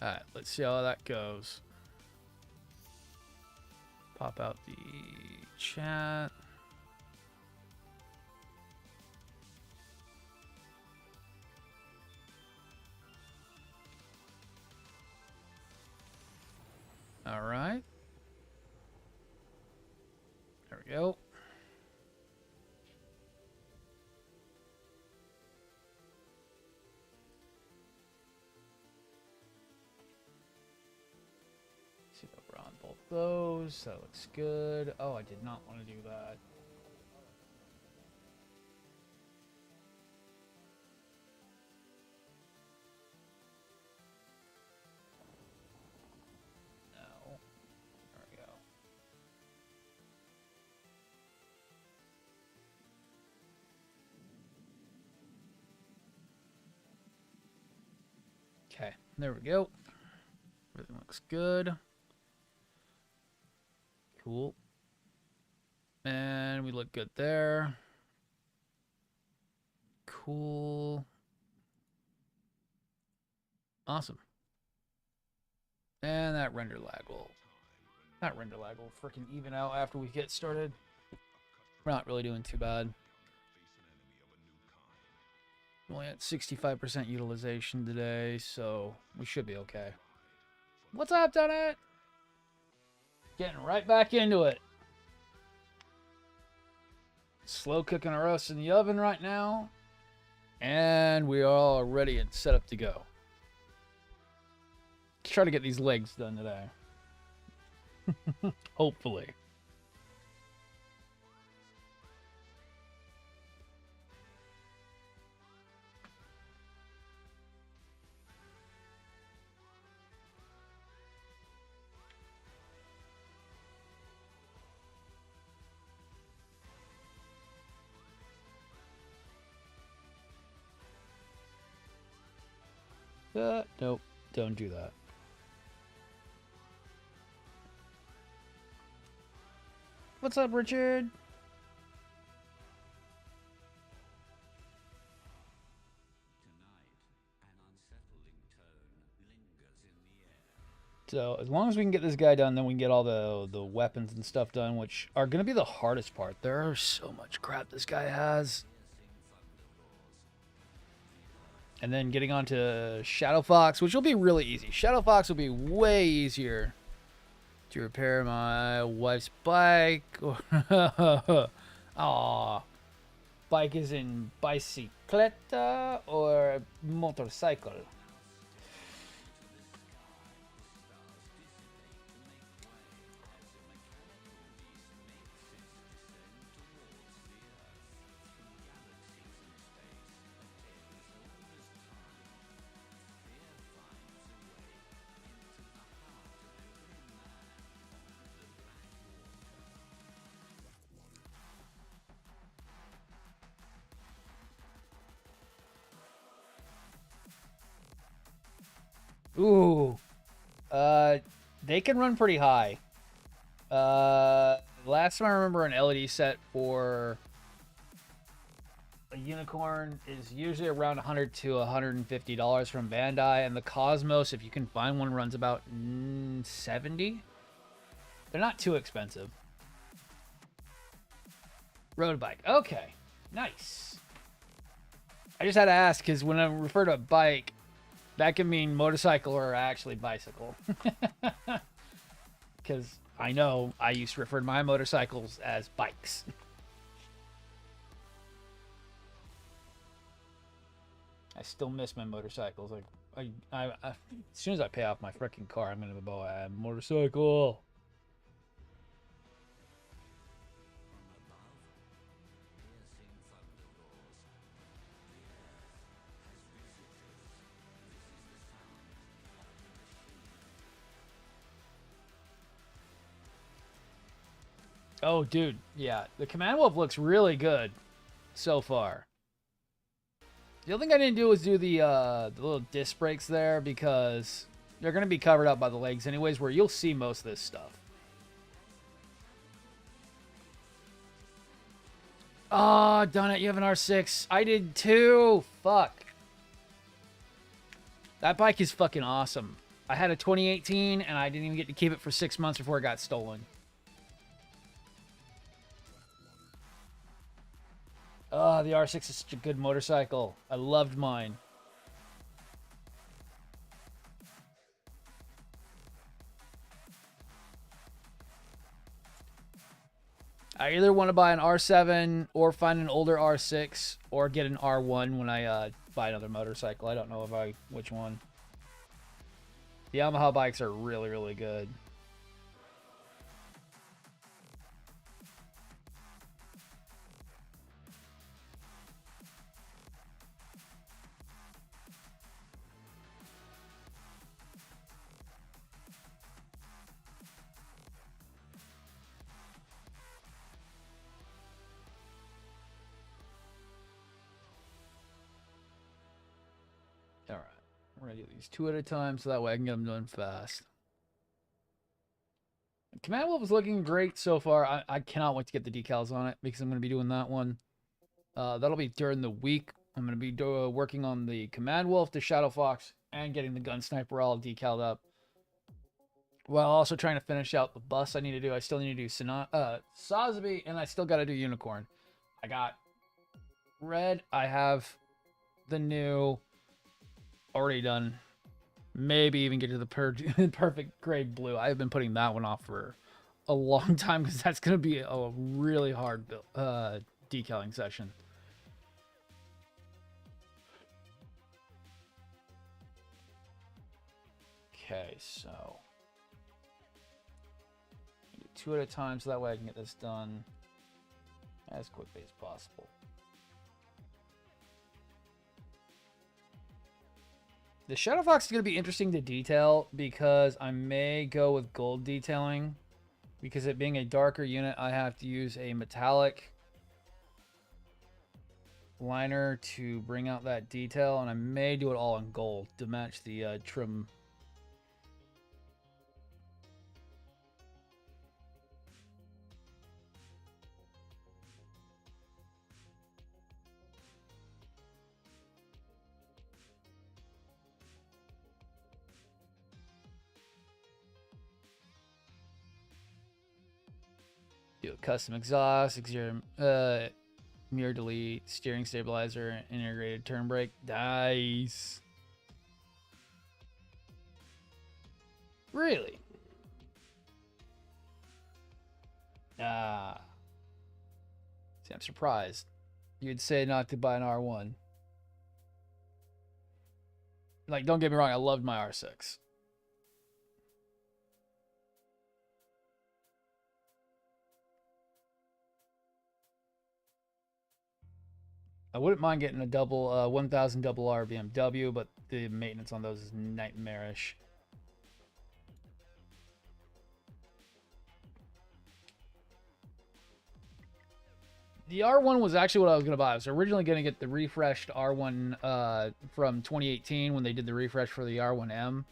Alright, let's see how that goes. Pop out the chat. Alright. There we go. See that we're on both those. That looks good. Oh, I did not want to do that. No. There we go. Okay, there we go. Everything looks good. Cool. And we look good there. Cool. Awesome. And that render lag will... Not render lag will freaking even out after we get started. We're not really doing too bad. We're only at 65% utilization today, so we should be okay. What's up, Donut? Getting right back into it. Slow cooking our roast in the oven right now. And we are all ready and set up to go. Let's try to get these legs done today. Hopefully. Nope, don't do that. What's up, Richard? So as long as we can get this guy done, then we can get all the weapons and stuff done, which are going to be the hardest part. There is so much crap this guy has. And then getting on to Shadow Fox, which will be really easy. Shadow Fox will be way easier to repair my wife's bike. Aw. Bike is in bicicleta or motorcycle? Ooh. They can run pretty high. Last time I remember an LED set for a unicorn is usually around $100 to $150 from Bandai, and the Cosmos, if you can find one, runs about $70. They're not too expensive. Road bike. Okay. Nice. I just had to ask because when I refer to a bike, that can mean motorcycle or actually bicycle. Because I know I used to refer to my motorcycles as bikes. I still miss my motorcycles. Like as soon as I pay off my freaking car, I'm gonna buy a motorcycle. Oh, dude, yeah, the Command Wolf looks really good so far. The only thing I didn't do was do the little disc brakes there because they're going to be covered up by the legs anyways, where you'll see most of this stuff. Oh, darn it, you have an R6. I did too. Fuck. That bike is fucking awesome. I had a 2018, and I didn't even get to keep it for 6 months before it got stolen. Oh, the R6 is such a good motorcycle. I loved mine. I either want to buy an R7 or find an older R6 or get an R1 when I buy another motorcycle. I don't know which one. The Yamaha bikes are really, really good. All right, we're gonna do these 2 at a time so that way I can get them done fast. Command Wolf is looking great so far. I cannot wait to get the decals on it because I'm going to be doing that one. That'll be during the week. I'm going to be working on the Command Wolf, the Shadow Fox, and getting the Gun Sniper all decaled up. While also trying to finish out the bus I need to do. I still need to do Sosby, and I still got to do Unicorn. I got Red. I have the new already done. Maybe even get to the perfect grade blue. I've been putting that one off for a long time because that's going to be a really hard decaling session. Okay, so 2 at a time so that way I can get this done as quickly as possible. The Shadow Fox is going to be interesting to detail because I may go with gold detailing. Because it being a darker unit, I have to use a metallic liner to bring out that detail. And I may do it all in gold to match the trim. Do a custom exhaust, mirror delete, steering stabilizer, integrated turn brake. Nice. Really? Ah. See, I'm surprised. You'd say not to buy an R1. Like, don't get me wrong, I loved my R6. I wouldn't mind getting a double 1000 double R BMW, but the maintenance on those is nightmarish. The R1 was actually what I was going to buy. I was originally going to get the refreshed R1 from 2018 when they did the refresh for the R1M.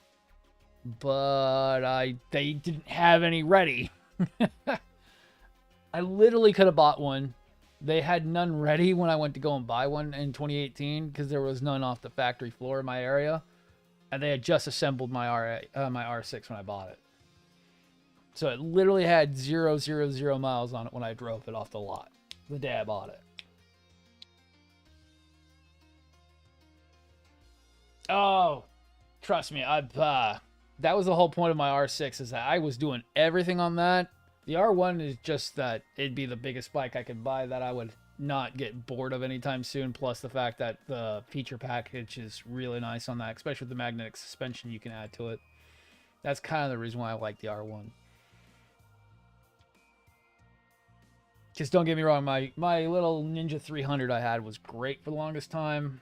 But they didn't have any ready. I literally could have bought one. They had none ready when I went to go and buy one in 2018 because there was none off the factory floor in my area. And they had just assembled my R6 when I bought it. So it literally had 000 miles on it when I drove it off the lot the day I bought it. Oh, trust me, that was the whole point of my R6 is that I was doing everything on that. The R1 is just that it'd be the biggest bike I could buy that I would not get bored of anytime soon. Plus the fact that the feature package is really nice on that, especially with the magnetic suspension you can add to it. That's kind of the reason why I like the R1. Because don't get me wrong, my little Ninja 300 I had was great for the longest time.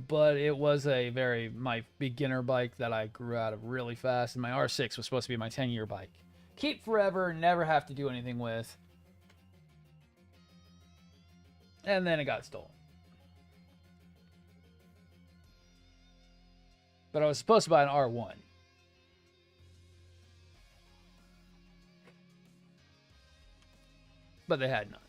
But it was my beginner bike that I grew out of really fast. And my R6 was supposed to be my 10-year bike. Keep forever, never have to do anything with. And then it got stolen. But I was supposed to buy an R1. But they had none.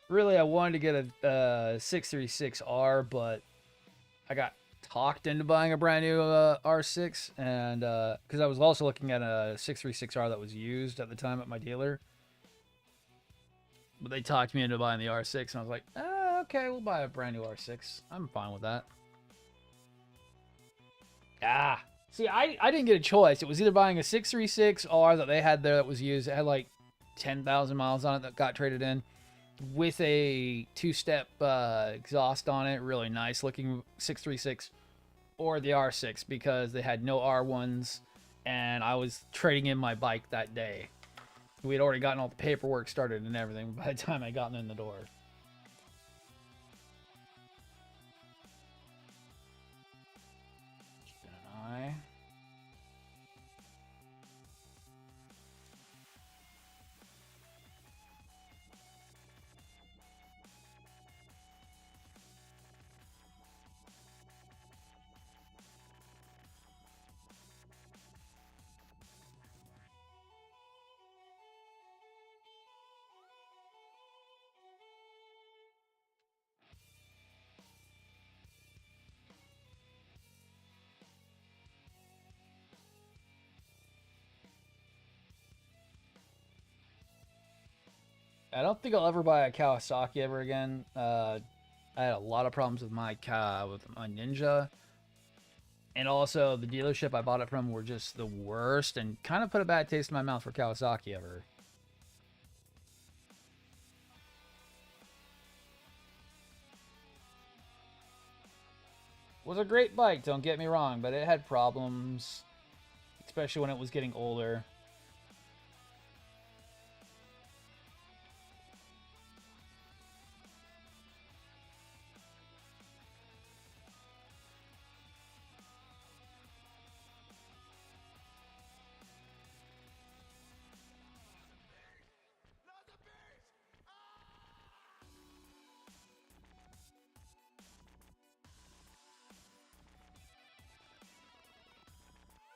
Really, I wanted to get a 636R, but I got talked into buying a brand new R6, and because I was also looking at a 636R that was used at the time at my dealer, but they talked me into buying the R6, and I was like, okay, we'll buy a brand new R6. I'm fine with that. See, I didn't get a choice. It was either buying a 636R that they had there that was used. It had like 10,000 miles on it that got traded in, with a two-step exhaust on it, really nice looking 636, or the R6, because they had no R1s, and I was trading in my bike that day. We had already gotten all the paperwork started and everything by the time I got in the door. Keeping an eye. I don't think I'll ever buy a Kawasaki ever again. I had a lot of problems with my Ninja, and also the dealership I bought it from were just the worst, and kind of put a bad taste in my mouth for Kawasaki ever. It was a great bike, don't get me wrong, but it had problems, especially when it was getting older.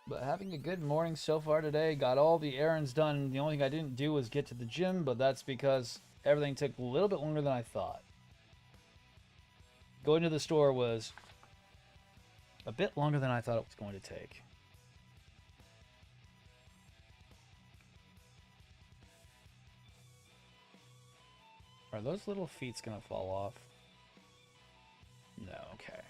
But having a good morning so far today, got all the errands done. The only thing I didn't do was get to the gym, but that's because everything took a little bit longer than I thought. Going to the store was a bit longer than I thought it was going to take. Are those little feet gonna fall off? No, okay.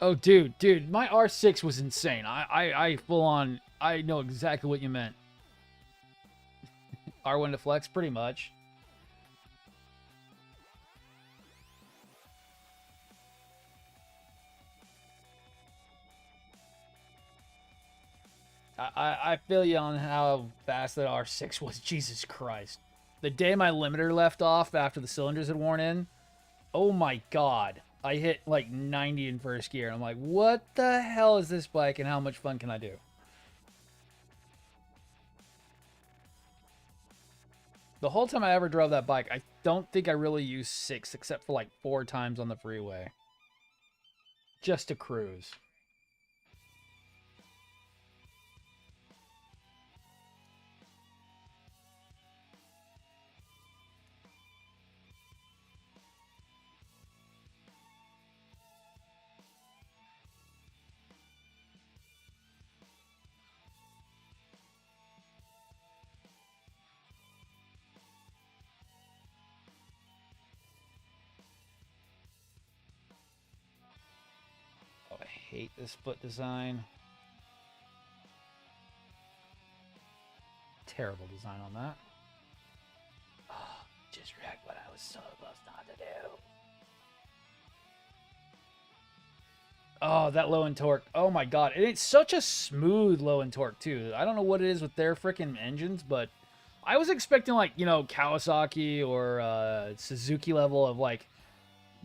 Oh, dude, my R6 was insane. I full on, I know exactly what you meant. R1 to flex, pretty much. I feel you on how fast that R6 was. Jesus Christ. The day my limiter left off after the cylinders had worn in, oh my god. I hit like 90 in first gear. And I'm like, what the hell is this bike and how much fun can I do? The whole time I ever drove that bike, I don't think I really used 6 except for like 4 times on the freeway. Just to cruise. Oh, I hate this split design. Terrible design on that. Oh, just react what I was so supposed not to do. Oh, that low in torque. Oh my god. And it's such a smooth low in torque, too. I don't know what it is with their freaking engines, but I was expecting, like, you know, Kawasaki or Suzuki level of, like,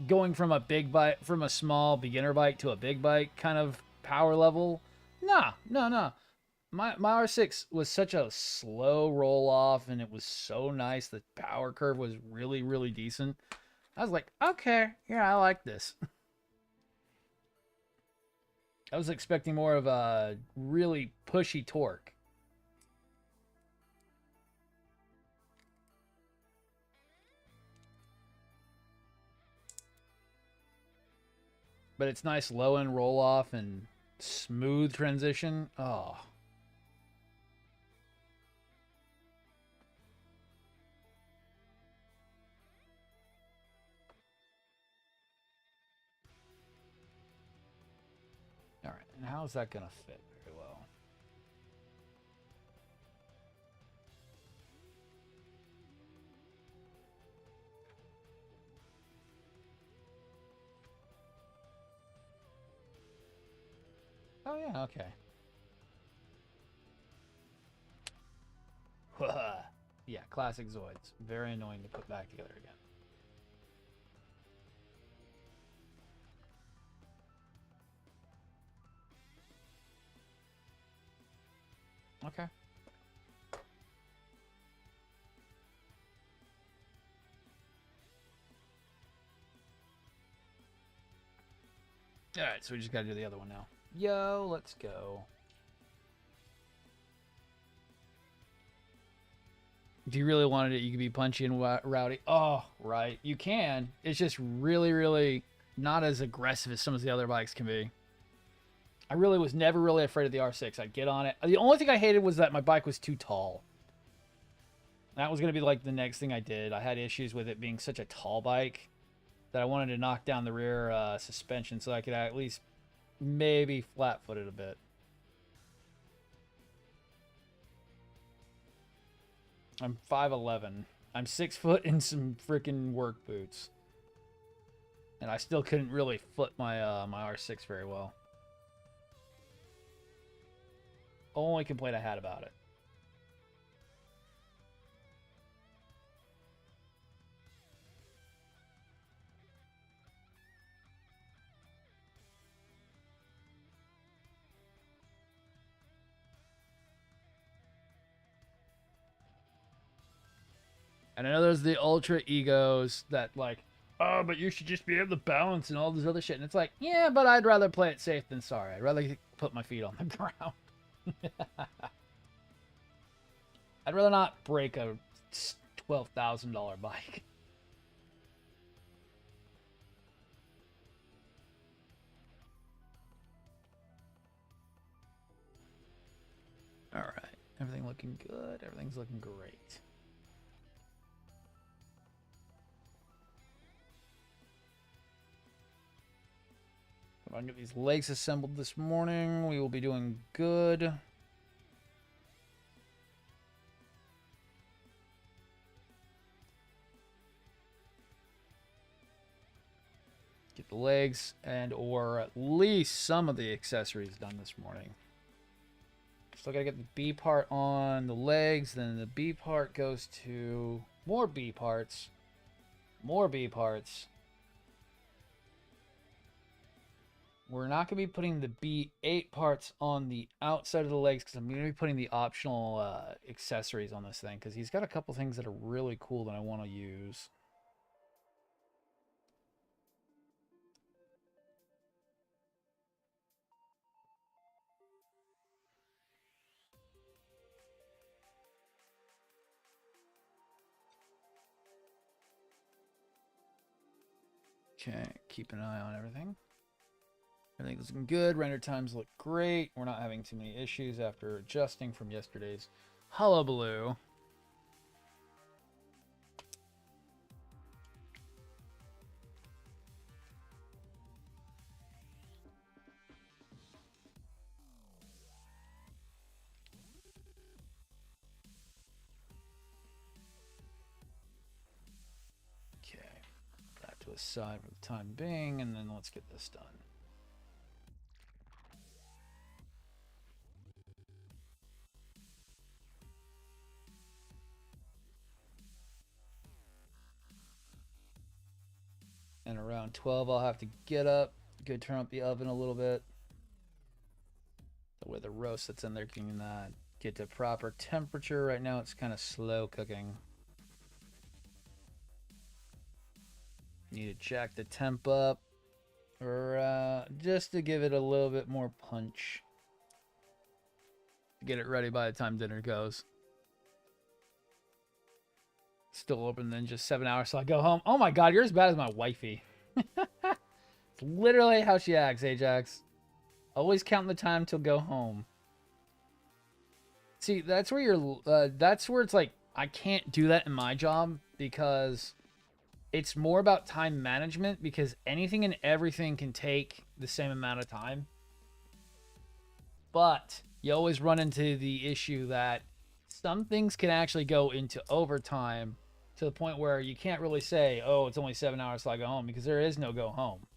going from a big bike, from a small beginner bike to a big bike kind of power level. Nah, no. My R6 was such a slow roll off, and it was so nice. The power curve was really, really decent. I was like, okay, yeah, I like this. I was expecting more of a really pushy torque. But it's nice low end roll off and smooth transition. Oh. All right. And how's that going to fit very well? Oh, yeah. Okay. Yeah, classic Zoids. Very annoying to put back together again. Okay. All right, so we just got to do the other one now. Yo, let's go. If you really wanted it, you could be punchy and rowdy. Oh, right. You can. It's just really, really not as aggressive as some of the other bikes can be. I really was never really afraid of the R6. I'd get on it. The only thing I hated was that my bike was too tall. That was going to be like the next thing I did. I had issues with it being such a tall bike that I wanted to knock down the rear suspension so I could at least maybe flat-foot it a bit. I'm 5'11". I'm 6 foot in some freaking work boots. And I still couldn't really foot my my R6 very well. Only complaint I had about it. And I know there's the ultra egos that like, oh, but you should just be able to balance and all this other shit. And it's like, yeah, but I'd rather play it safe than sorry. I'd rather put my feet on the ground. I'd rather not break a $12,000 bike. All right. Everything looking good. Everything's looking great. If I can get these legs assembled this morning, we will be doing good. Get the legs and or at least some of the accessories done this morning. Still gotta get the B part on the legs, then the B part goes to more B parts, more B parts. We're not going to be putting the B8 parts on the outside of the legs because I'm going to be putting the optional accessories on this thing because he's got a couple things that are really cool that I want to use. Okay, keep an eye on everything. Everything's looking good. Render times look great. We're not having too many issues after adjusting from yesterday's hullabaloo. Okay, that to the side for the time being, and then let's get this done. And around 12, I'll have to get up, go turn up the oven a little bit. The way the roast that's in there can get to proper temperature. Right now, it's kind of slow cooking. Need to jack the temp up. Or just to give it a little bit more punch. Get it ready by the time dinner goes. Still open then just 7 hours, so I go home. Oh my god, you're as bad as my wifey. It's literally how she acts, Ajax. Always counting the time till go home. See, that's where that's where it's like, I can't do that in my job because it's more about time management, because anything and everything can take the same amount of time. But you always run into the issue that some things can actually go into overtime to the point where you can't really say, oh, it's only 7 hours till I go home, because there is no go home.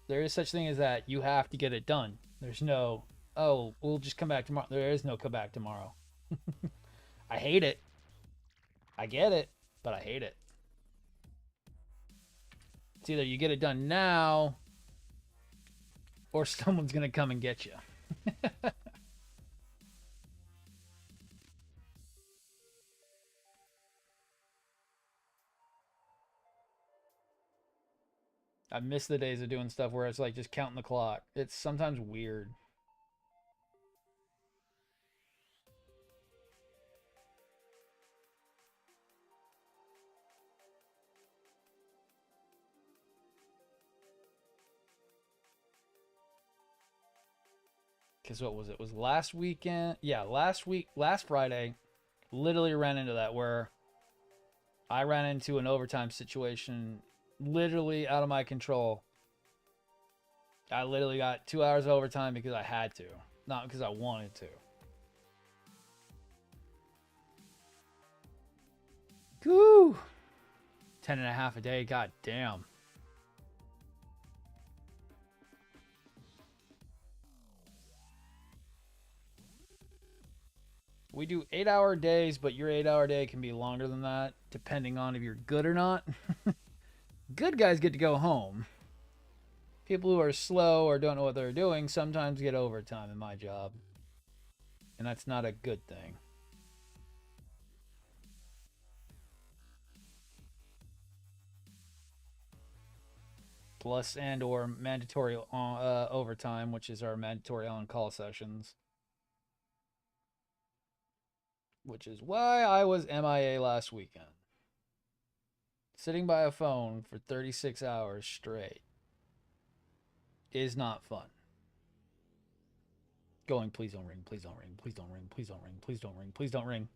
There is such thing as that you have to get it done. There's no, oh, we'll just come back tomorrow. There is no come back tomorrow. I hate it. I get it, but I hate it. It's either you get it done now or someone's going to come and get you. I miss the days of doing stuff where it's like just counting the clock. It's sometimes weird. Because what was it? It was last weekend? Yeah, last Friday, literally ran into that where I ran into an overtime situation literally out of my control. I literally got 2 hours of overtime because I had to, not because I wanted to. Whew. 10 and a half a day, god damn. We do 8-hour days, but your 8-hour day can be longer than that, depending on if you're good or not. Good guys get to go home. People who are slow or don't know what they're doing sometimes get overtime in my job. And that's not a good thing. Plus and or mandatory overtime, which is our mandatory on-call sessions. Which is why I was MIA last weekend. Sitting by a phone for 36 hours straight is not fun. Going, please don't ring, please don't ring, please don't ring, please don't ring, please don't ring, please don't ring.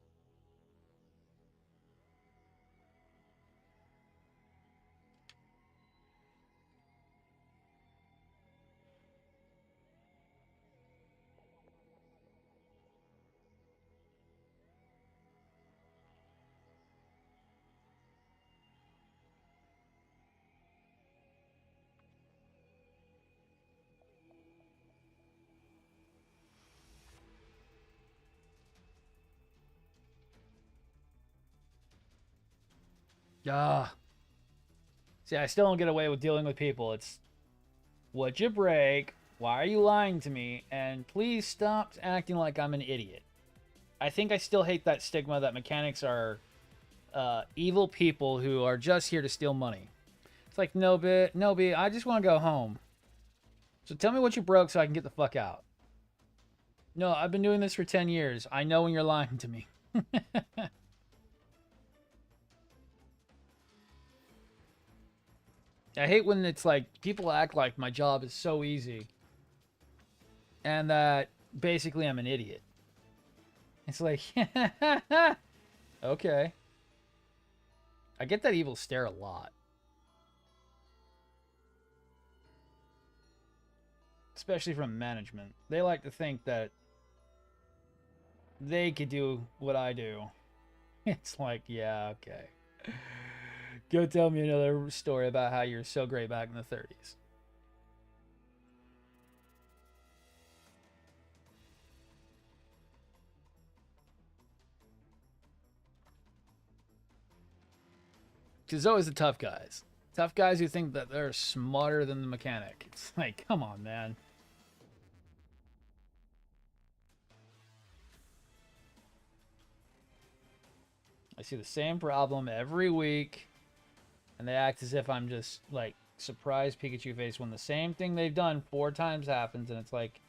Ah. See, I still don't get away with dealing with people. It's, what'd you break? Why are you lying to me? And please stop acting like I'm an idiot. I think I still hate that stigma that mechanics are evil people who are just here to steal money. It's like, no, B, I just want to go home. So tell me what you broke so I can get the fuck out. No, I've been doing this for 10 years. I know when you're lying to me. I hate when it's like people act like my job is so easy and that basically I'm an idiot. It's like, okay. I get that evil stare a lot. Especially from management. They like to think that they could do what I do. It's like, yeah, okay. Go tell me another story about how you're so great back in the 30s. Because always the tough guys. Tough guys who think that they're smarter than the mechanic. It's like, come on, man. I see the same problem every week. And they act as if I'm just, like, surprise Pikachu face when the same thing they've done 4 times happens, and it's like,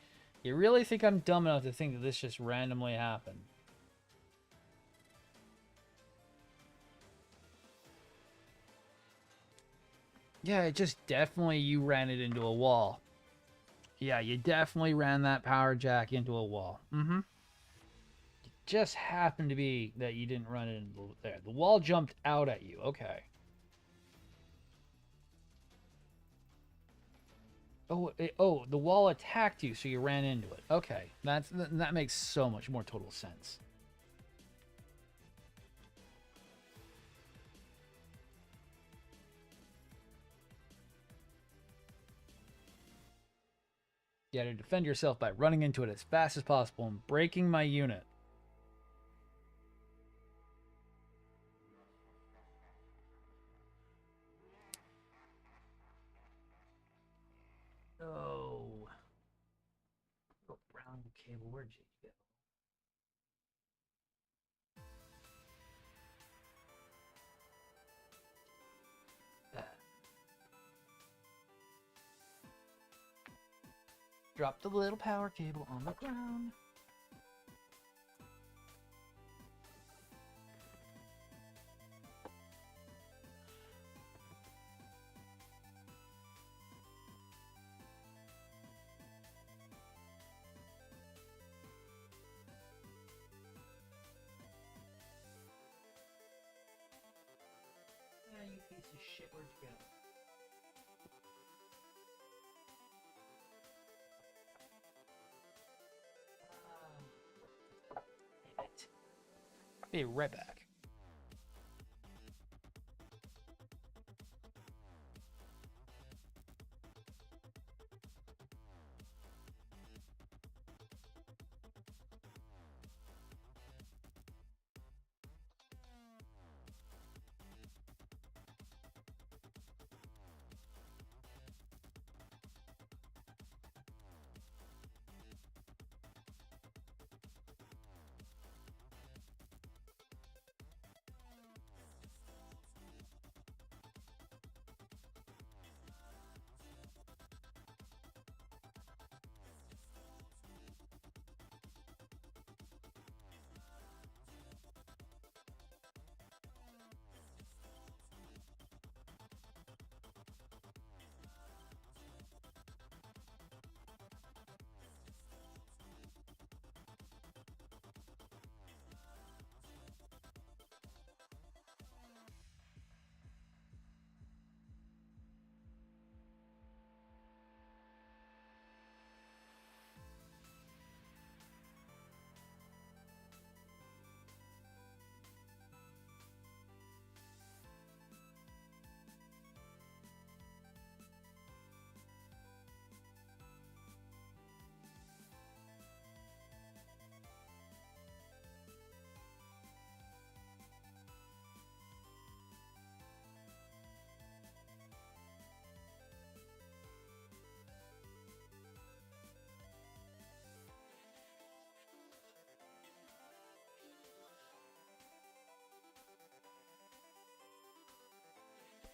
you really think I'm dumb enough to think that this just randomly happened? Yeah, it just definitely, you ran it into a wall. Yeah, you definitely ran that power jack into a wall. Mm-hmm. It just happened to be that you didn't run it into there. The wall jumped out at you. Okay. Oh, the wall attacked you, so you ran into it. Okay, that makes so much more total sense. You had to defend yourself by running into it as fast as possible and breaking my unit. Oh. Oh, brown cable, where'd you go? Drop the little power cable on the ground. Yeah, you piece of shit, where'd you go? Damn it. Be right back.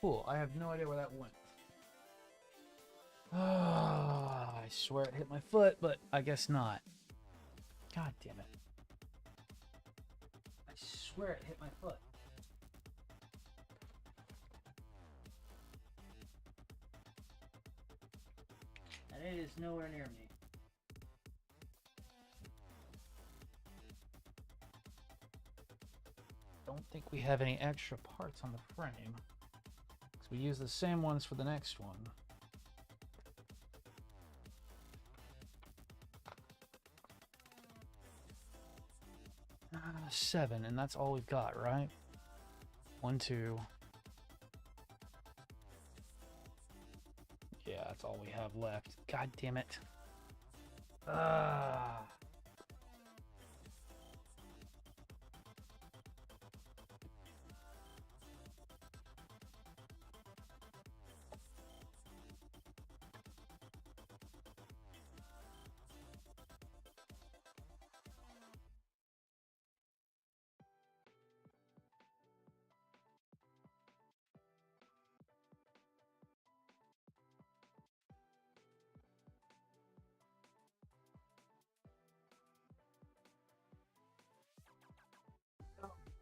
Cool, I have no idea where that went. I swear it hit my foot, but I guess not. God damn it. I swear it hit my foot. And it is nowhere near me. Don't think we have any extra parts on the frame. We use the same ones for the next one. 7, and that's all we've got, right? 1, 2. Yeah, that's all we have left. God damn it. Ah.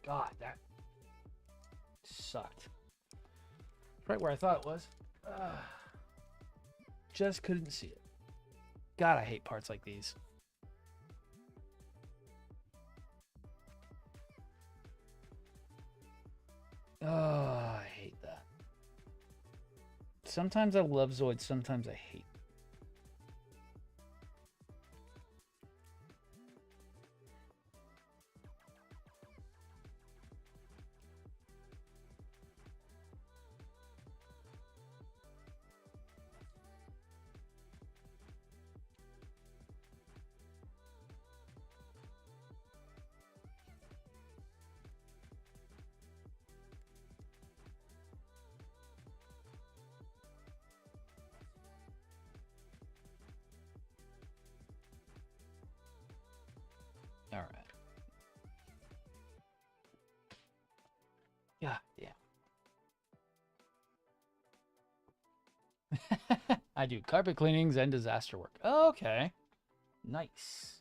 God, that sucked. Right where I thought it was. Just couldn't see it. God, I hate parts like these. Oh, I hate that. Sometimes I love Zoids, sometimes I hate. All right. Yeah, yeah. I do carpet cleanings and disaster work. Okay. Nice.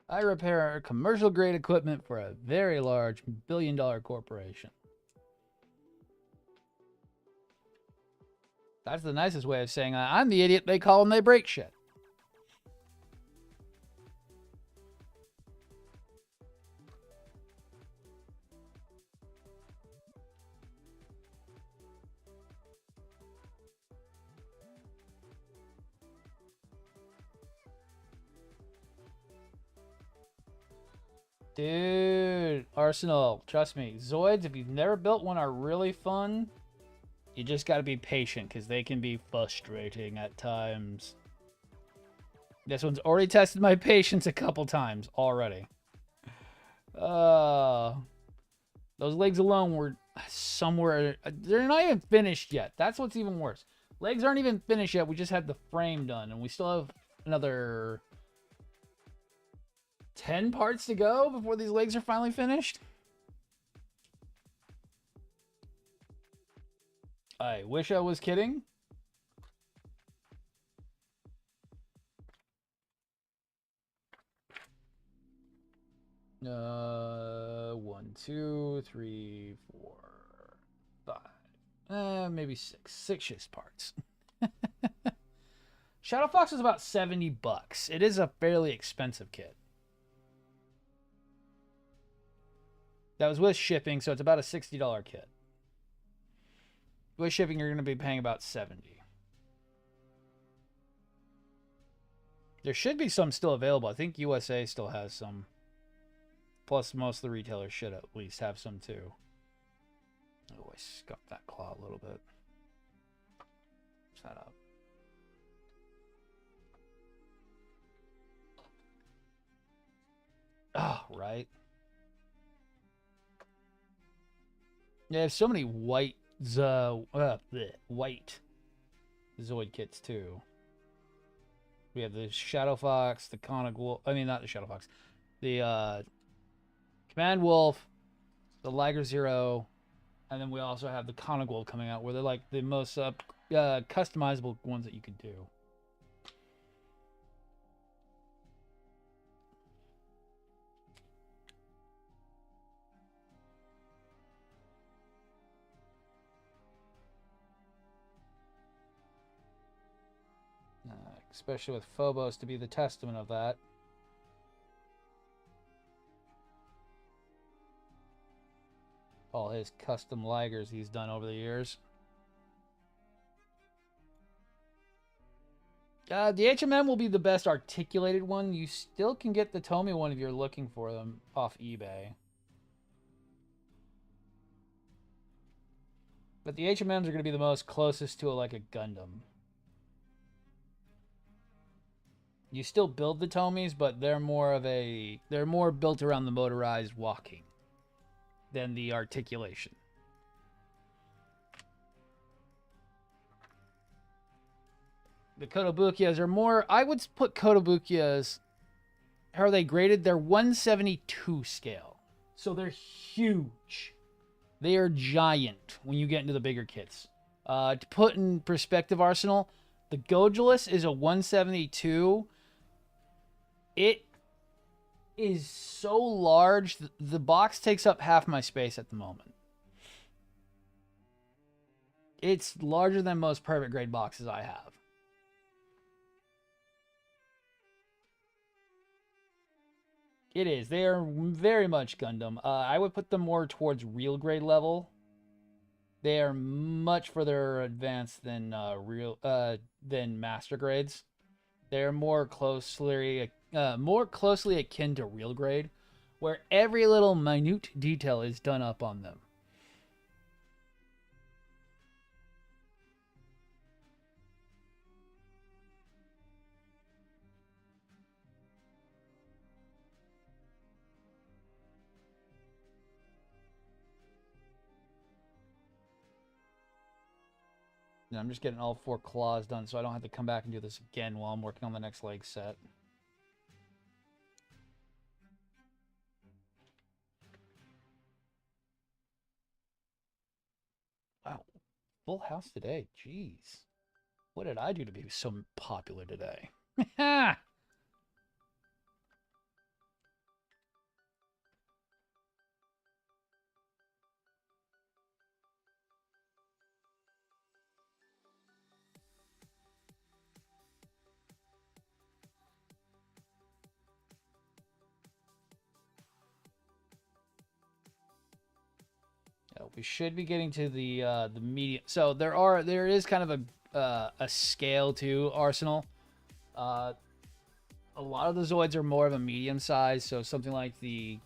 I repair commercial grade equipment for a very large billion-dollar corporation. That's the nicest way of saying I'm the idiot they call when they break shit. Dude, Arsenal, trust me, Zoids, if you've never built one, are really fun. You just got to be patient because they can be frustrating at times. This one's already tested my patience a couple times already. Those legs alone were somewhere. They're not even finished yet. That's what's even worse. Legs aren't even finished yet. We just had the frame done, and we still have another 10 parts to go before these legs are finally finished. I wish I was kidding. One, two, three, four, five. Maybe six. Six parts. Shadow Fox is about $70. It is a fairly expensive kit. That was with shipping, so it's about a $60 kit. With shipping, you're going to be paying about $70. There should be some still available. I think USA still has some. Plus, most of the retailers should at least have some too. Oh, I scuffed that claw a little bit. Shut up. Oh, right. Yeah, there's so many white white Zoid kits too. We have the Shadow Fox, the Conic Wolf. I mean, not the Shadow Fox. The Command Wolf, the Liger Zero, and then we also have the Conic Wolf coming out, where they're like the most customizable ones that you could do. Especially with Phobos to be the testament of that. All his custom Ligers he's done over the years. The HMM will be the best articulated one. You still can get the Tomy one if you're looking for them off eBay. But the HMMs are going to be the most closest to like a Gundam. You still build the Tomys, but they're more built around the motorized walking than the articulation. The Kotobukias are more, I would put Kotobukias, how are they graded? They're 172 scale. So they're huge. They are giant when you get into the bigger kits. To put in perspective, Arsenal, the Gojulus is a 172. It is so large. The box takes up half my space at the moment. It's larger than most perfect grade boxes I have. It is. They are very much Gundam. I would put them more towards real grade level. They are much further advanced than than master grades. They're more closely akin to real grade, where every little minute detail is done up on them. And I'm just getting all 4 claws done so I don't have to come back and do this again while I'm working on the next leg set. Wow. Full house today. Jeez. What did I do to be so popular today? We should be getting to the medium. So there is kind of a scale to Arsenal. A lot of the Zoids are more of a medium size, so something like the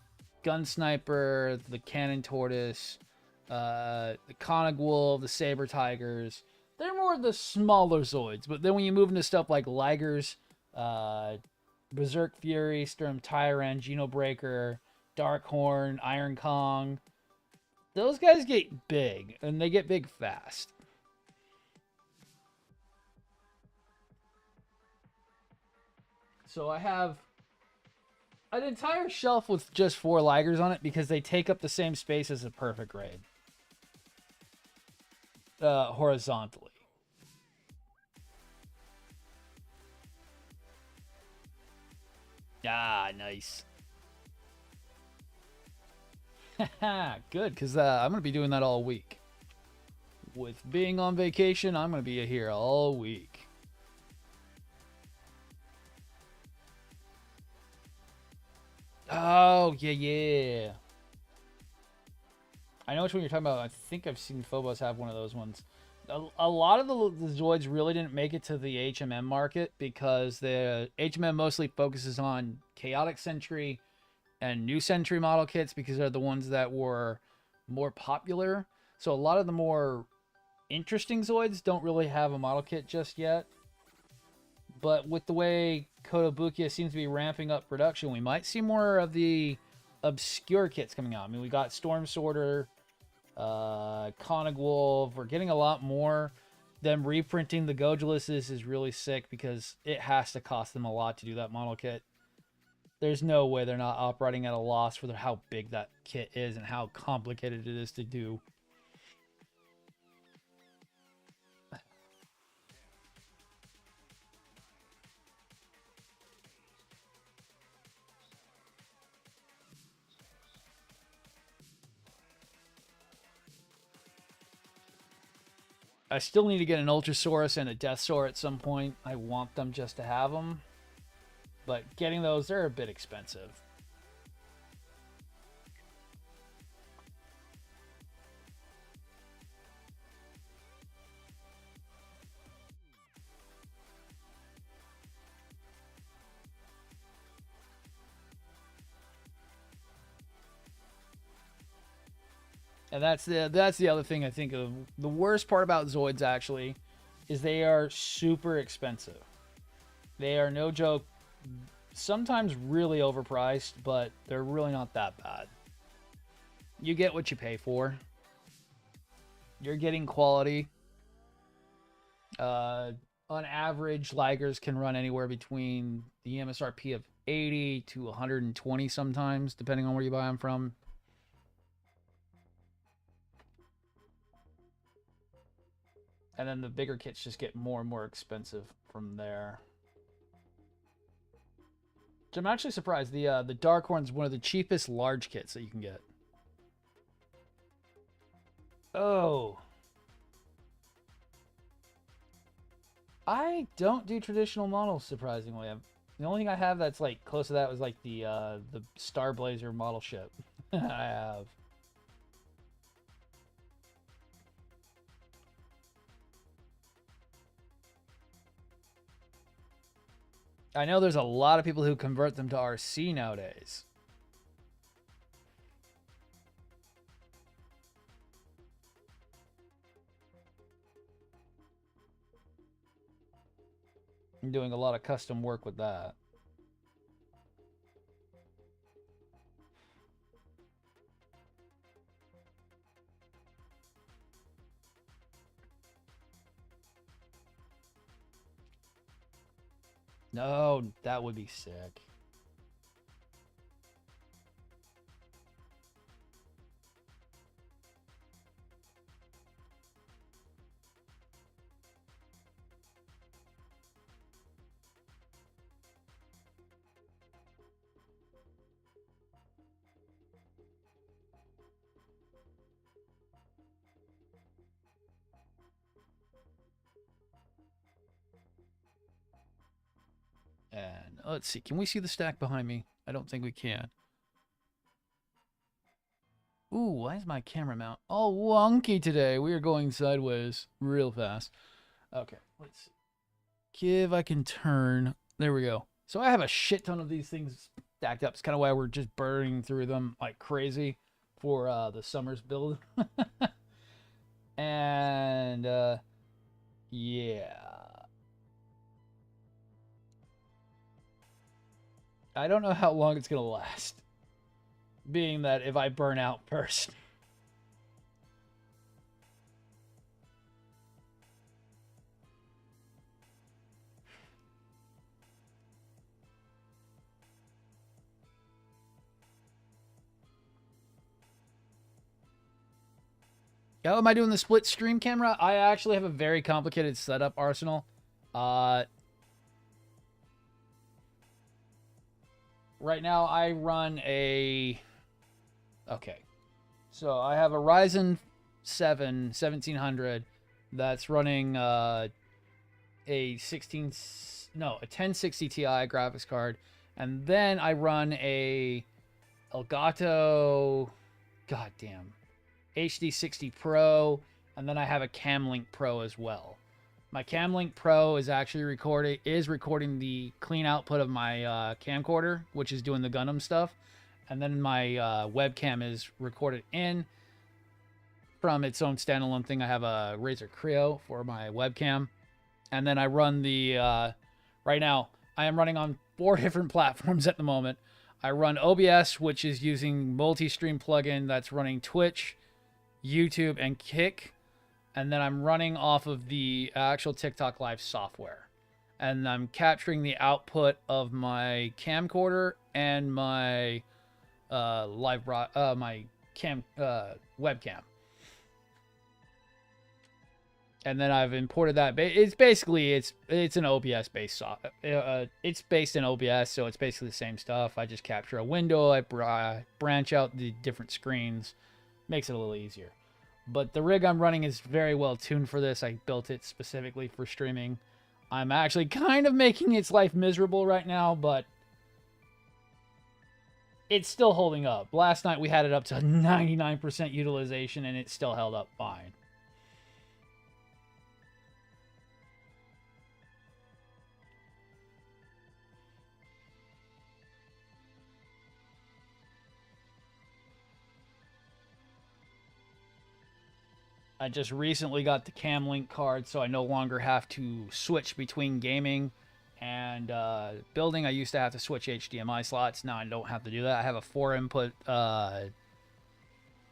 Gun Sniper, the Cannon Tortoise, the Konig Wolf, the Saber Tigers. They're more of the smaller Zoids. But then when you move into stuff like Ligers, Berserk Fury, Sturm Tyrant, Genobreaker, Darkhorn, Iron Kong, those guys get big, and they get big fast. So I have an entire shelf with just 4 Ligers on it because they take up the same space as a perfect grade. Horizontally. Ah, nice. Good, because I'm going to be doing that all week. With being on vacation, I'm going to be here all week. Oh, yeah. I know which one you're talking about. I think I've seen Phobos have one of those ones. A lot of the Zoids really didn't make it to the HMM market because the HMM mostly focuses on Chaotic Sentry and New Century model kits because they're the ones that were more popular. So a lot of the more interesting Zoids don't really have a model kit just yet. But with the way Kotobukiya seems to be ramping up production, we might see more of the obscure kits coming out. I mean, we got Storm Sorter, Konig Wolf. We're getting a lot more. Them reprinting the Gojulises is really sick because it has to cost them a lot to do that model kit. There's no way they're not operating at a loss for how big that kit is and how complicated it is to do. I still need to get an Ultrasaurus and a Deathsaur at some point. I want them just to have them. But getting those, they're a bit expensive. And that's the other thing I think of. The worst part about Zoids actually is they are super expensive. They are no joke. Sometimes really overpriced, but they're really not that bad. You get what you pay for. You're getting quality. On average, Ligers can run anywhere between the MSRP of 80 to 120 sometimes, depending on where you buy them from. And then the bigger kits just get more and more expensive from there. So I'm actually surprised. The Darkhorn's one of the cheapest large kits that you can get. Oh, I don't do traditional models. Surprisingly, the only thing I have that's like close to that was like the Star Blazer model ship. I have. I know there's a lot of people who convert them to RC nowadays. I'm doing a lot of custom work with that. No, that would be sick. And let's see. Can we see the stack behind me? I don't think we can. Ooh, why is my camera mount all wonky today? We are going sideways real fast. Okay, let's see. If I can turn. There we go. So I have a shit ton of these things stacked up. It's kind of why we're just burning through them like crazy for the summer's build. And yeah. I don't know how long it's going to last. Being that if I burn out first. Oh, am I doing the split stream camera? I actually have a very complicated setup arsenal. Right now I run a... Okay. So I have a Ryzen 7 1700 that's running a 1060 Ti graphics card. And then I run a Elgato... Goddamn. HD60 Pro, and then I have a Camlink Pro as well. My Camlink Pro is actually recording the clean output of my camcorder, which is doing the Gundam stuff, and then my webcam is recorded in from its own standalone thing. I have a Razer Creo for my webcam, and then I run the right now I am running on 4 different platforms at the moment. I run OBS, which is using multi-stream plugin that's running Twitch, YouTube, and Kick, and then I'm running off of the actual TikTok Live software, and I'm capturing the output of my camcorder and my my webcam, and then I've imported that. It's basically it's an OBS based it's based in OBS, so it's basically the same stuff. I just capture a window, I branch out the different screens. Makes it a little easier. But the rig I'm running is very well tuned for this. I built it specifically for streaming. I'm actually kind of making its life miserable right now, but it's still holding up. Last night we had it up to 99% utilization, and it still held up fine. I just recently got the Camlink card, so I no longer have to switch between gaming and building. I used to have to switch HDMI slots. Now I don't have to do that. I have a 4-input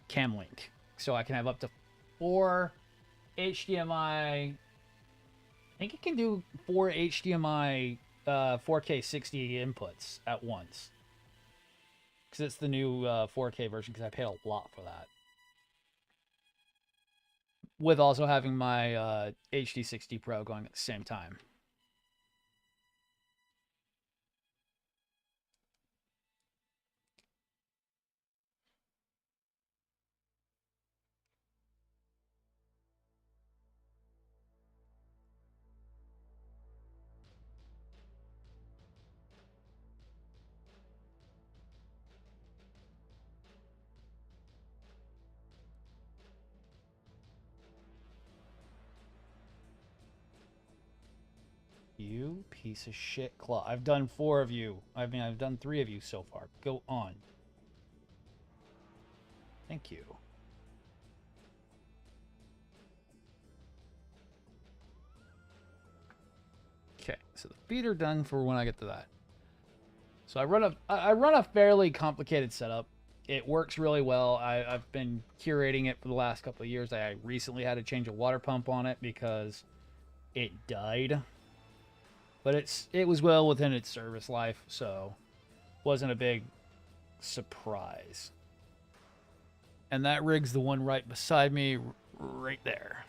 Camlink, so I can have up to 4 HDMI. I think it can do 4 HDMI 4K 60 inputs at once, because it's the new 4K version, because I paid a lot for that, with also having my HD60 Pro going at the same time. You piece of shit claw. I've done 4 of you. I mean, I've done 3 of you so far. Go on. Thank you. Okay, so the feet are done for when I get to that. So I run a fairly complicated setup. It works really well. I've been curating it for the last couple of years. I recently had to change a water pump on it because it died. But it was well within its service life, so wasn't a big surprise. And that rig's the one right beside me, right there.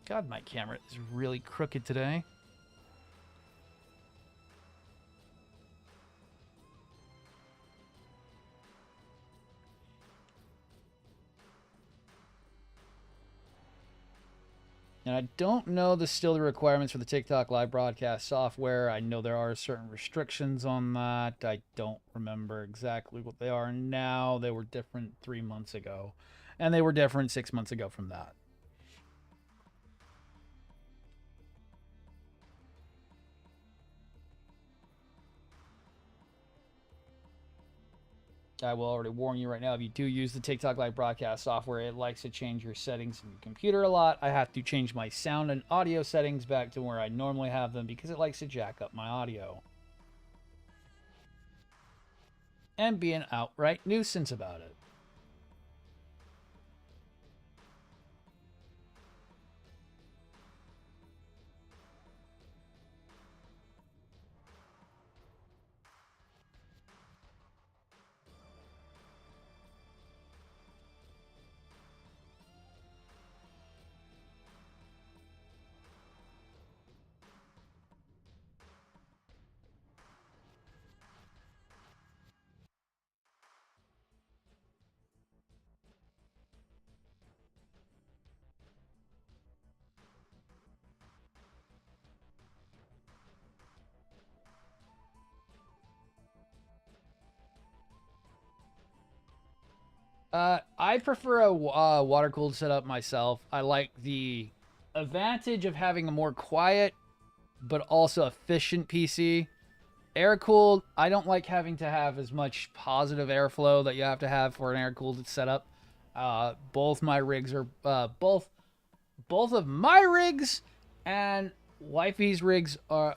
God, my camera is really crooked today. And I don't know the requirements for the TikTok live broadcast software. I know there are certain restrictions on that. I don't remember exactly what they are now. They were different 3 months ago. And they were different 6 months ago from that. I will already warn you right now, if you do use the TikTok live broadcast software, it likes to change your settings in your computer a lot. I have to change my sound and audio settings back to where I normally have them because it likes to jack up my audio. And be an outright nuisance about it. I prefer a water-cooled setup myself. I like the advantage of having a more quiet but also efficient PC. Air-cooled, I don't like having to have as much positive airflow that you have to have for an air-cooled setup. Both my rigs are both of my rigs and wifey's rig are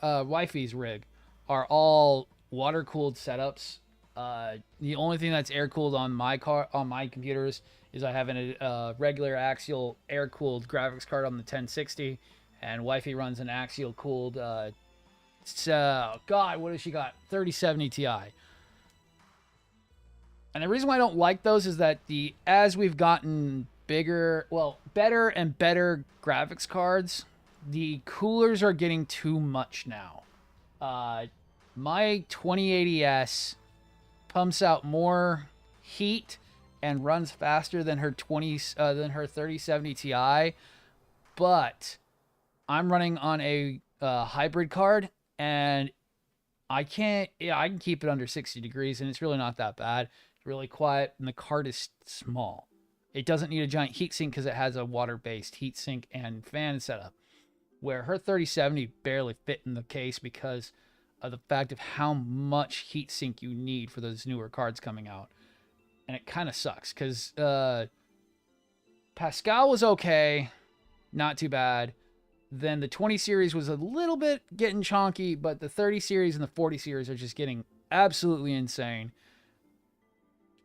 all water-cooled setups. The only thing that's air cooled on my computers is I have a regular axial air cooled graphics card on the 1060, and wifey runs an axial cooled. God, what has she got? 3070 Ti. And the reason why I don't like those is that as we've gotten better and better graphics cards, the coolers are getting too much now. My 2080S pumps out more heat and runs faster than her 3070 Ti, but I'm running on a hybrid card, and I can keep it under 60 degrees, and it's really not that bad. It's really quiet, and the card is small. It doesn't need a giant heatsink because it has a water-based heatsink and fan setup, where her 3070 barely fit in the case because of the fact of how much heatsink you need for those newer cards coming out. And it kind of sucks because Pascal was okay, not too bad. Then the 20 series was a little bit getting chonky, but the 30 series and the 40 series are just getting absolutely insane.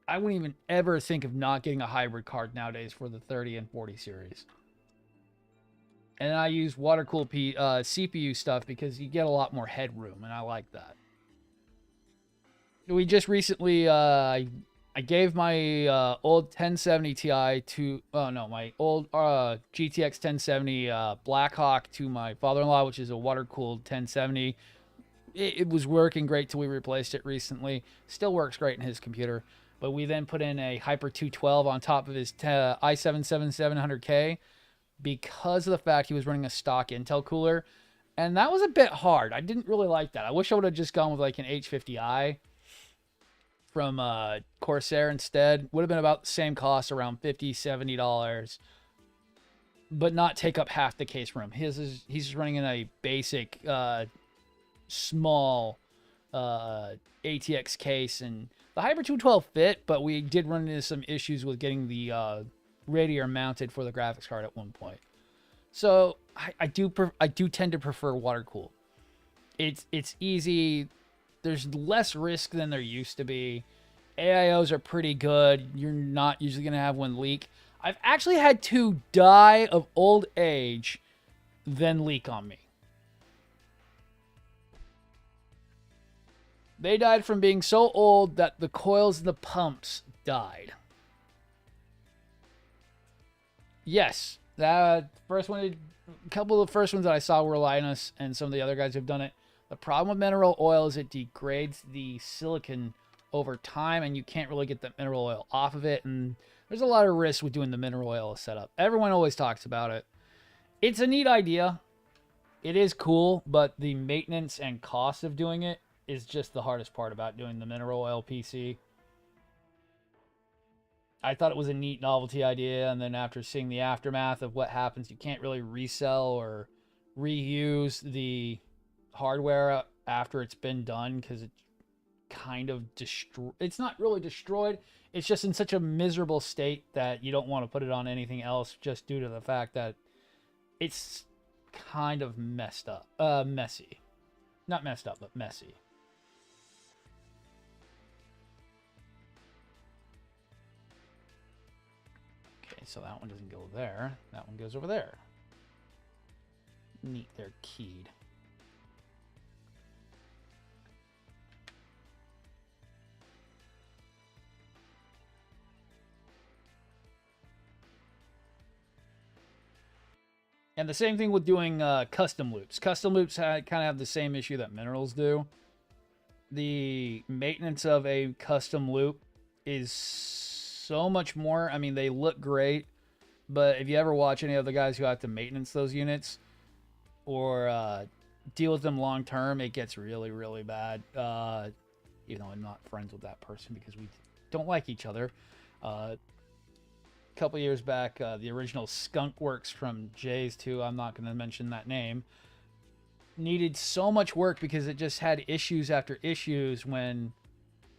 I wouldn't even ever think of not getting a hybrid card nowadays for the 30 and 40 series. And I use water-cooled CPU stuff because you get a lot more headroom, and I like that. We just recently, I gave my old 1070 Ti to, my old GTX 1070 Blackhawk to my father-in-law, which is a water-cooled 1070. It was working great till we replaced it recently. Still works great in his computer. But we then put in a Hyper 212 on top of his i7-7700K because of the fact he was running a stock Intel cooler. And that was a bit hard. I didn't really like that. I wish I would have just gone with like an H50i from Corsair instead. Would have been about the same cost, around $50, $70. but not take up half the case room. He's running in a basic small ATX case, and the Hyper 212 fit, but we did run into some issues with getting the radiator mounted for the graphics card at one point. So I do tend to prefer water cooled. It's easy. There's less risk than there used to be. AIOs are pretty good. You're not usually gonna have one leak. I've actually had 2 die of old age, then leak on me. They died from being so old that the coils in the pumps died. Yes, that first one, a couple of the first ones that I saw were Linus and some of the other guys who've done it. The problem with mineral oil is it degrades the silicon over time, and you can't really get the mineral oil off of it. And there's a lot of risk with doing the mineral oil setup. Everyone always talks about it. It's a neat idea. It is cool, but the maintenance and cost of doing it is just the hardest part about doing the mineral oil PC. I thought it was a neat novelty idea, and then after seeing the aftermath of what happens, you can't really resell or reuse the hardware after it's been done, because it's kind of it's not really destroyed. It's just in such a miserable state that you don't want to put it on anything else, just due to the fact that it's kind of messed up. Messy. Not messed up, but messy. Okay, so that one doesn't go there. That one goes over there. Neat, they're keyed. And the same thing with doing custom loops. Custom loops kind of have the same issue that minerals do. The maintenance of a custom loop is so much more. I mean, they look great, but if you ever watch any of the guys who have to maintenance those units or deal with them long term, it gets really, really bad. You know, I'm not friends with that person because we don't like each other. Couple years back, the original Skunk Works from Jay's too, I'm not going to mention that name, needed so much work because it just had issues after issues when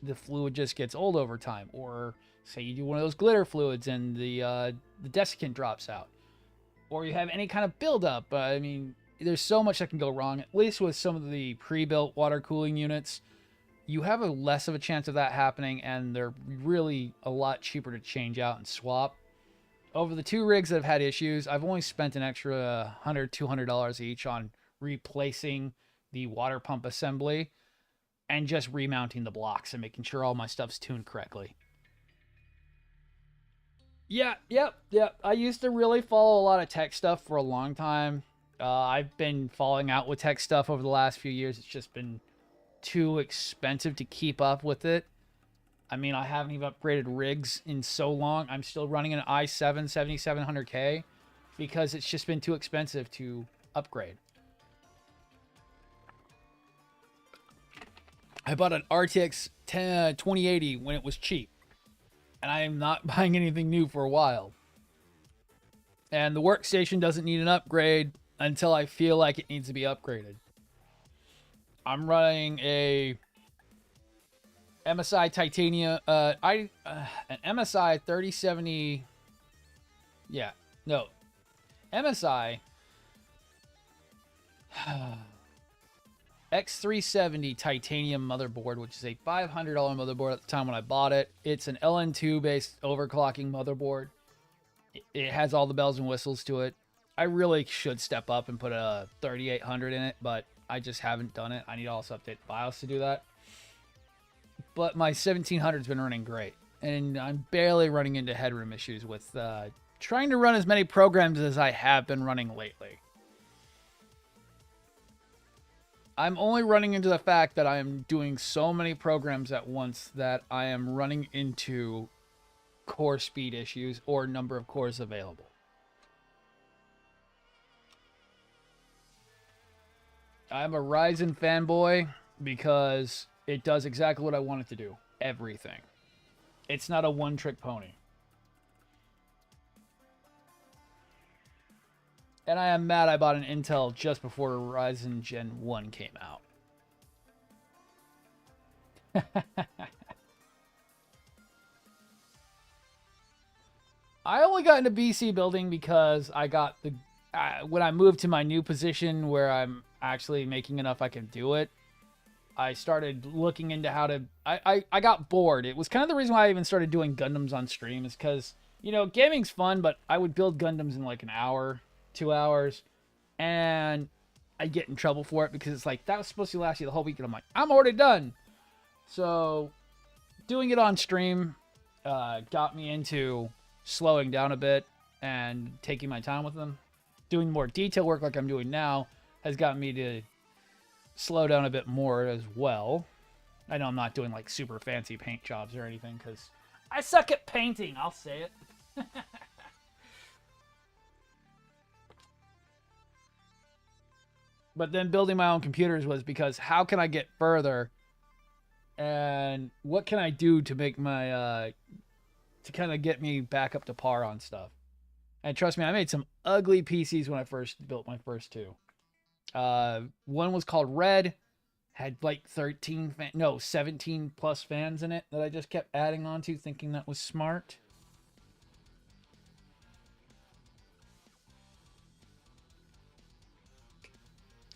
the fluid just gets old over time. Or say you do one of those glitter fluids and the desiccant drops out, or you have any kind of buildup. I mean, there's so much that can go wrong. At least with some of the pre-built water cooling units, you have a less of a chance of that happening, and they're really a lot cheaper to change out and swap. Over the 2 rigs that have had issues, I've only spent an extra $100, $200 each on replacing the water pump assembly and just remounting the blocks and making sure all my stuff's tuned correctly. Yeah. I used to really follow a lot of tech stuff for a long time. I've been falling out with tech stuff over the last few years. It's just been too expensive to keep up with it. I mean, I haven't even upgraded rigs in so long. I'm still running an i7 7700K because it's just been too expensive to upgrade. I bought an RTX 2080 when it was cheap, and I am not buying anything new for a while. And the workstation doesn't need an upgrade until I feel like it needs to be upgraded. I'm running a MSI Titanium, an MSI 3070, MSI X370 Titanium motherboard, which is a $500 motherboard at the time when I bought it. It's an LN2 based overclocking motherboard. It has all the bells and whistles to it. I really should step up and put a 3800 in it, but I just haven't done it. I need to also update BIOS to do that. But my 1700's been running great, and I'm barely running into headroom issues with trying to run as many programs as I have been running lately. I'm only running into the fact that I am doing so many programs at once that I am running into core speed issues or number of cores available. I'm a Ryzen fanboy because it does exactly what I want it to do. Everything. It's not a one-trick pony. And I am mad I bought an Intel just before Ryzen Gen 1 came out. I only got into BC building because I got the... when I moved to my new position where I'm actually making enough I can do it, I started looking into how to... I got bored. It was kind of the reason why I even started doing Gundams on stream is because, you know, gaming's fun, but I would build Gundams in like an hour, 2 hours, and I get in trouble for it because it's like, that was supposed to last you the whole week, and I'm like, I'm already done. So doing it on stream got me into slowing down a bit and taking my time with them. Doing more detail work like I'm doing now has gotten me to slow down a bit more as well. I know I'm not doing like super fancy paint jobs or anything because I suck at painting, I'll say it. But then building my own computers was because how can I get further and what can I do to make my to kind of get me back up to par on stuff. And trust me, I made some ugly PCs when I first built my first two. One was called Red, had like 17 plus fans in it that I just kept adding on to, thinking that was smart.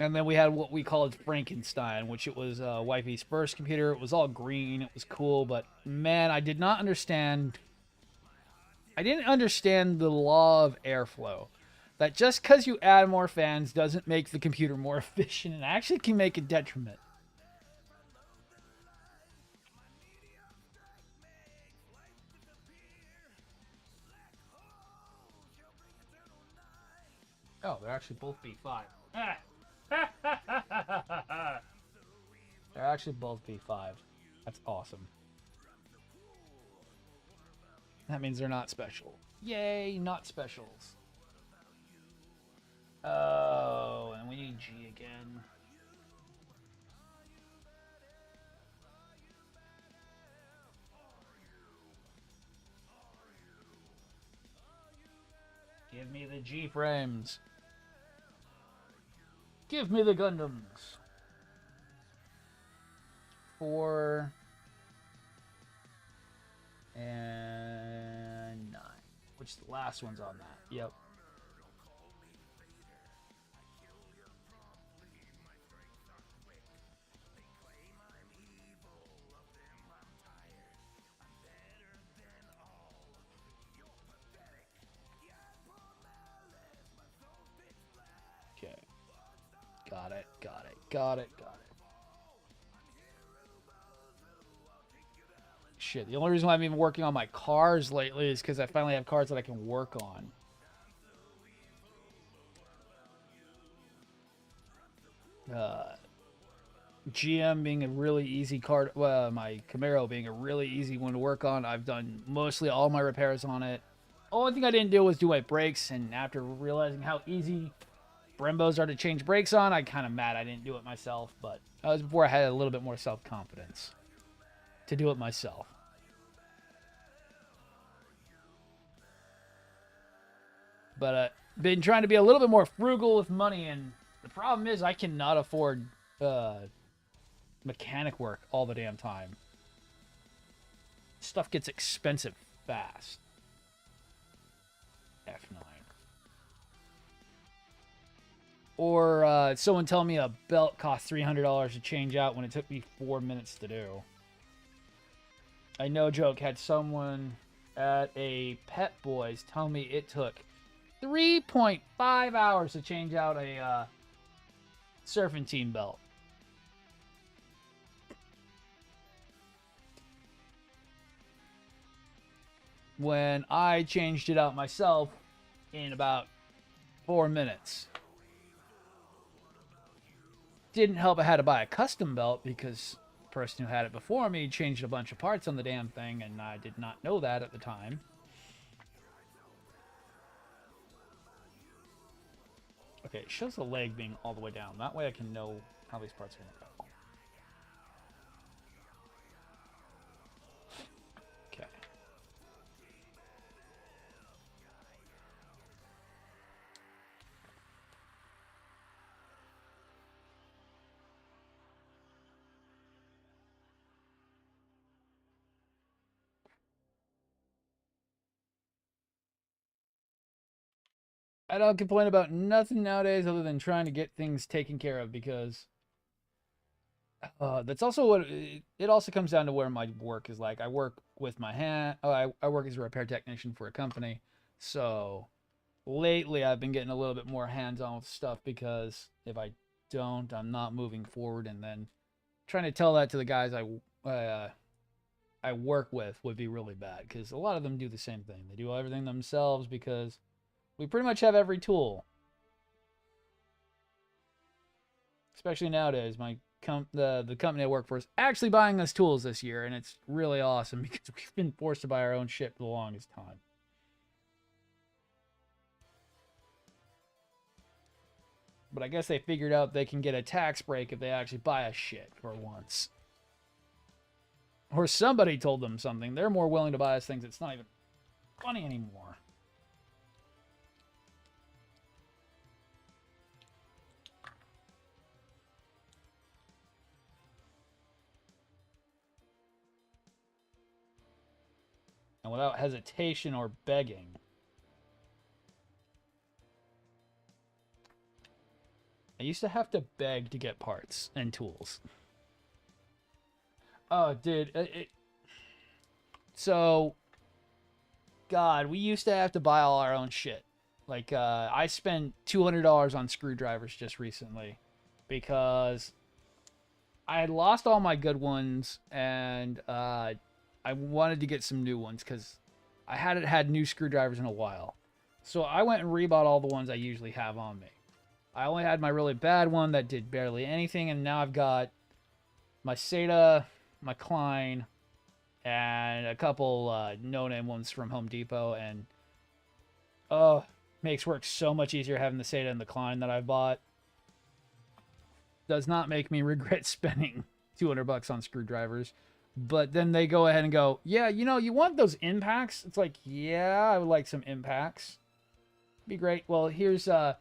And then we had what we called Frankenstein, which it was wifey's first computer. It was all green. It was cool, but man, I didn't understand the law of airflow. That just because you add more fans doesn't make the computer more efficient and actually can make a detriment. Oh, they're actually both B5. They're actually both B5. That's awesome. That means they're not special. Yay, not specials. Oh, and we need G again. Give me the G frames. Give me the Gundams. 4 and 9. Which the last one's on that. Yep. Okay. Got it. Shit, the only reason why I'm even working on my cars lately is because I finally have cars that I can work on. GM being a really easy car, my Camaro being a really easy one to work on. I've done mostly all my repairs on it. Only thing I didn't do was do my brakes, and after realizing how easy Brembos are to change brakes on, I kind of mad I didn't do it myself, but that was before I had a little bit more self-confidence to do it myself. But been trying to be a little bit more frugal with money, and the problem is I cannot afford mechanic work all the damn time. Stuff gets expensive fast. F9. Or someone tell me a belt cost $300 to change out when it took me 4 minutes to do. I no joke had someone at a Pet Boys tell me it took 3.5 hours to change out a serpentine belt. When I changed it out myself in about 4 minutes. Didn't help I had to buy a custom belt because the person who had it before me changed a bunch of parts on the damn thing, and I did not know that at the time. Okay, it shows the leg being all the way down. That way I can know how these parts are going to go. Okay. I don't complain about nothing nowadays other than trying to get things taken care of because that's also what it also comes down to where my work is like. I work with my hand. I work as a repair technician for a company. So lately I've been getting a little bit more hands-on with stuff because if I don't, I'm not moving forward. And then trying to tell that to the guys I work with would be really bad because a lot of them do the same thing. They do everything themselves because we pretty much have every tool. Especially nowadays, the company I work for is actually buying us tools this year, and it's really awesome because we've been forced to buy our own shit for the longest time. But I guess they figured out they can get a tax break if they actually buy us shit for once. Or somebody told them something. They're more willing to buy us things. It's not even funny anymore. And without hesitation or begging. I used to have to beg to get parts and tools. Oh, dude. So, God, we used to have to buy all our own shit. Like, I spent $200 on screwdrivers just recently because I had lost all my good ones and I wanted to get some new ones because I hadn't had new screwdrivers in a while. So I went and rebought all the ones I usually have on me. I only had my really bad one that did barely anything, and now I've got my SATA, my Klein, and a couple no-name ones from Home Depot, and oh, makes work so much easier having the SATA and the Klein that I bought. Does not make me regret spending $200 on screwdrivers. But then they go ahead and go, yeah, you know, you want those impacts? It's like, yeah, I would like some impacts. Be great. Well, here's some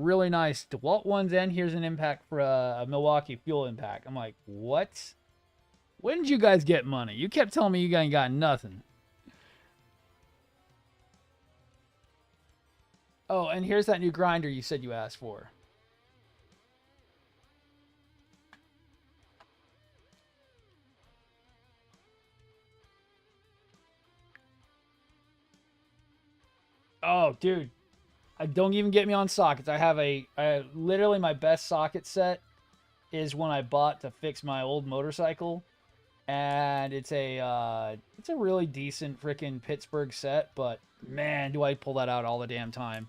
really nice DeWalt ones, and here's an impact for a Milwaukee fuel impact. I'm like, what? When did you guys get money? You kept telling me you ain't got nothing. Oh, and here's that new grinder you said you asked for. Oh, dude. Don't even get me on sockets. I literally my best socket set is one I bought to fix my old motorcycle, and it's a really decent freaking Pittsburgh set, but man, do I pull that out all the damn time.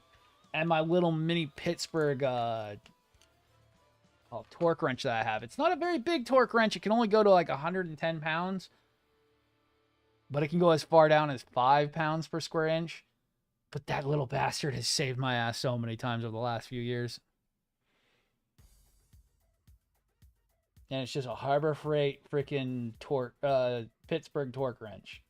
And my little mini Pittsburgh torque wrench that I have. It's not a very big torque wrench. It can only go to like 110 pounds, but it can go as far down as 5 pounds per square inch. But that little bastard has saved my ass so many times over the last few years. And it's just a Harbor Freight freaking Pittsburgh torque wrench.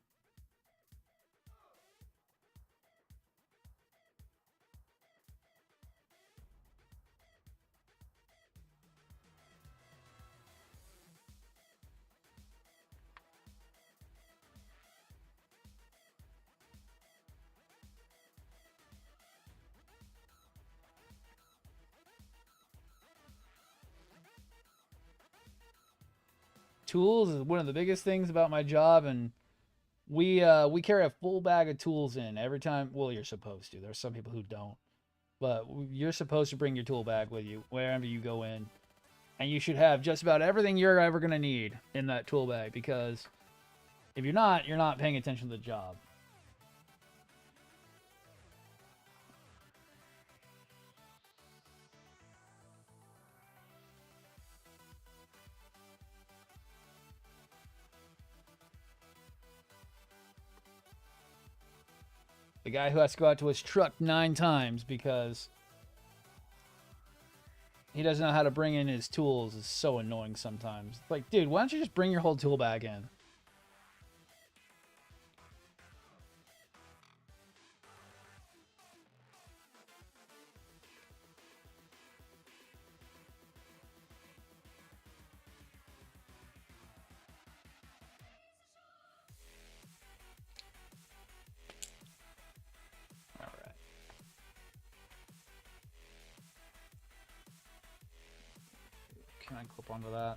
Tools is one of the biggest things about my job, and we carry a full bag of tools in every time. Well, you're supposed to. There's some people who don't, but you're supposed to bring your tool bag with you wherever you go in, and you should have just about everything you're ever gonna need in that tool bag, because if you're not paying attention to the job. The guy who has to go out to his truck 9 times because he doesn't know how to bring in his tools is so annoying sometimes. Like, dude, why don't you just bring your whole tool bag in? Can I clip onto that?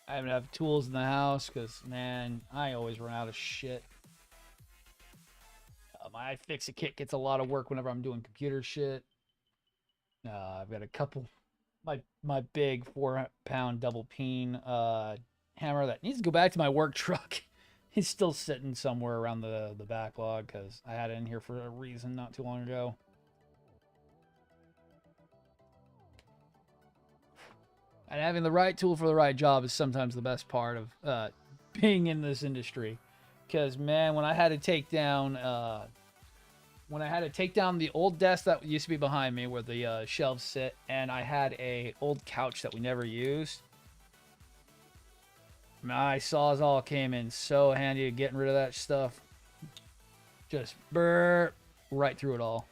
I haven't have tools in the house because, man, I always run out of shit. My iFixit kit gets a lot of work whenever I'm doing computer shit. I've got a couple. My big 4-pound double peen hammer that needs to go back to my work truck. He's still sitting somewhere around the backlog because I had it in here for a reason not too long ago. And having the right tool for the right job is sometimes the best part of being in this industry. Because, man, when I had to take down the old desk that used to be behind me where the shelves sit, and I had a old couch that we never used, my Sawzall came in so handy at getting rid of that stuff. Just burr right through it all.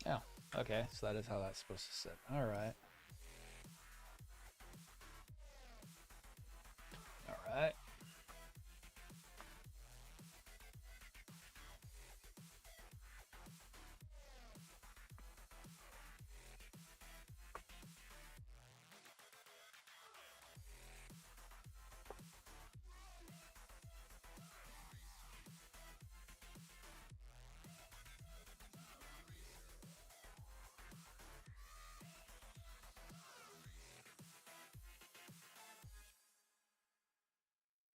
Oh, okay. So that is how that's supposed to sit. All right. All right.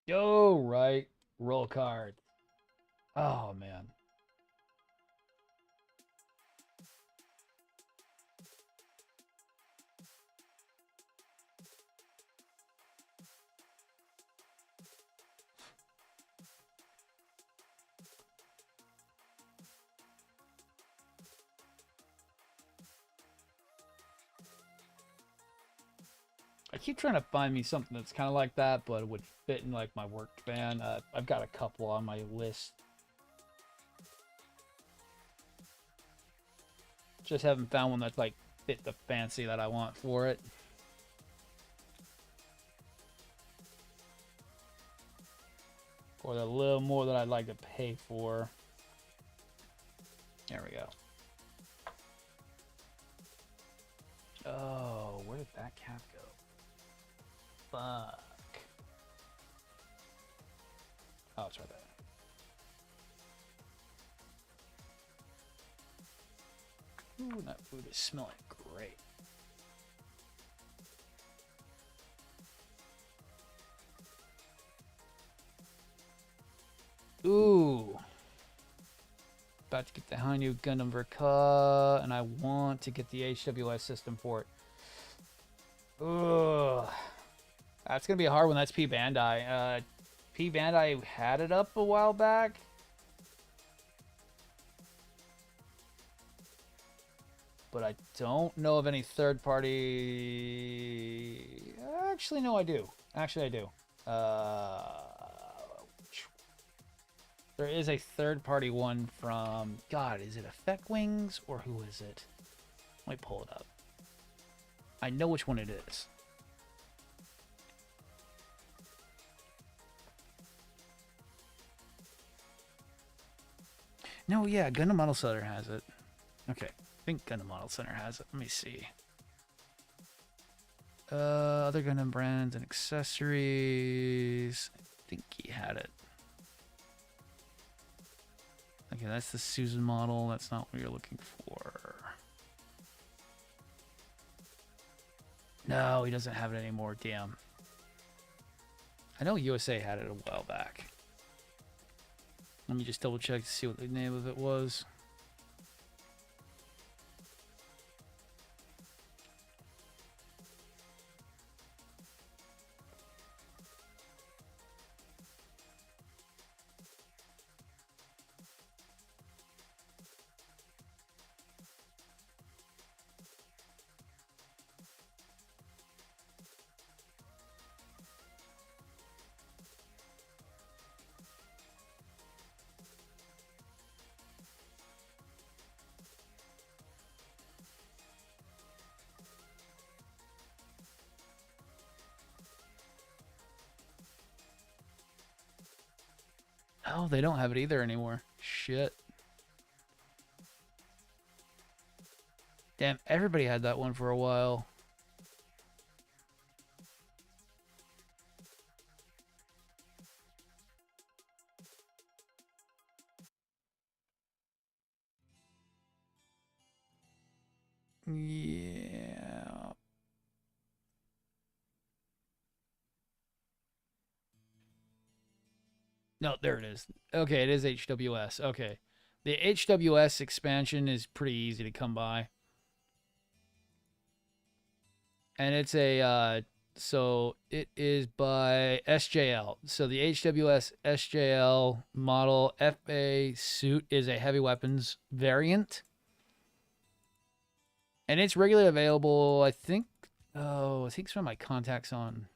Go right. Roll card. Oh, man. I keep trying to find me something that's kind of like that, but it would fit in like my work van. I've got a couple on my list. Just haven't found one that's like fit the fancy that I want for it. Or the little more that I'd like to pay for. There we go. Oh, where did that cap go? Fuck. Oh, it's right there. Ooh, that food is smelling great. Ooh. About to get the Hanyu Gundam Verka, and I want to get the HWS system for it. Ugh. That's going to be a hard one. That's P Bandai. P Bandai had it up a while back. But I don't know of any third party. Actually, no, I do. Actually, I do. There is a third party one from, God, is it Effect Wings or who is it? Let me pull it up. I know which one it is. No, yeah, Gundam Model Setter has it. Okay. think Gundam Model Center has it. Let me see. Other Gundam brands and accessories. I think he had it. Okay, that's the Susan model. That's not what you're looking for. No, he doesn't have it anymore. Damn. I know USA had it a while back. Let me just double check to see what the name of it was. Oh, they don't have it either anymore. Shit. Damn, everybody had that one for a while. Yeah. No, there it is. Okay, it is HWS. Okay. The HWS expansion is pretty easy to come by. And it's a, so it is by SJL. So the HWS SJL model FA suit is a heavy weapons variant. And it's regularly available, I think, I think some of my contacts on.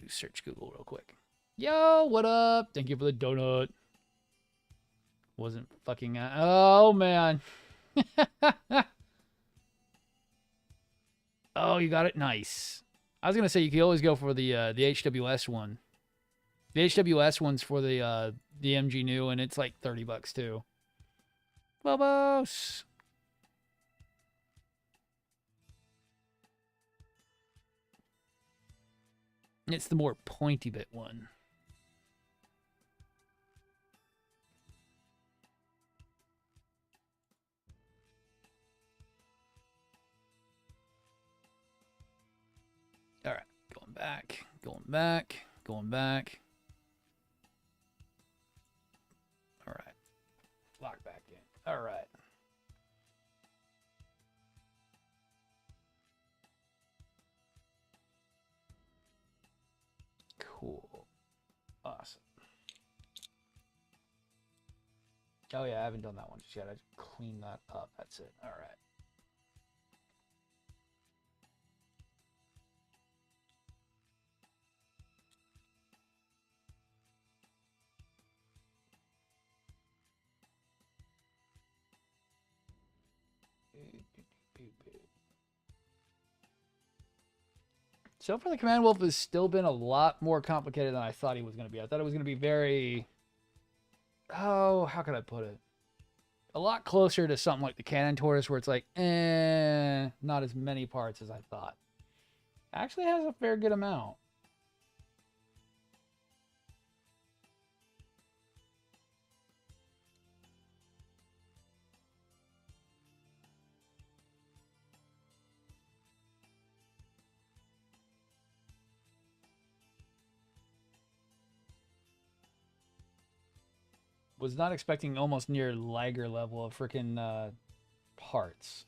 Search Google real quick. Yo, what up? Thank you for the donut. Wasn't fucking. Oh, man. Oh, you got it? Nice. I was going to say you could always go for the HWS one. The HWS one's for the MG new, and it's like $30 too. Lobos. It's the more pointy bit one. All right, going back, going back, going back. All right, lock back in. All right. Cool. Awesome. Oh, yeah, I haven't done that one just yet. I just clean that up. That's it. All right. So far, the Command Wolf has still been a lot more complicated than I thought he was going to be. I thought it was going to be very... Oh, how could I put it? A lot closer to something like the Cannon Tortoise, where it's like, not as many parts as I thought. Actually has a fair good amount. Was not expecting almost near Liger level of freaking parts.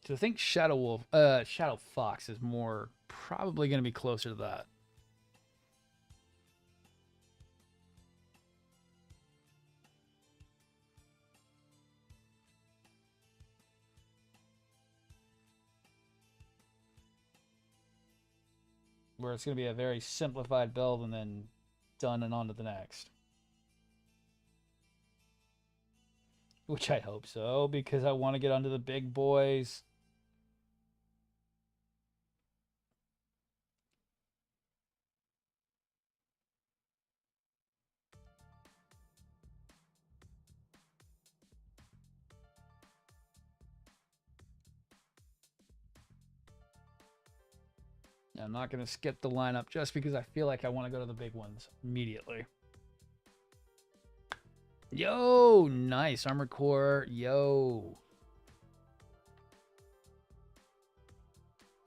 So I think Shadow Fox is more probably going to be closer to that. Where it's going to be a very simplified build and then done and on to the next. Which I hope so, because I want to get onto the big boys. I'm not going to skip the lineup just because I feel like I want to go to the big ones immediately. Yo, nice. Armor Core. Yo.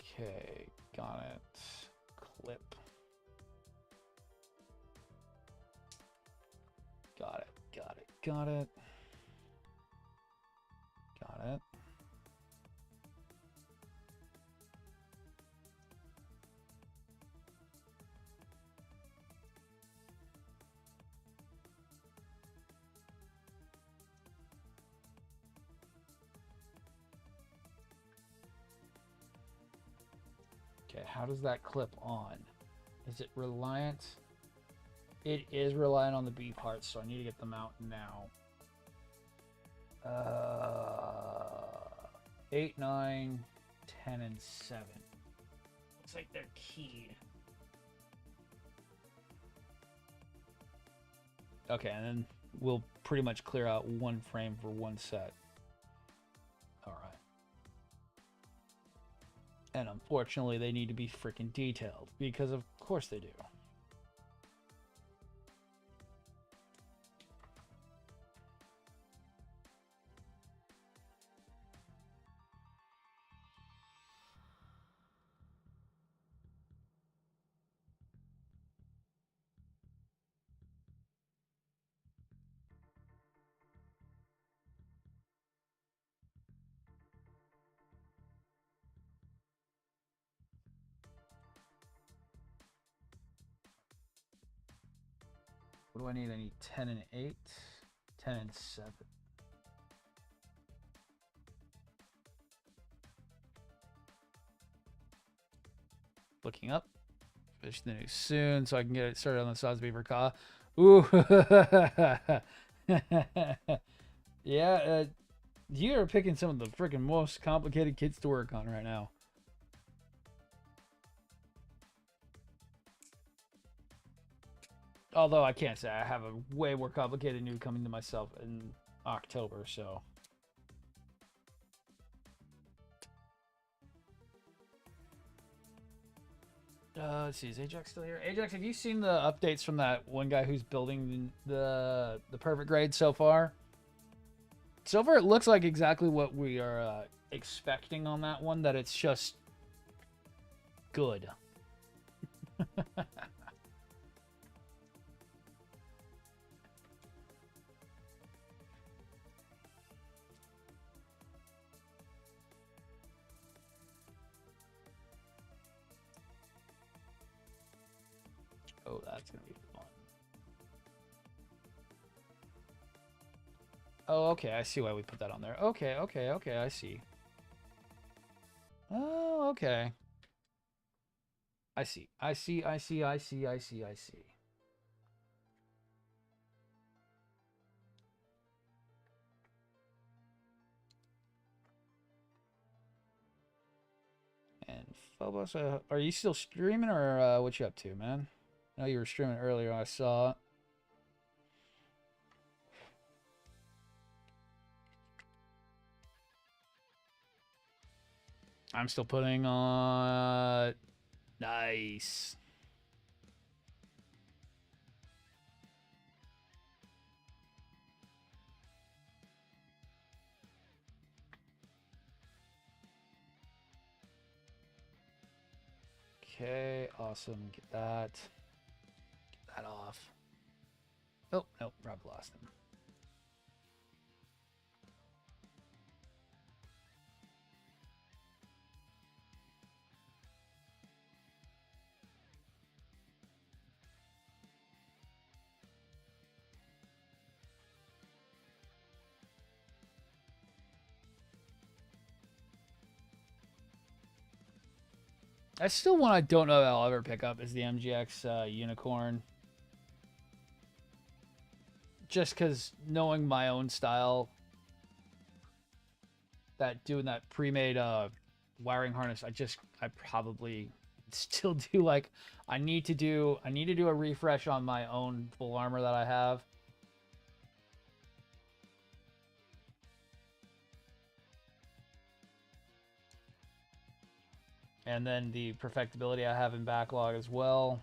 Okay, got it. Clip. Got it, got it, got it. Got it. Okay, how does that clip on? Is it reliant? It is reliant on the B parts, so I need to get them out now. 8, 9, 10, and 7. Looks like they're keyed. Okay, and then we'll pretty much clear out one frame for one set. All right. And unfortunately, they need to be freaking detailed, because of course they do. What do I need? I need 10 and 8, 10 and 7. Looking up. Finish the news soon so I can get it started on the Saws Beaver Ka. Ooh. Yeah, you are picking some of the freaking most complicated kits to work on right now. Although I can't say I have a way more complicated new coming to myself in October, so. Let's see, is Ajax still here? Ajax, have you seen the updates from that one guy who's building the perfect grade so far? So far, it looks like exactly what we are expecting on that one, that it's just good. Oh, that's going to be fun. Oh, okay. I see why we put that on there. Okay, okay, okay. I see. Oh, okay. I see. I see, I see, I see, I see, I see. And Phobos, are you still streaming, or what you up to, man? I know you were streaming earlier. I saw. I'm still putting on. Nice. Okay, awesome. Get that. Get that off. Oh, nope, Rob lost him. That's still one I don't know that I'll ever pick up, is the MGX Unicorn. Just because knowing my own style, that doing that pre-made wiring harness, I probably still do like I need to do a refresh on my own full armor that I have. And then the perfectibility I have in backlog as well.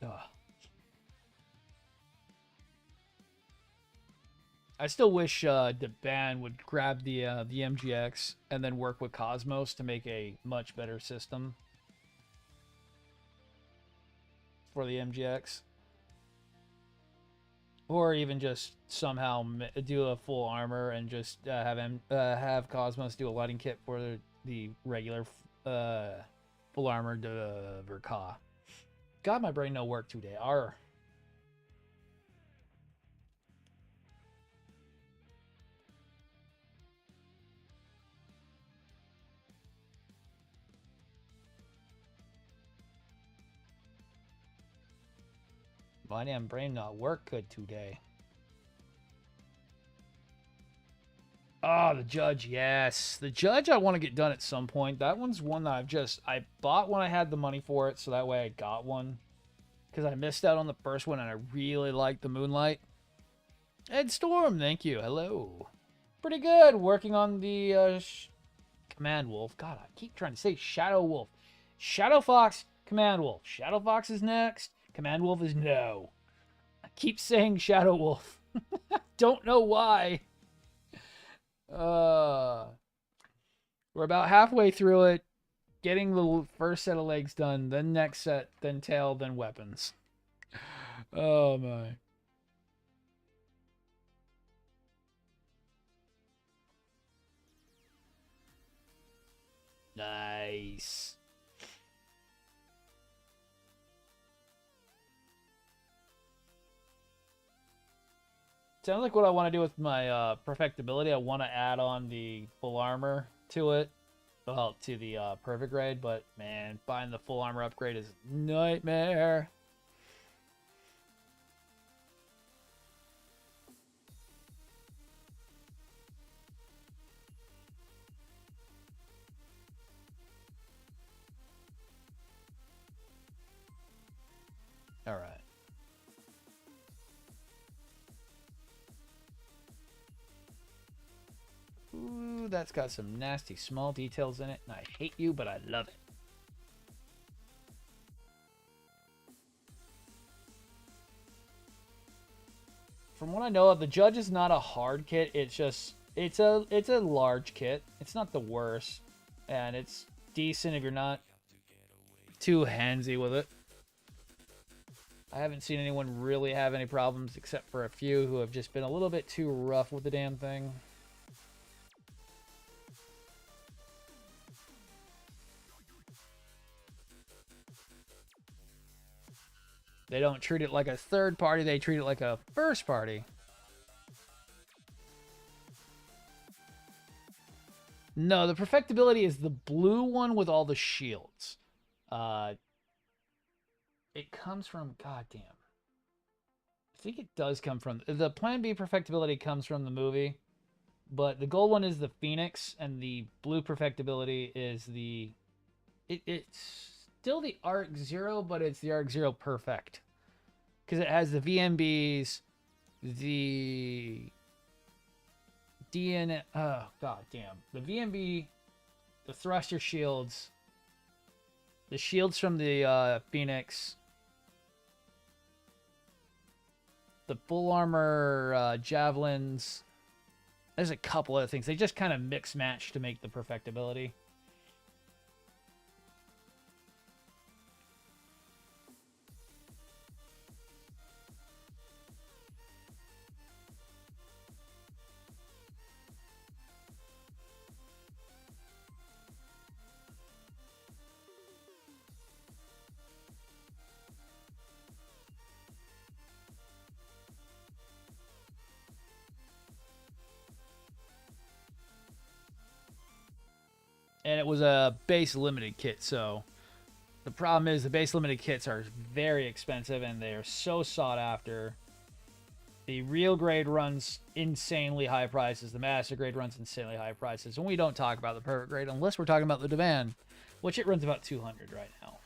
Ugh. I still wish the band would grab the MGX and then work with Cosmos to make a much better system for the MGX, or even just somehow do a full armor and just have Cosmos do a lighting kit for the regular full armored Verka. God, my brain no work today. Arr. My damn brain not work good today. Oh, the Judge, yes. The Judge I want to get done at some point. That one's one that I bought when I had the money for it, so that way I got one. Because I missed out on the first one, and I really liked the Moonlight. Ed Storm, thank you. Hello. Pretty good. Working on the Command Wolf. God, I keep trying to say Shadow Wolf. Shadow Fox, Command Wolf. Shadow Fox is next. Command Wolf is no. I keep saying Shadow Wolf. Don't know why. We're about halfway through it. Getting the first set of legs done, then next set, then tail, then weapons. Oh my. Nice. Sounds like what I want to do with my perfectibility. I want to add on the full armor to it. Well, to the perfect grade, but man, buying the full armor upgrade is a nightmare. All right. Ooh, that's got some nasty small details in it, and I hate you, but I love it. From what I know of, the Judge is not a hard kit. It's just it's a large kit. It's not the worst, and it's decent if you're not too handsy with it. I haven't seen anyone really have any problems except for a few who have just been a little bit too rough with the damn thing. They don't treat it like a third party, they treat it like a first party. No, the perfectibility is the blue one with all the shields. It comes from, goddamn. I think it does come from, the Plan B perfectibility comes from the movie, but the gold one is the Phoenix, and the blue perfectibility is the, it's still the Arc Zero, but it's the Arc Zero Perfect. Because it has the VMBs, the DN, oh, god damn. The VMB, the thruster shields, the shields from the Phoenix, the full armor javelins. There's a couple other things. They just kind of mix match to make the perfectibility. And it was a base limited kit, so the problem is the base limited kits are very expensive and they are so sought after. The real grade runs insanely high prices. The master grade runs insanely high prices. And we don't talk about the perfect grade unless we're talking about the demand, which it runs about 200 right now.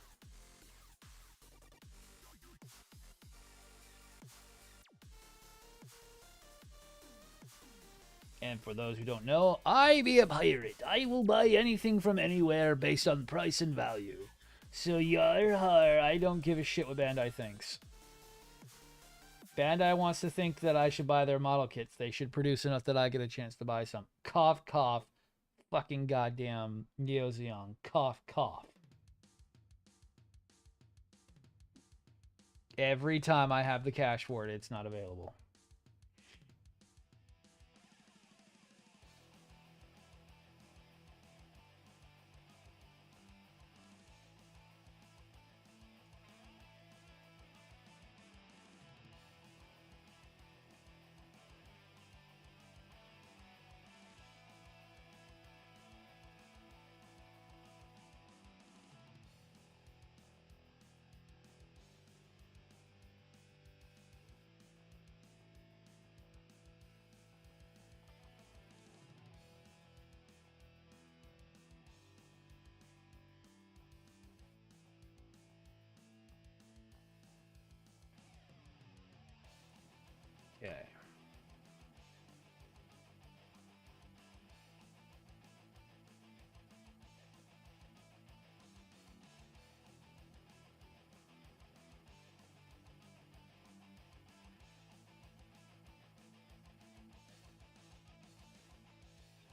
And for those who don't know, I be a pirate. I will buy anything from anywhere based on price and value. So yar har, I don't give a shit what Bandai thinks. Bandai wants to think that I should buy their model kits. They should produce enough that I get a chance to buy some. Cough, cough. Fucking goddamn Neo Zeon. Cough, cough. Every time I have the cash for it, it's not available. Okay.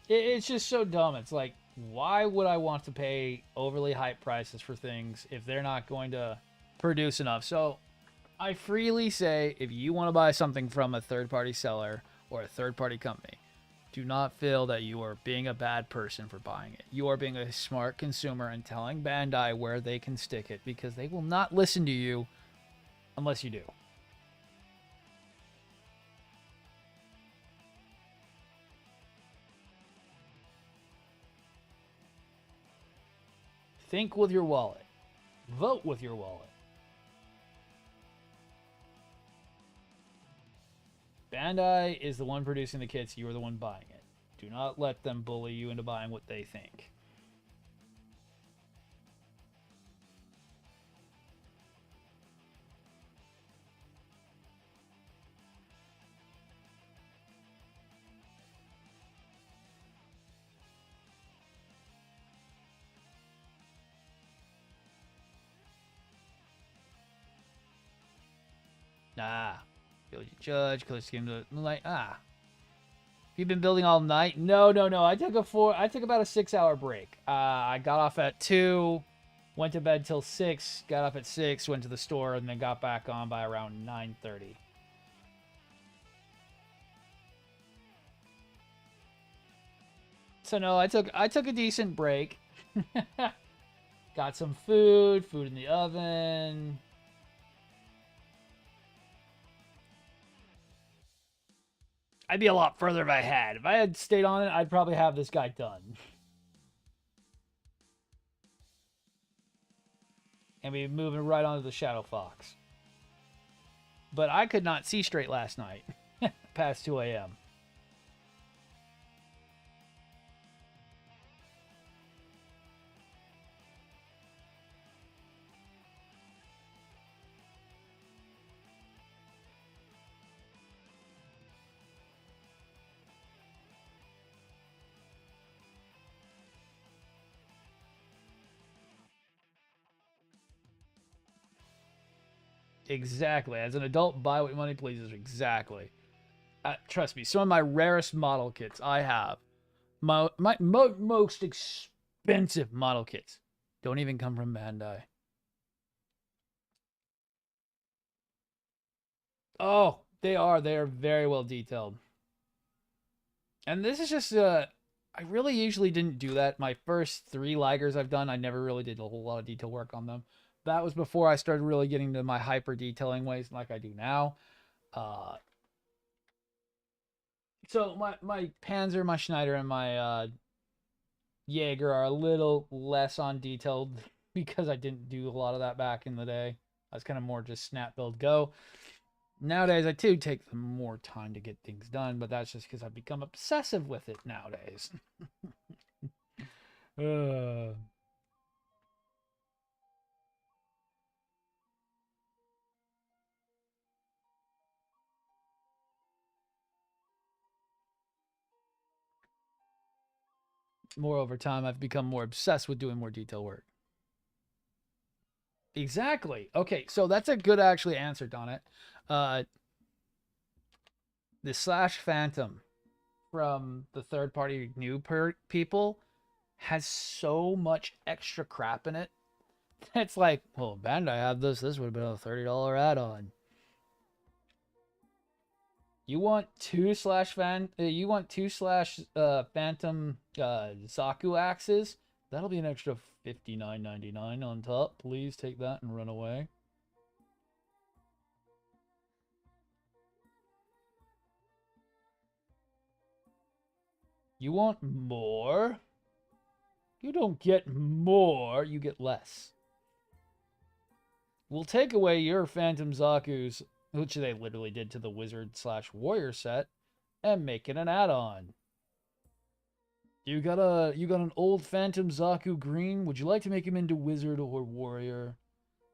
It's just so dumb. It's like, why would I want to pay overly hyped prices for things if they're not going to produce enough? So I freely say, if you want to buy something from a third-party seller or a third-party company, do not feel that you are being a bad person for buying it. You are being a smart consumer and telling Bandai where they can stick it, because they will not listen to you unless you do. Think with your wallet. Vote with your wallet. Bandai is the one producing the kits. You are the one buying it. Do not let them bully you into buying what they think. Nah. Build your judge, color scheme to like You've been building all night? No. I took about a 6-hour break. I got off at 2, went to bed till 6, got up at 6, went to the store, and then got back on by around 9:30. So no, I took a decent break. Got some food in the oven. I'd be a lot further if I had. If I had stayed on it, I'd probably have this guy done. And be moving right onto the Shadow Fox. But I could not see straight last night. Past 2 a.m. Exactly. As an adult, buy what money pleases. Exactly. Trust me, some of my rarest model kits I have, my most expensive model kits, don't even come from Bandai. Oh, they are. They are very well detailed. And this is just I really usually didn't do that. My first 3 Ligers I've done, I never really did a whole lot of detail work on them. That was before I started really getting to my hyper detailing ways like I do now. Uh, so my Panzer, my Schneider, and my Jaeger are a little less on detailed because I didn't do a lot of that back in the day. I was kind of more just snap build go. Nowadays, I do take more time to get things done, but that's just because I've become obsessive with it nowadays. uh, more over time, I've become more obsessed with doing more detail work. Exactly. Okay, so that's a good actually answer, Donnet. Uh, the slash phantom from the third party new people has so much extra crap in it. It's like, well, Bandai had this. This would have been a $30 add-on. You want you want two slash phantom Zaku axes? That'll be an extra $59.99 on top. Please take that and run away. You want more? You don't get more, you get less. We'll take away your Phantom Zaku's, which they literally did to the Wizard slash Warrior set, and make it an add-on. You got an old Phantom Zaku green. Would you like to make him into Wizard or Warrior?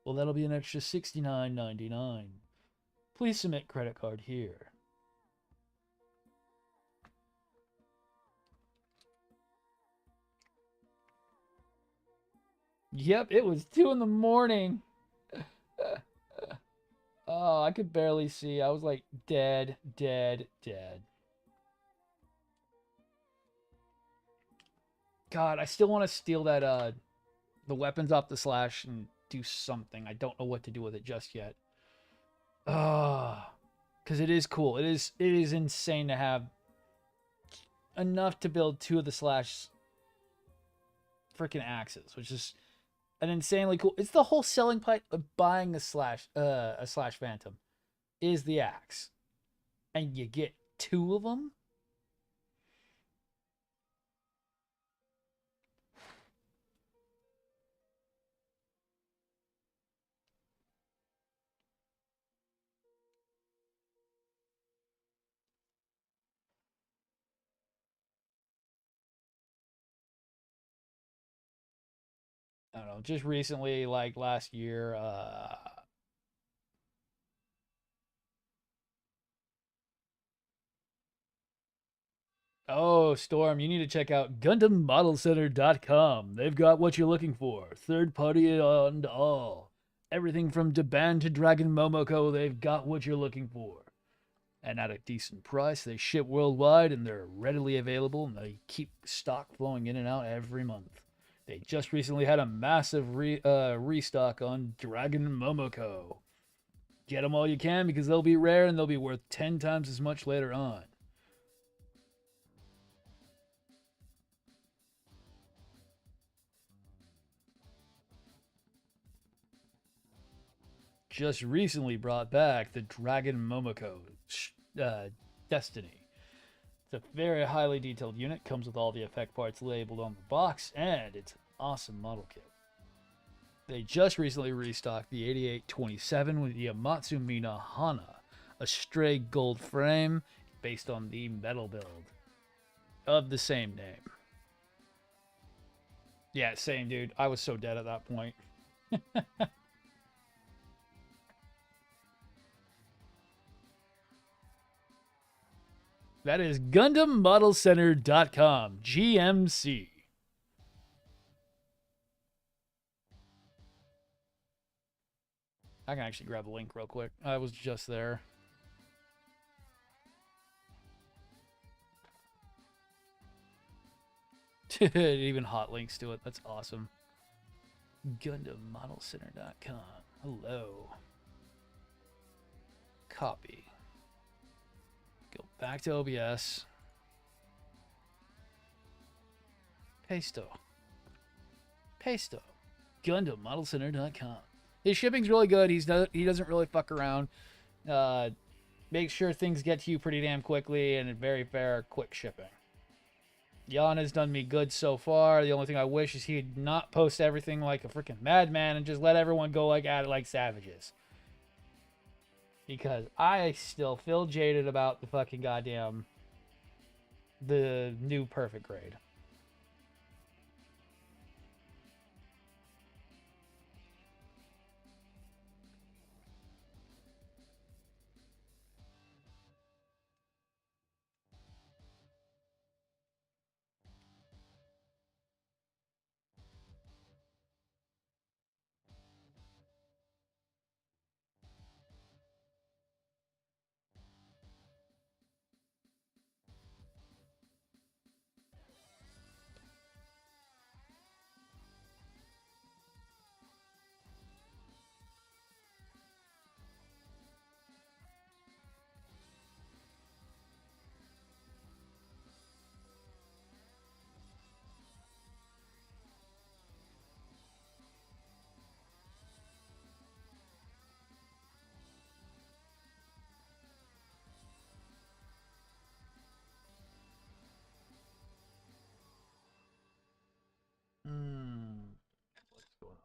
Well, that'll be an extra $69.99. Please submit credit card here. Yep, it was 2 in the morning. Oh, I could barely see. I was like dead, dead, dead. God, I still want to steal that the weapons off the slash and do something. I don't know what to do with it just yet. Because it is cool. It is insane to have enough to build 2 of the slash freaking axes, which is an insanely cool. It's the whole selling point of buying a slash phantom is the axe, and you get 2 of them. I don't know. Just recently, like last year, oh, Storm, you need to check out GundamModelCenter.com. They've got what you're looking for. Third party and all. Everything from Daban to Dragon Momoko, they've got what you're looking for. And at a decent price. They ship worldwide and they're readily available, and they keep stock flowing in and out every month. They just recently had a massive restock on Dragon Momoko. Get them all you can because they'll be rare and they'll be worth 10 times as much later on. Just recently brought back the Dragon Momoko Destiny. It's a very highly detailed unit, comes with all the effect parts labeled on the box, and it's an awesome model kit. They just recently restocked the 8827 with Yamatsu Mina Hana, a stray gold frame based on the metal build of the same name. Yeah, same dude. I was so dead at that point. That is GundamModelCenter.com, GMC. I can actually grab a link real quick. I was just there. It even hot links to it. That's awesome. GundamModelCenter.com. Hello. Copy. Go back to OBS. Pasto. GundamModelCenter.com. His shipping's really good. He doesn't really fuck around. Make sure things get to you pretty damn quickly and very fair, quick shipping. Jan has done me good so far. The only thing I wish is he'd not post everything like a freaking madman and just let everyone go like at it like savages. Because I still feel jaded about the fucking goddamn the new perfect grade. What's going on?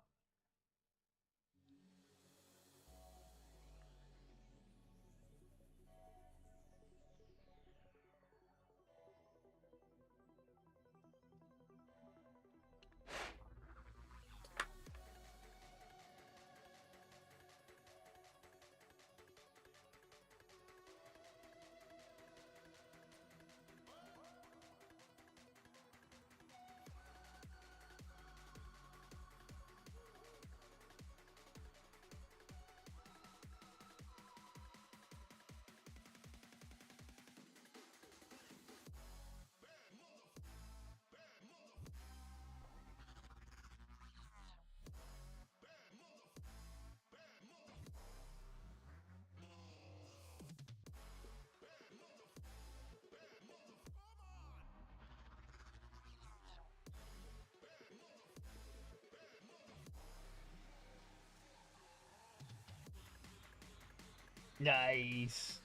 Nice.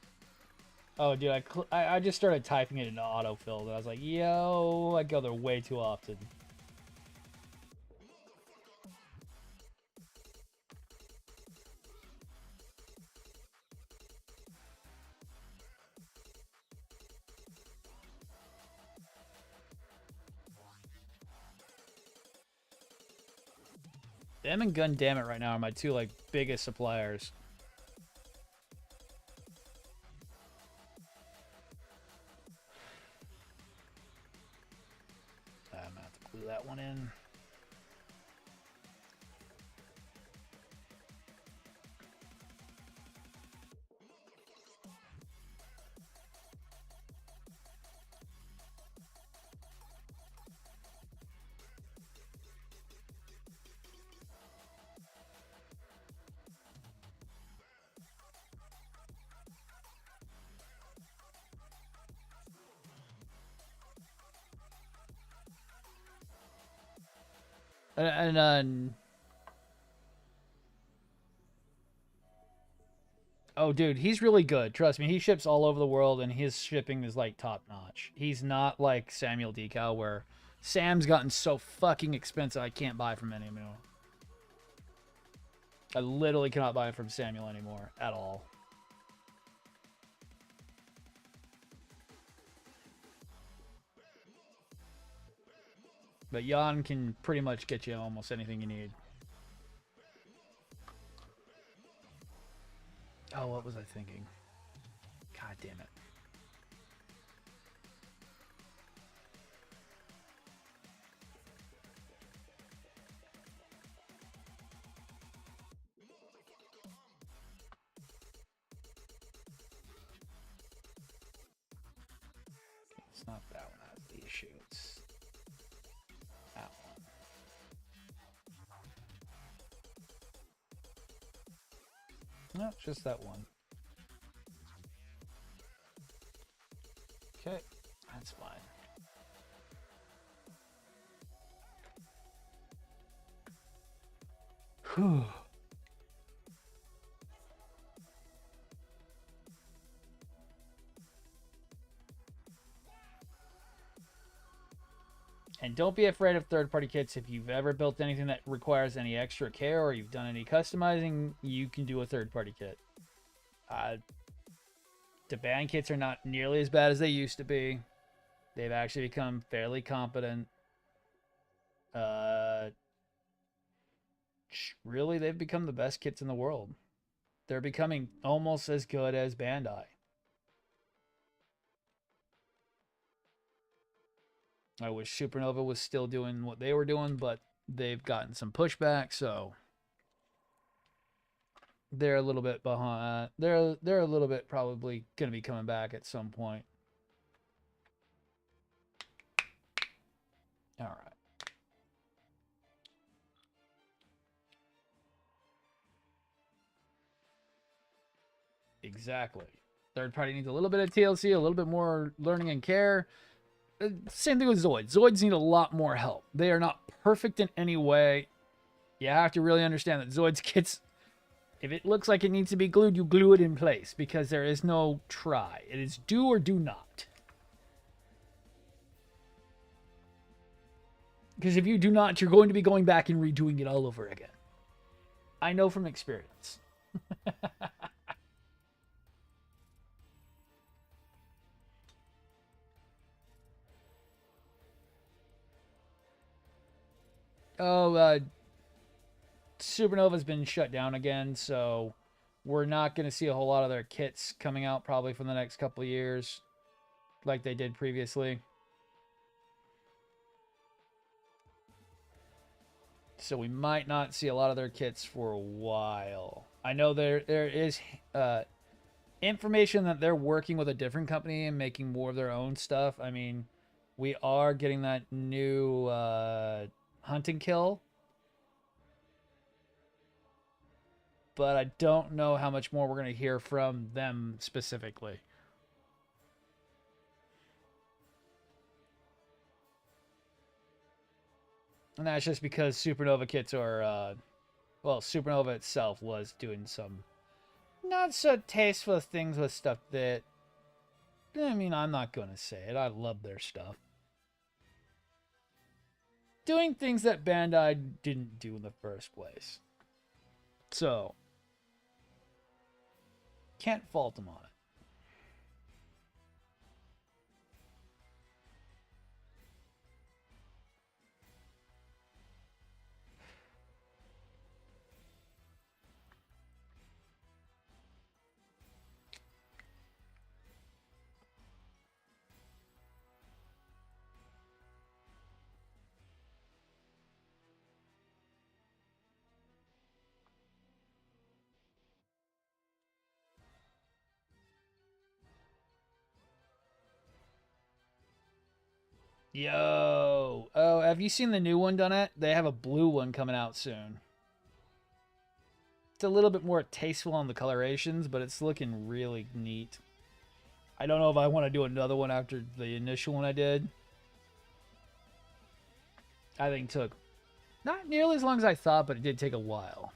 Oh, dude, I just started typing it into autofill, and I was like, yo, I go there way too often. Them and Gun Damn It right now are my two like biggest suppliers. I'm gonna have to glue that one in. And oh, dude, he's really good. Trust me, he ships all over the world, and his shipping is like top notch. He's not like Samuel Decal, where Sam's gotten so fucking expensive I can't buy from him anymore. I literally cannot buy from Samuel anymore at all. But Jan can pretty much get you almost anything you need. Oh, what was I thinking? God damn it. It's not that one that's the issue. It's that one. No, it's just that one. Okay, that's fine. Whew. And don't be afraid of third-party kits. If you've ever built anything that requires any extra care or you've done any customizing, you can do a third-party kit. The band kits are not nearly as bad as they used to be. They've actually become fairly competent. Really, they've become the best kits in the world. They're becoming almost as good as Bandai. I wish Supernova was still doing what they were doing, but they've gotten some pushback, so they're a little bit behind. They're a little bit probably going to be coming back at some point. All right. Exactly. Third party needs a little bit of TLC, a little bit more learning and care. Same thing with Zoids. Zoids need a lot more help. They are not perfect in any way. You have to really understand that Zoids kits, if it looks like it needs to be glued, you glue it in place because there is no try. It is do or do not. Because if you do not, you're going to be going back and redoing it all over again. I know from experience. Oh, Supernova's been shut down again, so we're not going to see a whole lot of their kits coming out probably for the next couple of years like they did previously. So we might not see a lot of their kits for a while. I know there is information that they're working with a different company and making more of their own stuff. I mean, we are getting that new hunt and kill. But I don't know how much more we're going to hear from them specifically. And that's just because Supernova kits are, well, Supernova itself was doing some not so tasteful things with stuff that, I mean, I'm not going to say it. I love their stuff. Doing things that Bandai didn't do in the first place. So, can't fault them on it. Yo. Oh, have you seen the new one done it? They have a blue one coming out soon. It's a little bit more tasteful on the colorations, but it's looking really neat. I don't know if I want to do another one after the initial one I did. I think it took not nearly as long as I thought, but it did take a while.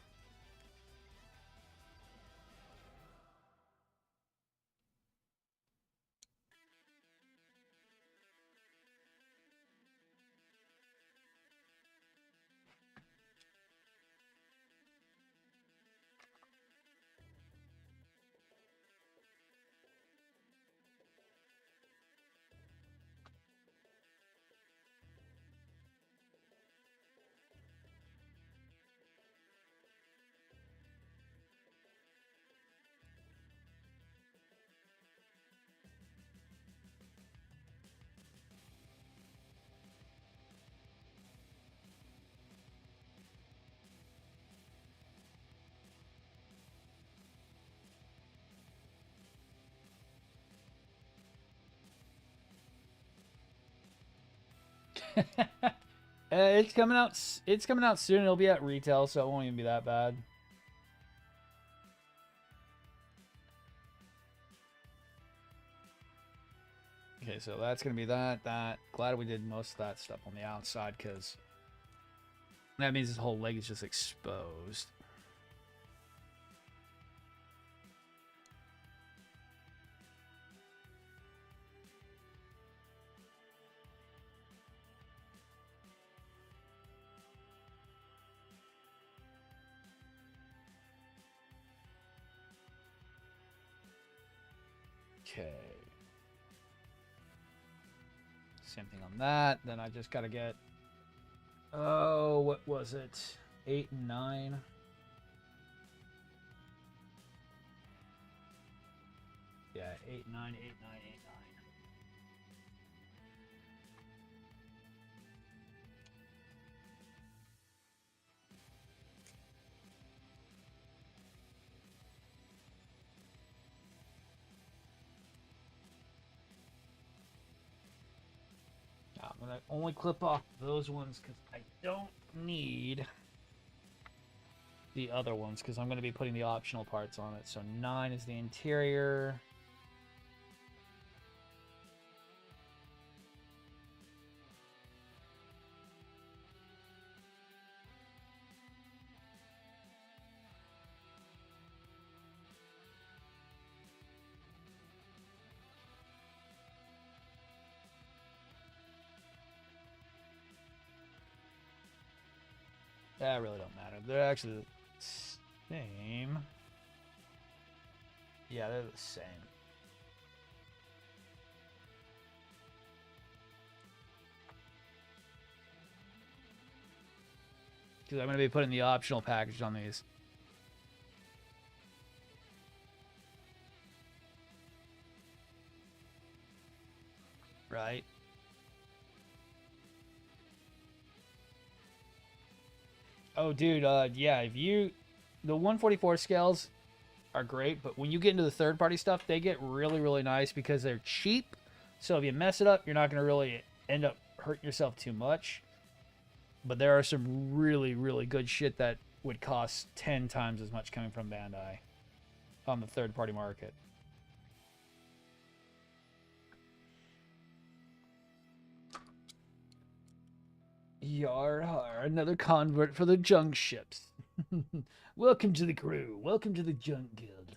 It's coming out. It's coming out soon. It'll be at retail, so it won't even be that bad. Okay, so that's gonna be that. Glad we did most of that stuff on the outside, because that means this whole leg is just exposed. Okay. Same thing on that. Then I just gotta get... Oh, what was it? 8 and 9. Yeah, 8, 9, 8, 9, 8, 9. I'm gonna only clip off those ones because I don't need the other ones because I'm gonna be putting the optional parts on it. So 9 is the interior. That really don't matter. They're actually the same. Yeah, they're the same. Because I'm going to be putting the optional package on these. Right? Oh, dude, yeah, if you... The 144 scales are great, but when you get into the third-party stuff, they get really, really nice because they're cheap. So if you mess it up, you're not going to really end up hurting yourself too much. But there are some really, really good shit that would cost 10 times as much coming from Bandai on the third-party market. Yar har, another convert for the junk ships. Welcome to the crew. Welcome to the junk guild.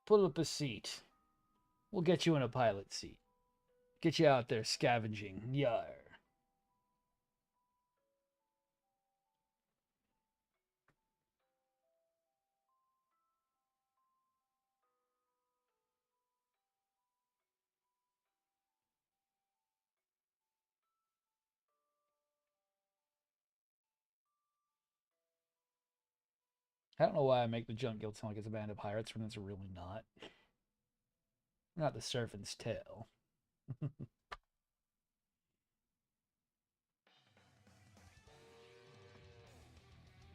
Pull up a seat. We'll get you in a pilot seat. Get you out there scavenging. Yar. I don't know why I make the junk guild sound like it's a band of pirates when it's really not. Not the Serpent's Tail. All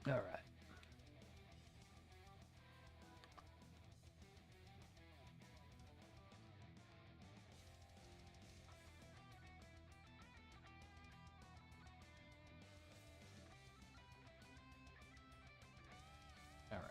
right. All right.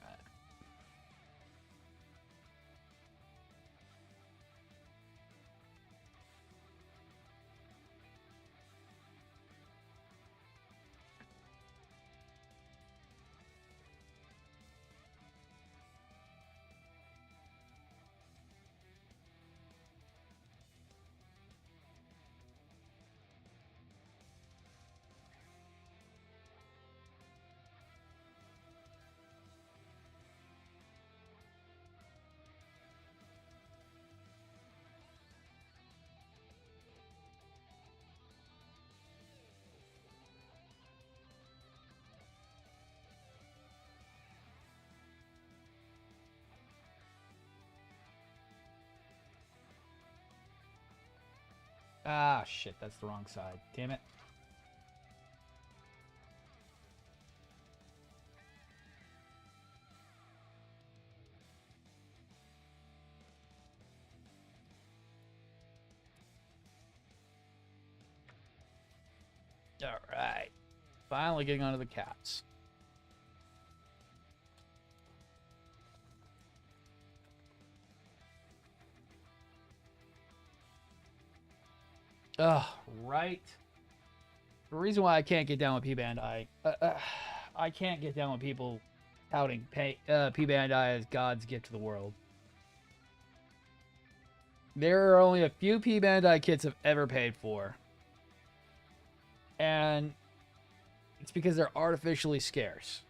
Ah, shit, that's the wrong side. Damn it. All right. Finally getting onto the cats. Ugh, right. The reason why I can't get down with P-Bandai, I can't get down with people touting P-Bandai as God's gift to the world. There are only a few P-Bandai kits I've ever paid for. And it's because they're artificially scarce.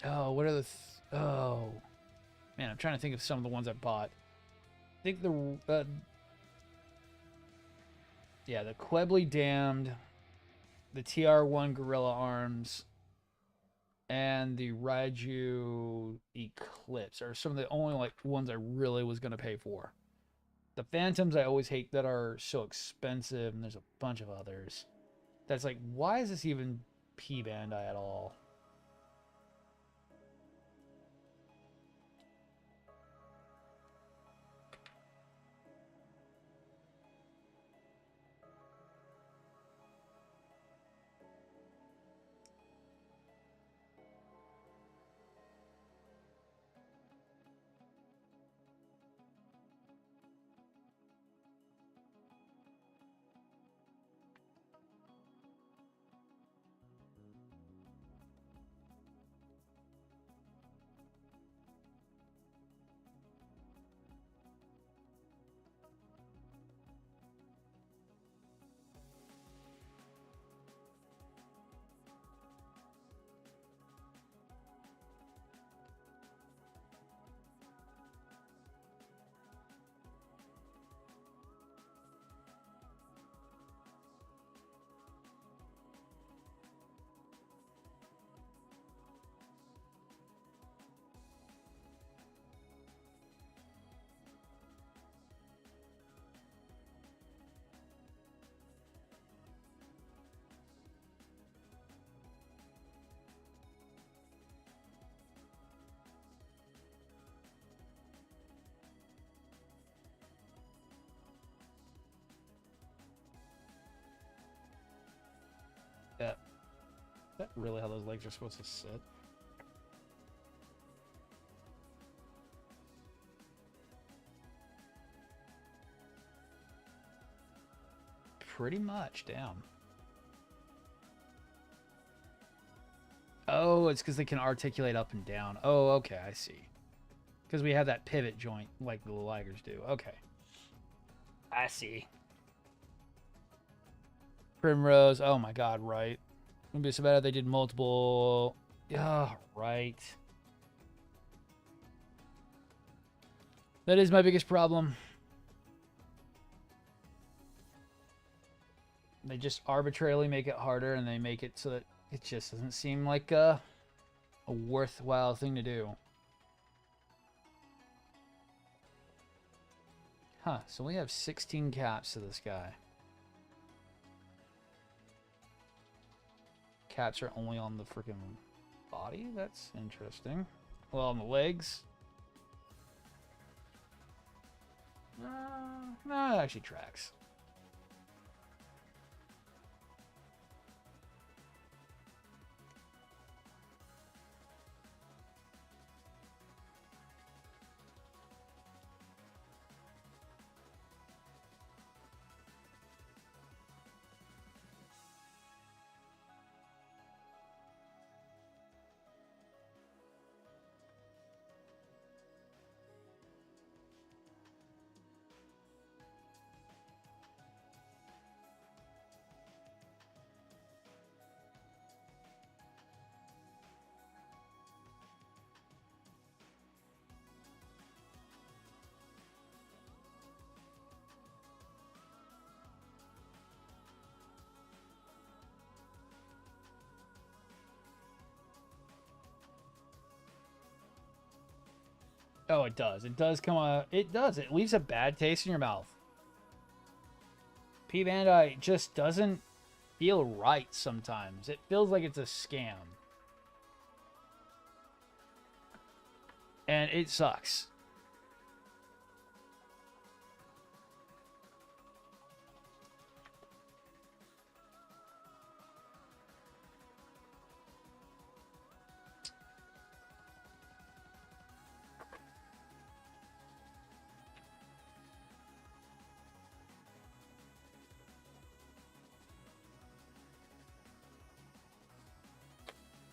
Oh, what are the... oh. Man, I'm trying to think of some of the ones I bought. I think the... yeah, the Quebly Damned, the TR1 Gorilla Arms, and the Raiju Eclipse are some of the only like ones I really was going to pay for. The Phantoms I always hate that are so expensive, and there's a bunch of others. That's like, why is this even P Bandai at all? Yeah. Is that really how those legs are supposed to sit? Pretty much, damn. Oh, it's because they can articulate up and down. Oh, okay, I see. Because we have that pivot joint like the Ligers do. Okay. I see. Primrose. Oh my god, right. Wouldn't be so bad if they did multiple. Yeah, right. That is my biggest problem. They just arbitrarily make it harder, and they make it so that it just doesn't seem like a worthwhile thing to do. Huh, so we have 16 caps to this guy. Caps are only on the freaking body? That's interesting. Well, on the legs. No, it actually tracks. Oh, it does. It does come out. It does. It leaves a bad taste in your mouth. P Bandai just doesn't feel right sometimes. It feels like it's a scam. And it sucks.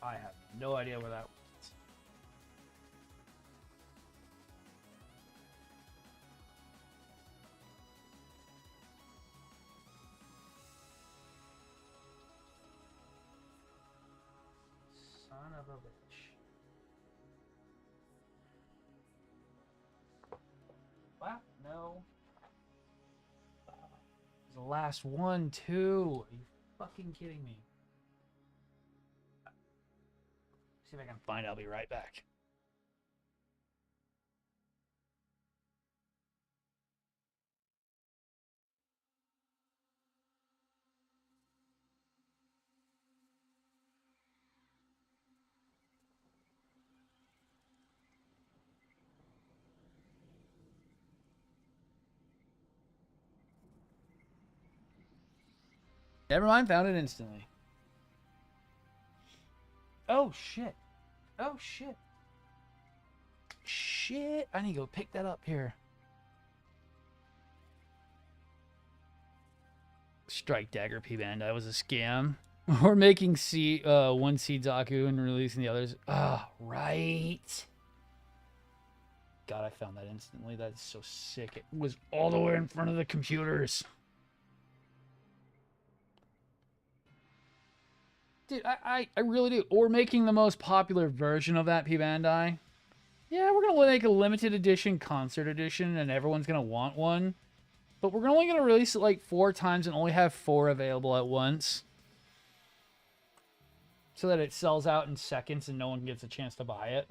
I have no idea where that was. Son of a bitch. last one, too. Are you fucking kidding me? See if I can find it. I'll be right back. Never mind, found it instantly. Oh, shit. Oh, shit. Shit. I need to go pick that up here. Strike Dagger P Bandai was a scam. We're making one seed Zaku and releasing the others. Ah, right. God, I found that instantly. That is so sick. It was all the way in front of the computers. Dude, I really do. We're making the most popular version of that P Bandai. Yeah, we're going to make a limited edition concert edition, and everyone's going to want one. But we're only going to release it like 4 times and only have 4 available at once. So that it sells out in seconds and no one gets a chance to buy it.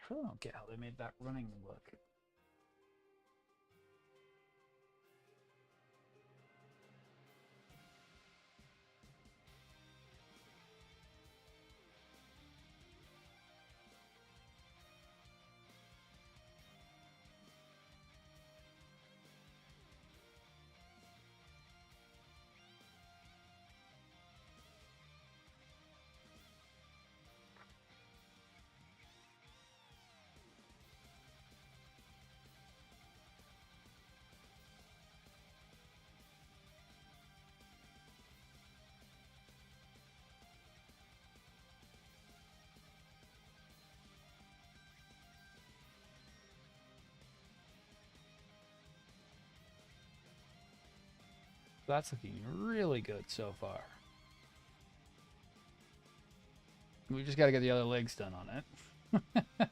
I really don't get how they made that running look. That's looking really good so far. We just got to get the other legs done on it.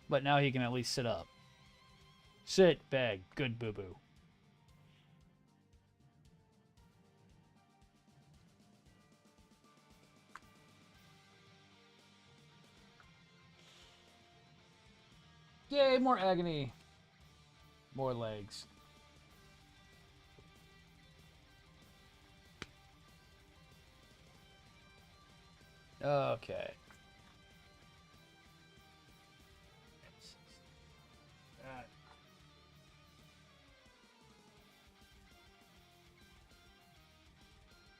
But now he can at least sit up. Sit, beg. Good boo-boo. Yay, more agony. More legs. Okay.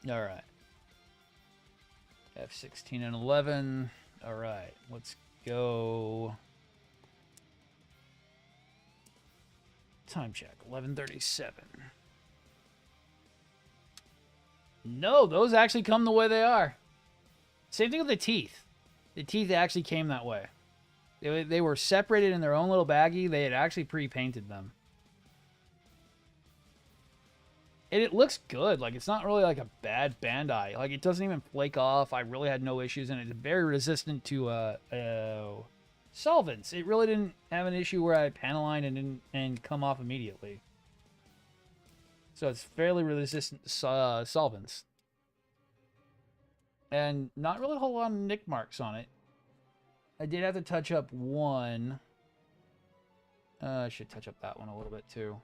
All right. F16 and 11. All right. Let's go. Time check. 11:37. No, those actually come the way they are. Same thing with the teeth. The teeth actually came that way. They were separated in their own little baggie. They had actually pre-painted them. And it looks good. Like, it's not really like a bad Bandai. Like, it doesn't even flake off. I really had no issues, and it's very resistant to solvents. It really didn't have an issue where I panel lined and come off immediately. So it's fairly resistant to solvents. And not really a whole lot of nick marks on it. I did have to touch up one. I should touch up that one a little bit too.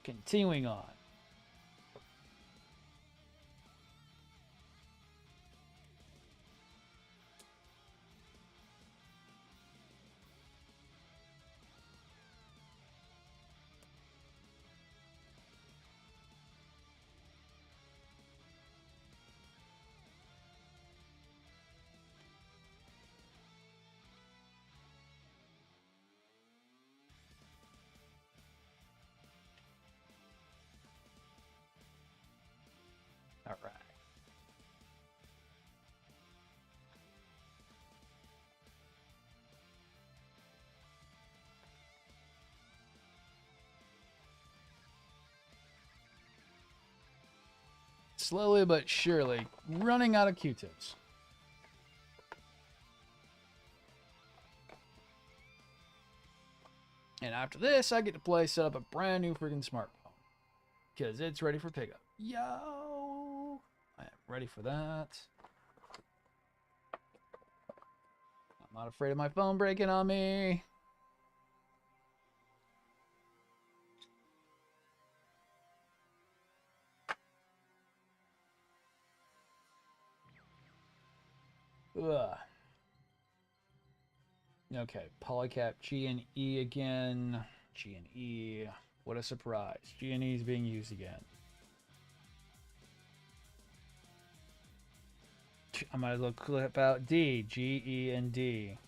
Continuing on. All right. Slowly but surely, running out of Q-tips. And after this, I get to set up a brand new freaking smartphone. Because it's ready for pickup. Yo! I am ready for that. I'm not afraid of my phone breaking on me. Ugh. Okay, polycap G and E again. G and E. What a surprise. G and E is being used again. I might as well clip out D. G, E, and D.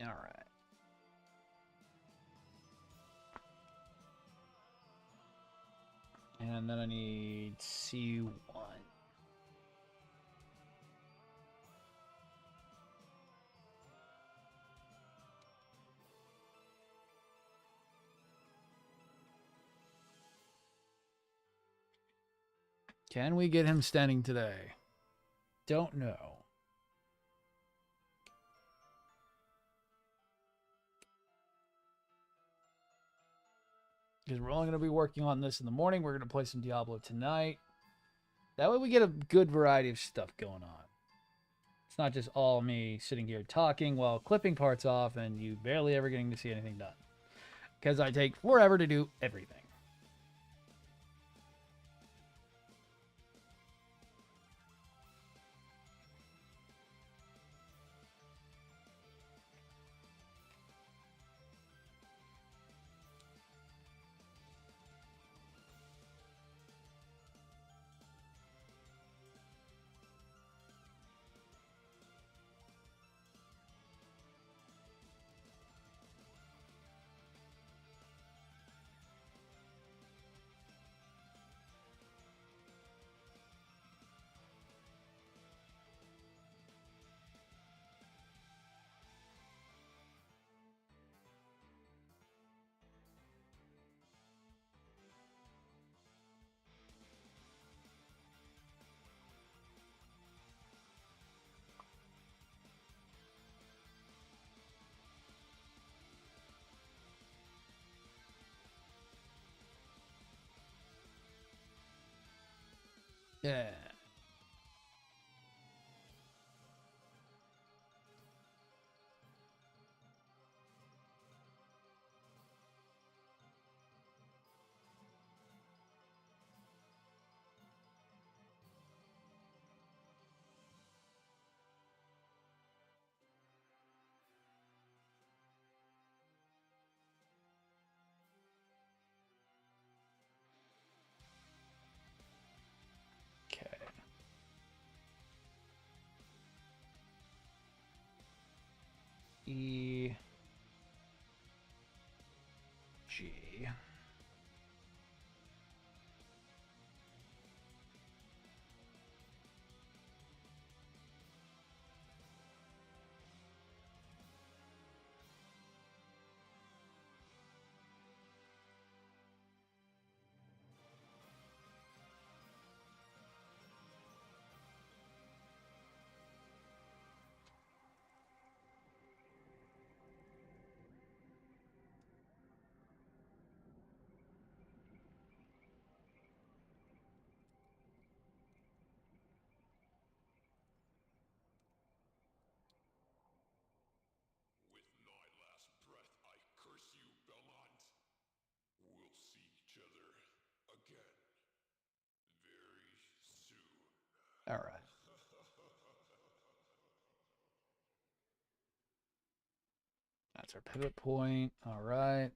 All right. And then I need C1. Can we get him standing today? Don't know. Because we're only going to be working on this in the morning. We're going to play some Diablo tonight. That way we get a good variety of stuff going on. It's not just all me sitting here talking while clipping parts off and you barely ever getting to see anything done. Because I take forever to do everything. Yeah. E G. All right. That's our pivot point. All right.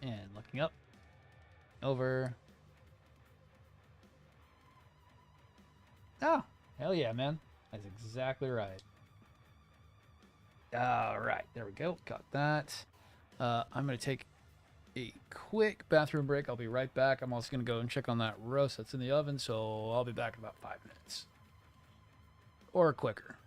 And looking up, over. Oh, hell yeah, man. That's exactly right. All right, there we go. Got that. I'm going to take a quick bathroom break. I'll be right back. I'm also going to go and check on that roast that's in the oven, so I'll be back in about 5 minutes. Or quicker.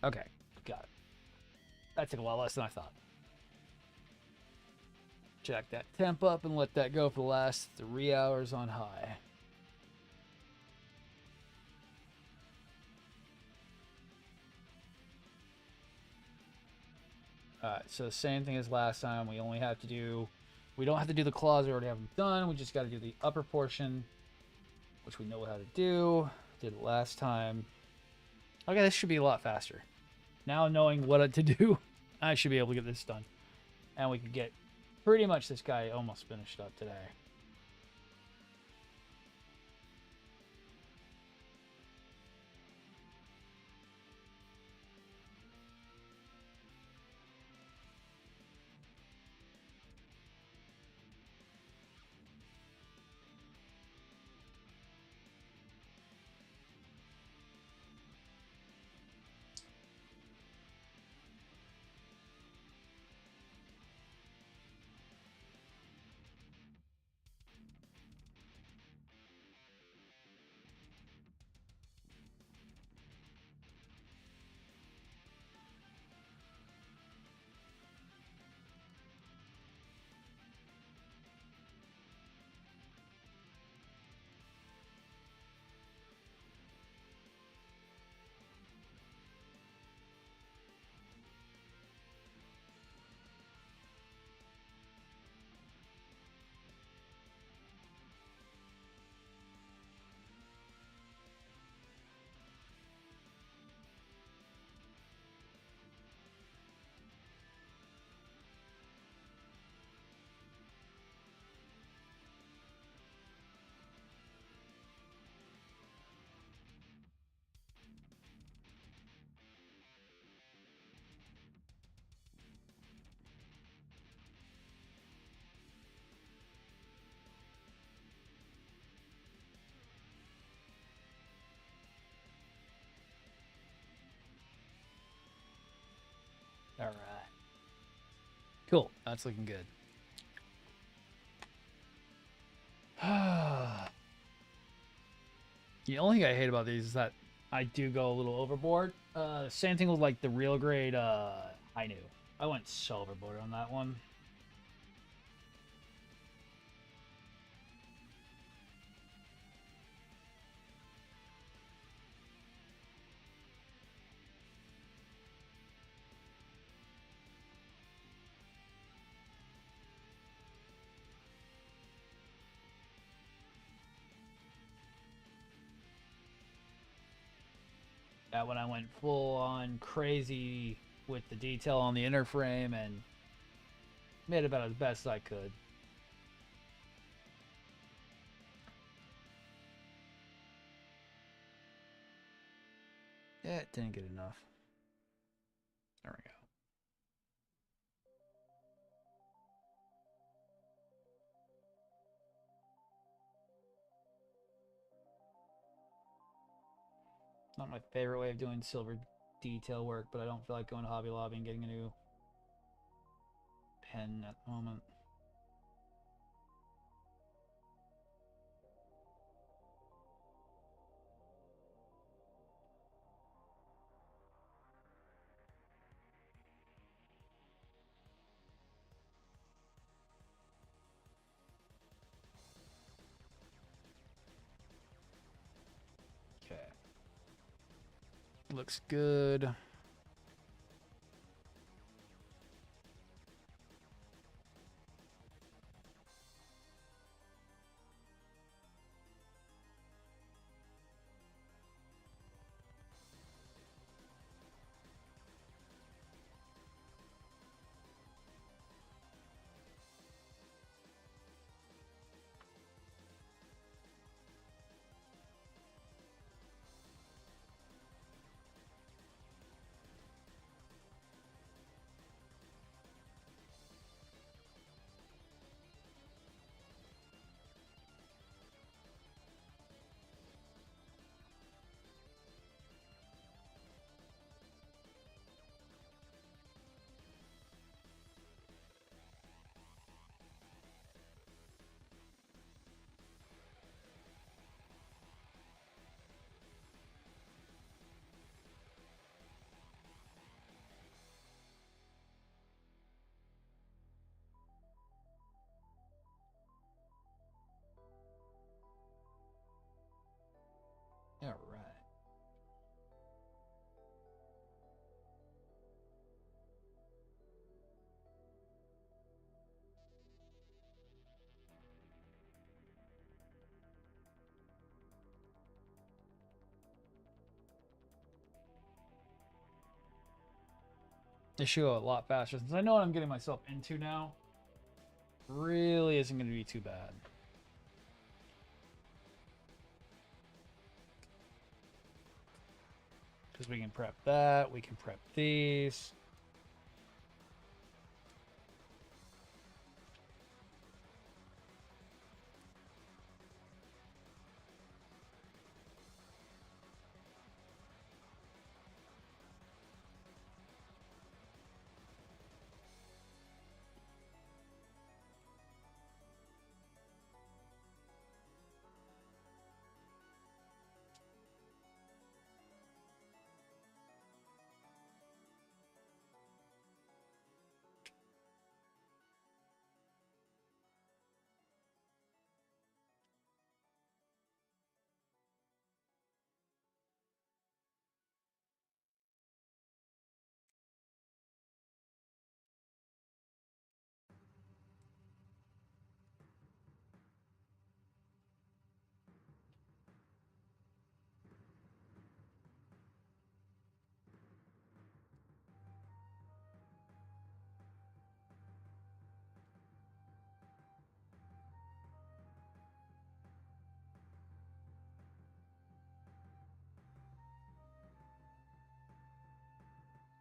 Okay, got it. That took a lot less than I thought. Jack that temp up and let that go for the last 3 hours on high. Alright, so the same thing as last time. We don't have to do the claws, we already have them done. We just got to do the upper portion, which we know how to do. Did it last time. Okay, this should be a lot faster. Now knowing what to do, I should be able to get this done. And we could get pretty much this guy almost finished up today. All right. Cool. That's looking good. The only thing I hate about these is that I do go a little overboard. Same thing with like the real grade I knew. I went so overboard on that one. That when I went full on crazy with the detail on the inner frame and made about as best I could. Yeah, it didn't get enough. There we go. Not my favorite way of doing silver detail work, but I don't feel like going to Hobby Lobby and getting a new pen at the moment. Okay. Looks good. It should go a lot faster since I know what I'm getting myself into now. Really isn't going to be too bad. Because we can prep that, we can prep these.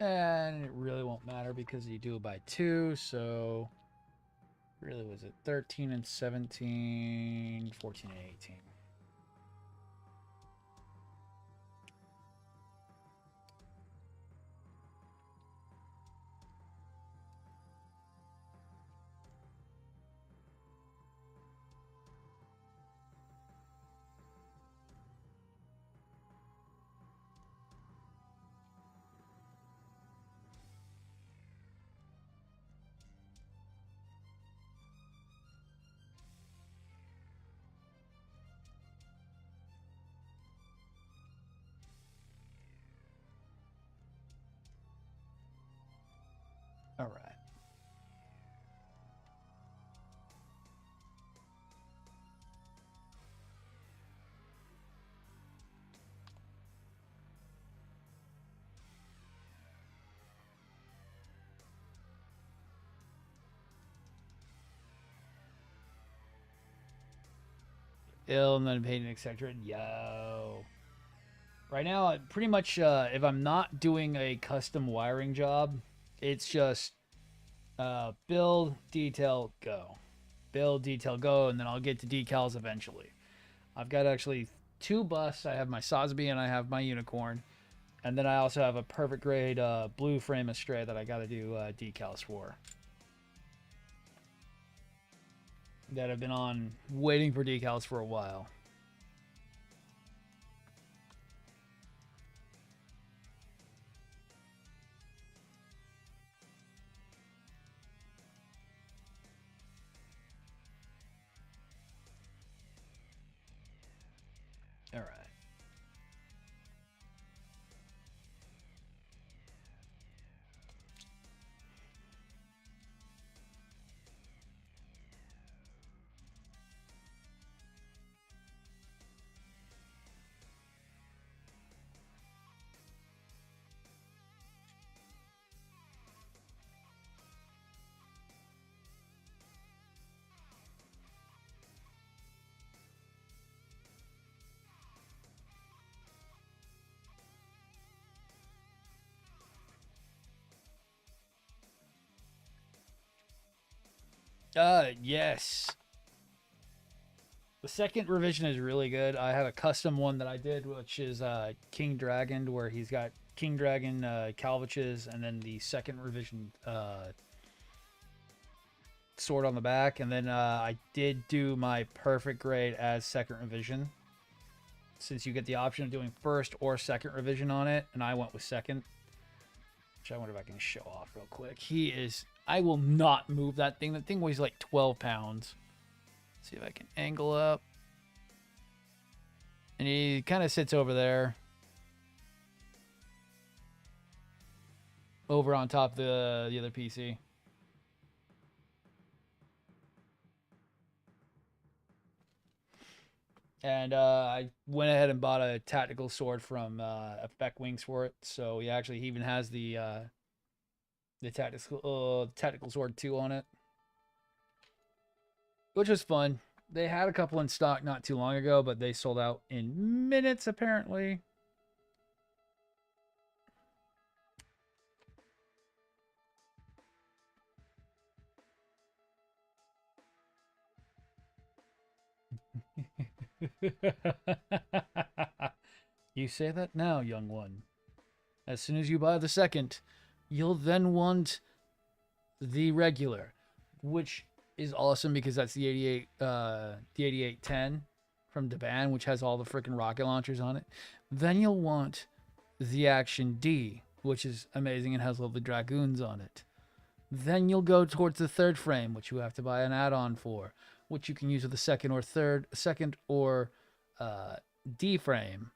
And it really won't matter because you do it by 2, so really was it 13 and 17, 14 and 18. All right. Ill and then painting, etc. Yo. Right now, pretty much if I'm not doing a custom wiring job, it's just build, detail, go. Build, detail, go, and then I'll get to decals eventually. I've got actually 2 busts. I have my Sosby and I have my Unicorn. And then I also have a perfect grade blue frame Astray that I got to do decals for. That I've been on waiting for decals for a while. All right. Yes. The second revision is really good. I have a custom one that I did, which is King Dragon, where he's got King Dragon Calviches, and then the second revision sword on the back. And then I did do my perfect grade as second revision, since you get the option of doing first or second revision on it, and I went with second. Which I wonder if I can show off real quick. He is... I will not move that thing. That thing weighs like 12 pounds. Let's see if I can angle up. And he kind of sits over there. Over on top of the other PC. And I went ahead and bought a tactical sword from Effect Wings for it. So he even has the The tactical sword 2 on it, which was fun. They had a couple in stock not too long ago, but they sold out in minutes apparently. You say that now, young one. As soon as you buy the second, you'll then want the regular, which is awesome because that's the 8810 from Daban, which has all the freaking rocket launchers on it. Then you'll want the Action D, which is amazing and has all the Dragoons on it. Then you'll go towards the third frame, which you have to buy an add-on for, which you can use with the second or D frame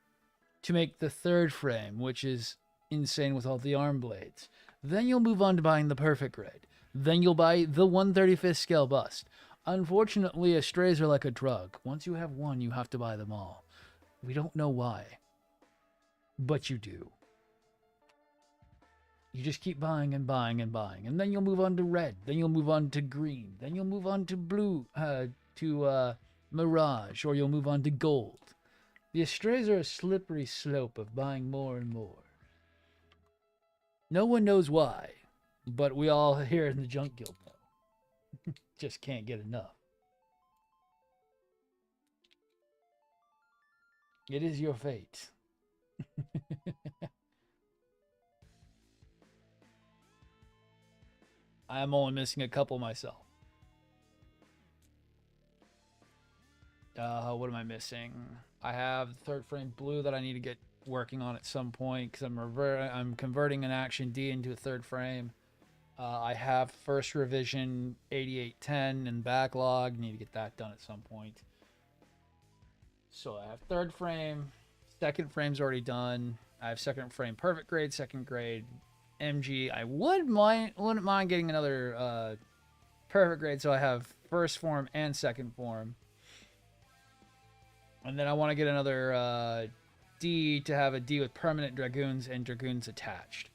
to make the third frame, which is insane with all the arm blades. Then you'll move on to buying the perfect grade. Then you'll buy the 1/35th scale bust. Unfortunately, Estrays are like a drug. Once you have one, you have to buy them all. We don't know why, but you do. You just keep buying and buying and buying. And then you'll move on to red. Then you'll move on to green. Then you'll move on to blue, to mirage, or you'll move on to gold. The Estrays are a slippery slope of buying more and more. No one knows why, but we all here in the Junk Guild know. Just can't get enough. It is your fate. I am only missing a couple myself. What am I missing? I have the third frame blue that I need to get working on at some point because I'm converting an Action D into a third frame. I have first revision 8810 in backlog. Need to get that done at some point. So I have third frame, second frame's already done. I have second frame perfect grade, second grade MG. I wouldn't mind getting another perfect grade, so I have first form and second form. And then I want to get another D to have a D with permanent Dragoons and Dragoons attached.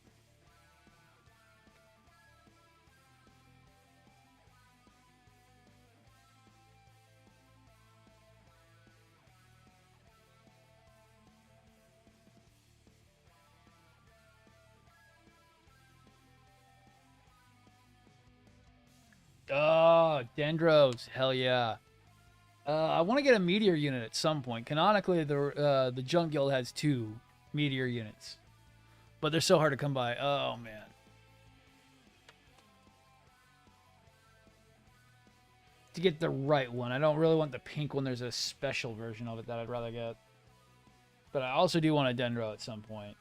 Oh, Dendros, hell yeah. I want to get a meteor unit at some point. Canonically, the Junk Guild has 2 meteor units, but they're so hard to come by. Oh man. To get the right one, I don't really want the pink one. There's a special version of it that I'd rather get, but I also do want a Dendro at some point,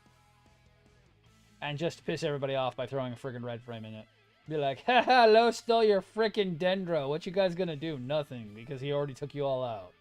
and just to piss everybody off by throwing a freaking red frame in it. Be like, haha, Lo stole your freaking Dendro. What you guys gonna do? Nothing, because he already took you all out.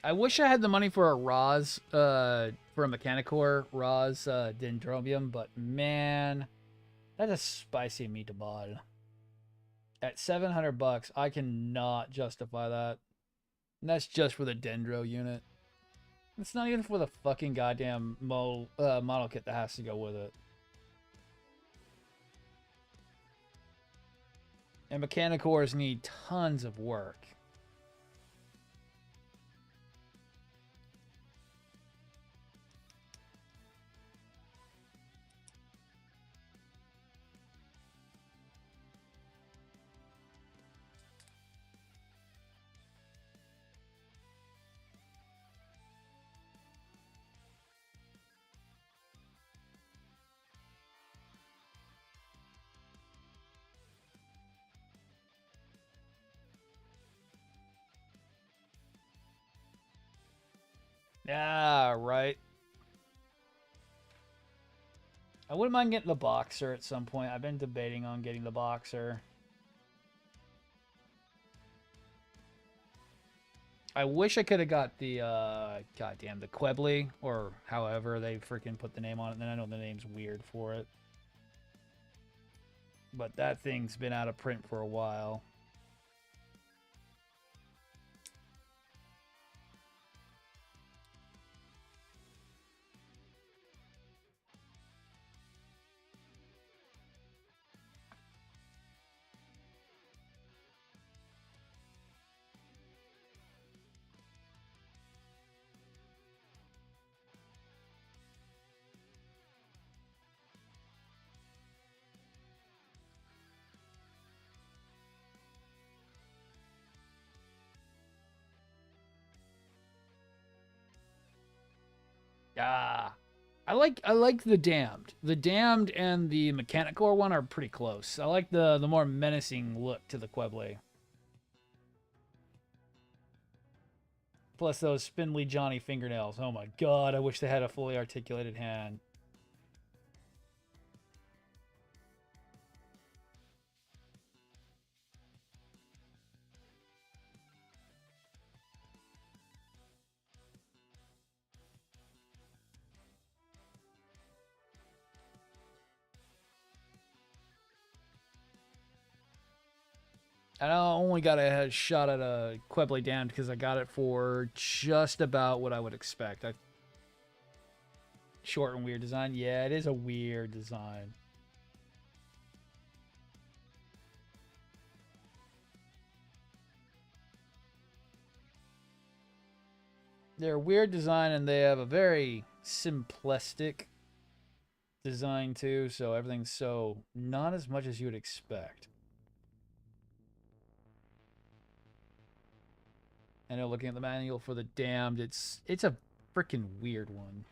I wish I had the money for a Roz, for a Mechanicore Roz Dendrobium, but man, that's a spicy meatball. At $700, I cannot justify that. And that's just for the Dendro unit. It's not even for the fucking goddamn model kit that has to go with it. And Mechanicores need tons of work. Yeah, right. I wouldn't mind getting the boxer at some point. I've been debating on getting the boxer. I wish I could have got the, goddamn, the Quebly, or however they freaking put the name on it. And then I know the name's weird for it. But that thing's been out of print for a while. Ah. I like the Damned. The Damned and the Mechanicore one are pretty close. I like the more menacing look to the Quebly. Plus those spindly Johnny fingernails. Oh my god, I wish they had a fully articulated hand. And I only got a shot at a Quebly Damned because I got it for just about what I would expect. Short and weird design. Yeah, it is a weird design. They're a weird design and they have a very simplistic design too, so everything's so not as much as you would expect. I know looking at the manual for the Damned, it's a freaking weird one.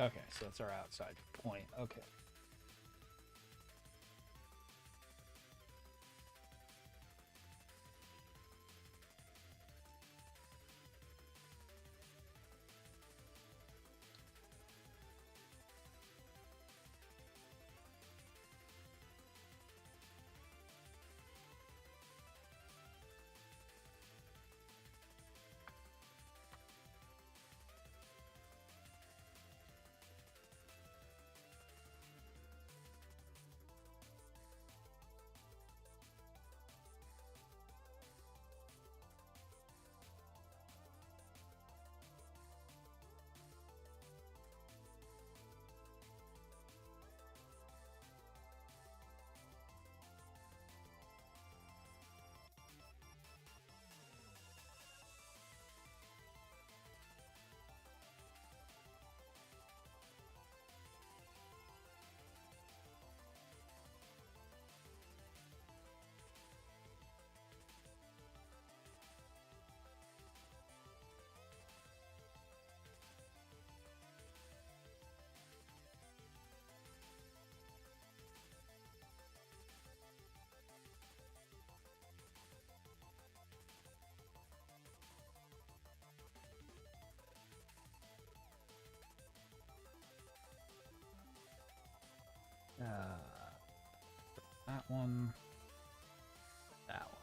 Okay, so that's our outside point. Okay. That one. That one.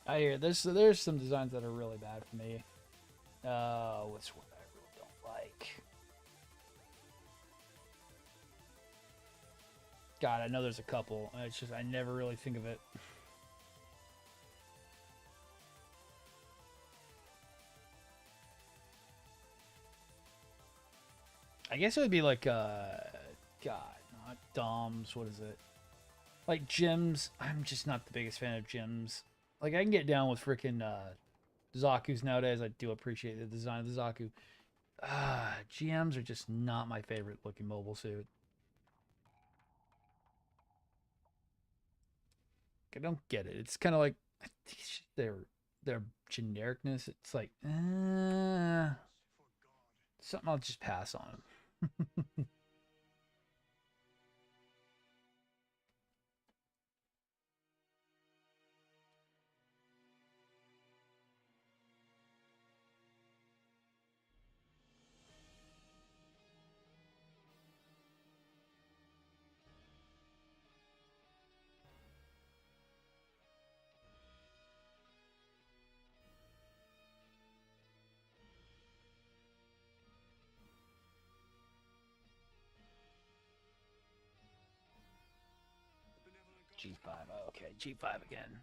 I hear there's some designs that are really bad for me. What's one I really don't like? God, I know there's a couple. It's just I never really think of it. I guess it would be like God, not DOMs. What is it? Like gyms. I'm just not the biggest fan of gyms. Like I can get down with freaking Zaku's nowadays. I do appreciate the design of the Zaku. GMs are just not my favorite looking mobile suit. I don't get it. It's kind of like their genericness. It's like something I'll just pass on. G5. Okay, G5 again.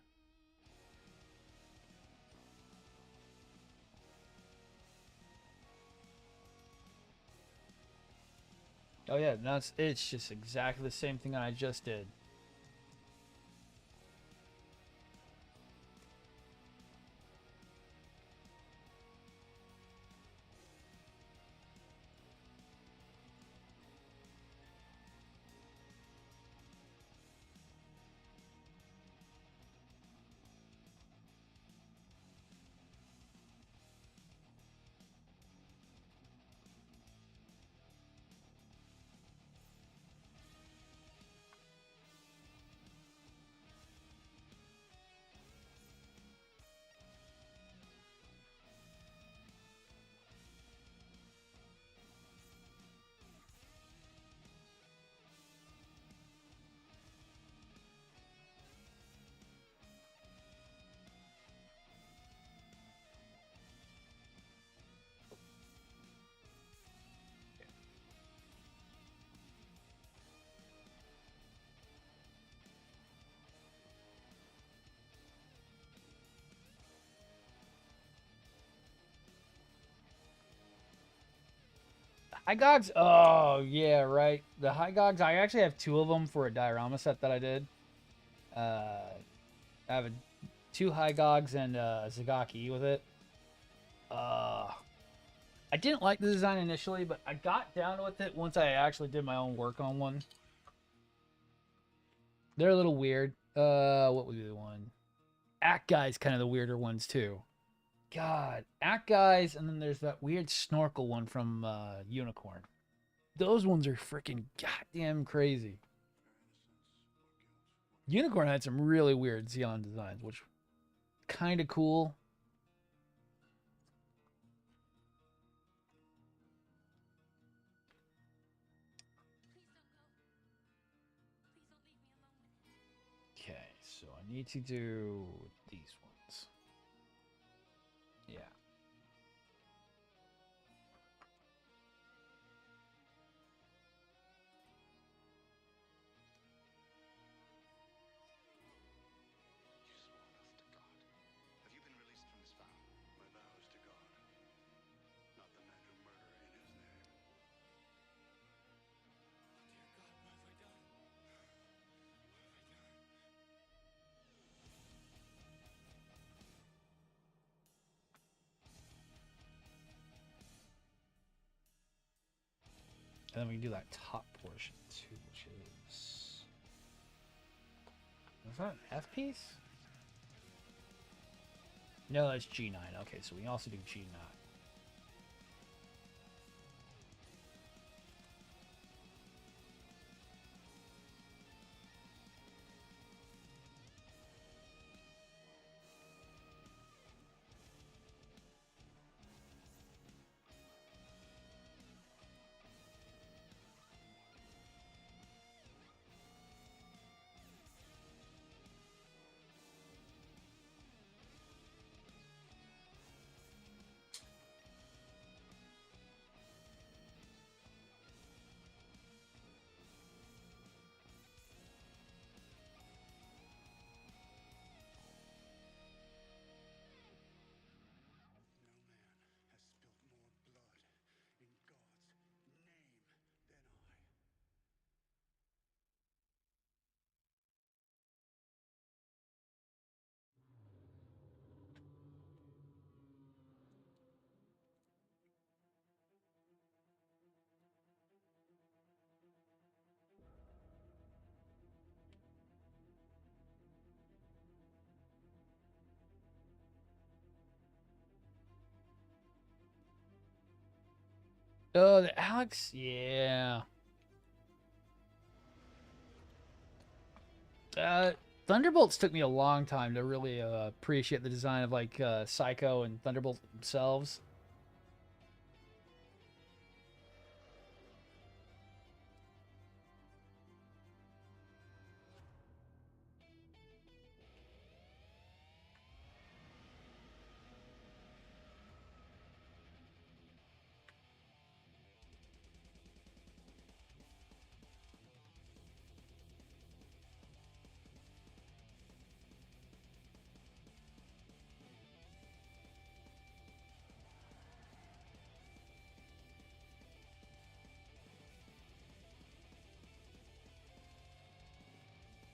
Oh yeah, no, it's just exactly the same thing I just did. High Gogs? Oh, yeah, right. The High Gogs, I actually have two of them for a diorama set that I did. Uh, I have two High Gogs and Zagaki with it. I didn't like the design initially, but I got down with it once I actually did my own work on one. They're a little weird. What would be the one? Act Guy's kind of the weirder ones, too. God, Act Guys, and then there's that weird snorkel one from Unicorn. Those ones are freaking goddamn crazy. Unicorn had some really weird Xeon designs, which kind of cool. Okay, so I need to do these ones. Yeah. And then we can do that top portion too, which is that an F piece? No, that's G9. Okay, so we can also do G9. Oh, the Alex, yeah. Thunderbolts took me a long time to really appreciate the design of like Psycho and Thunderbolt themselves.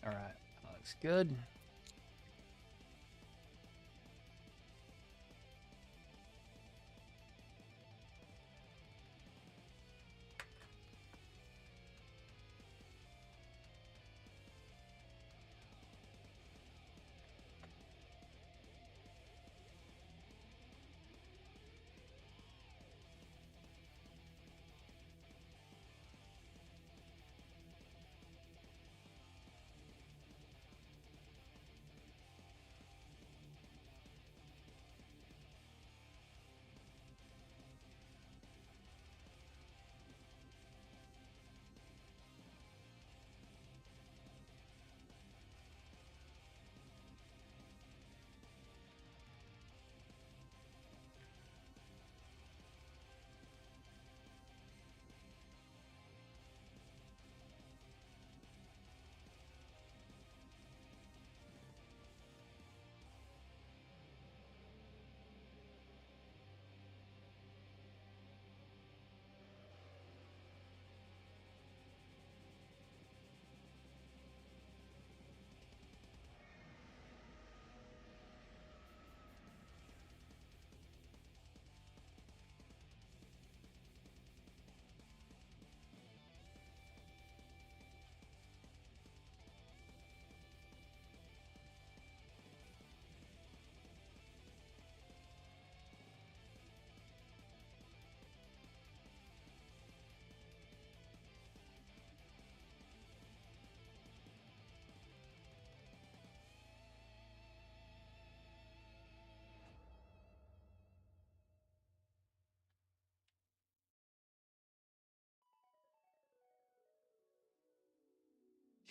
All right, that looks good.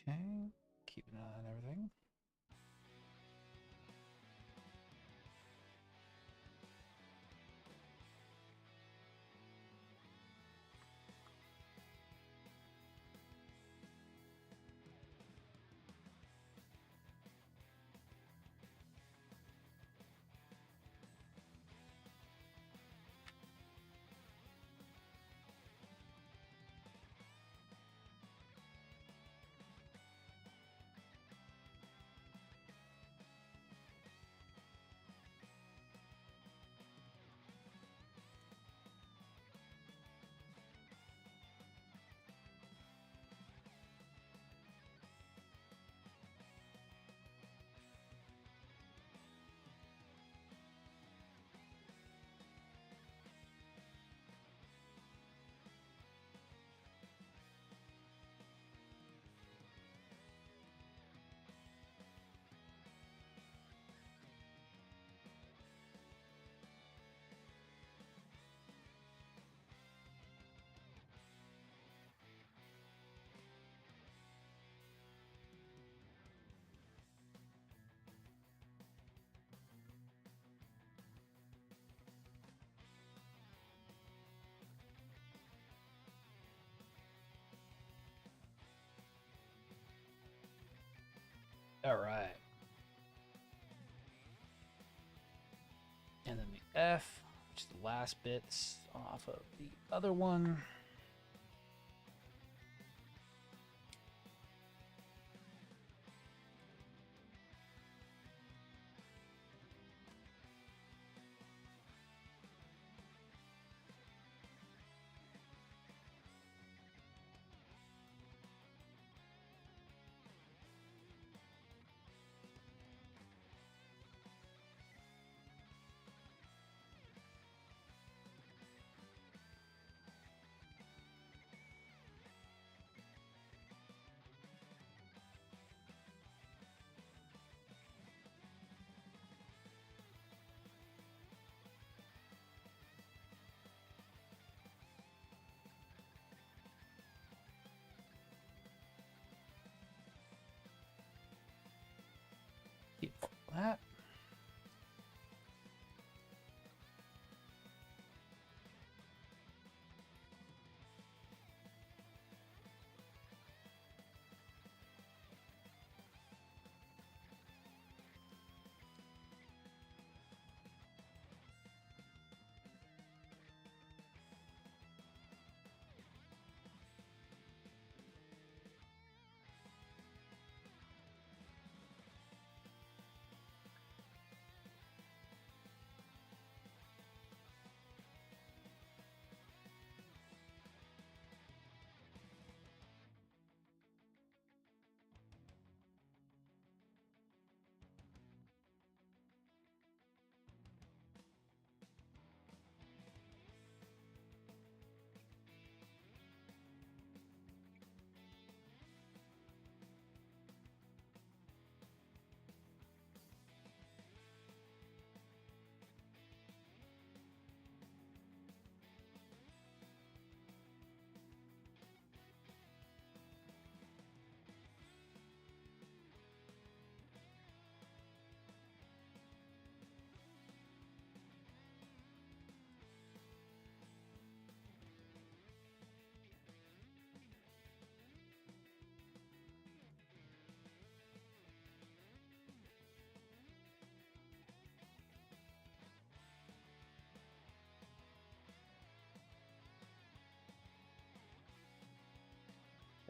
Okay, keep an eye on everything. All right. And then the F, which is the last bits off of the other one.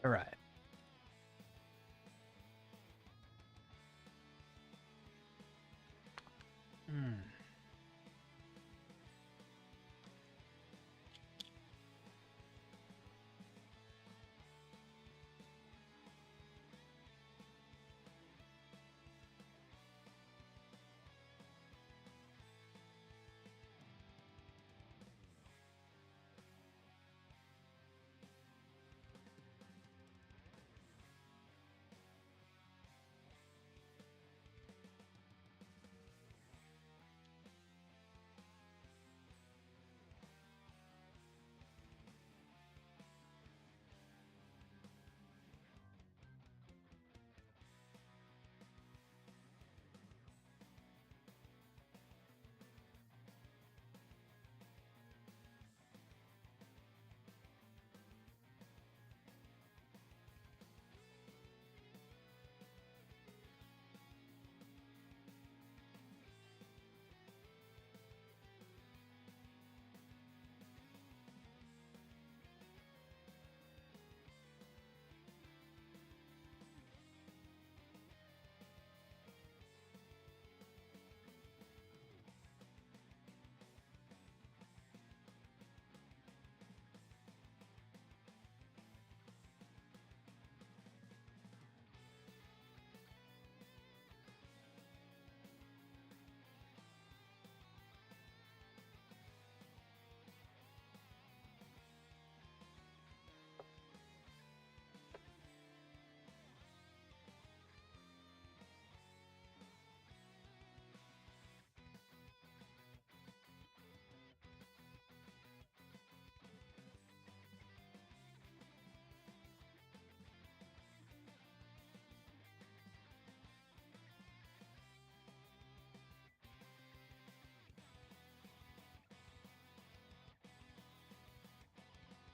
All right. Hmm.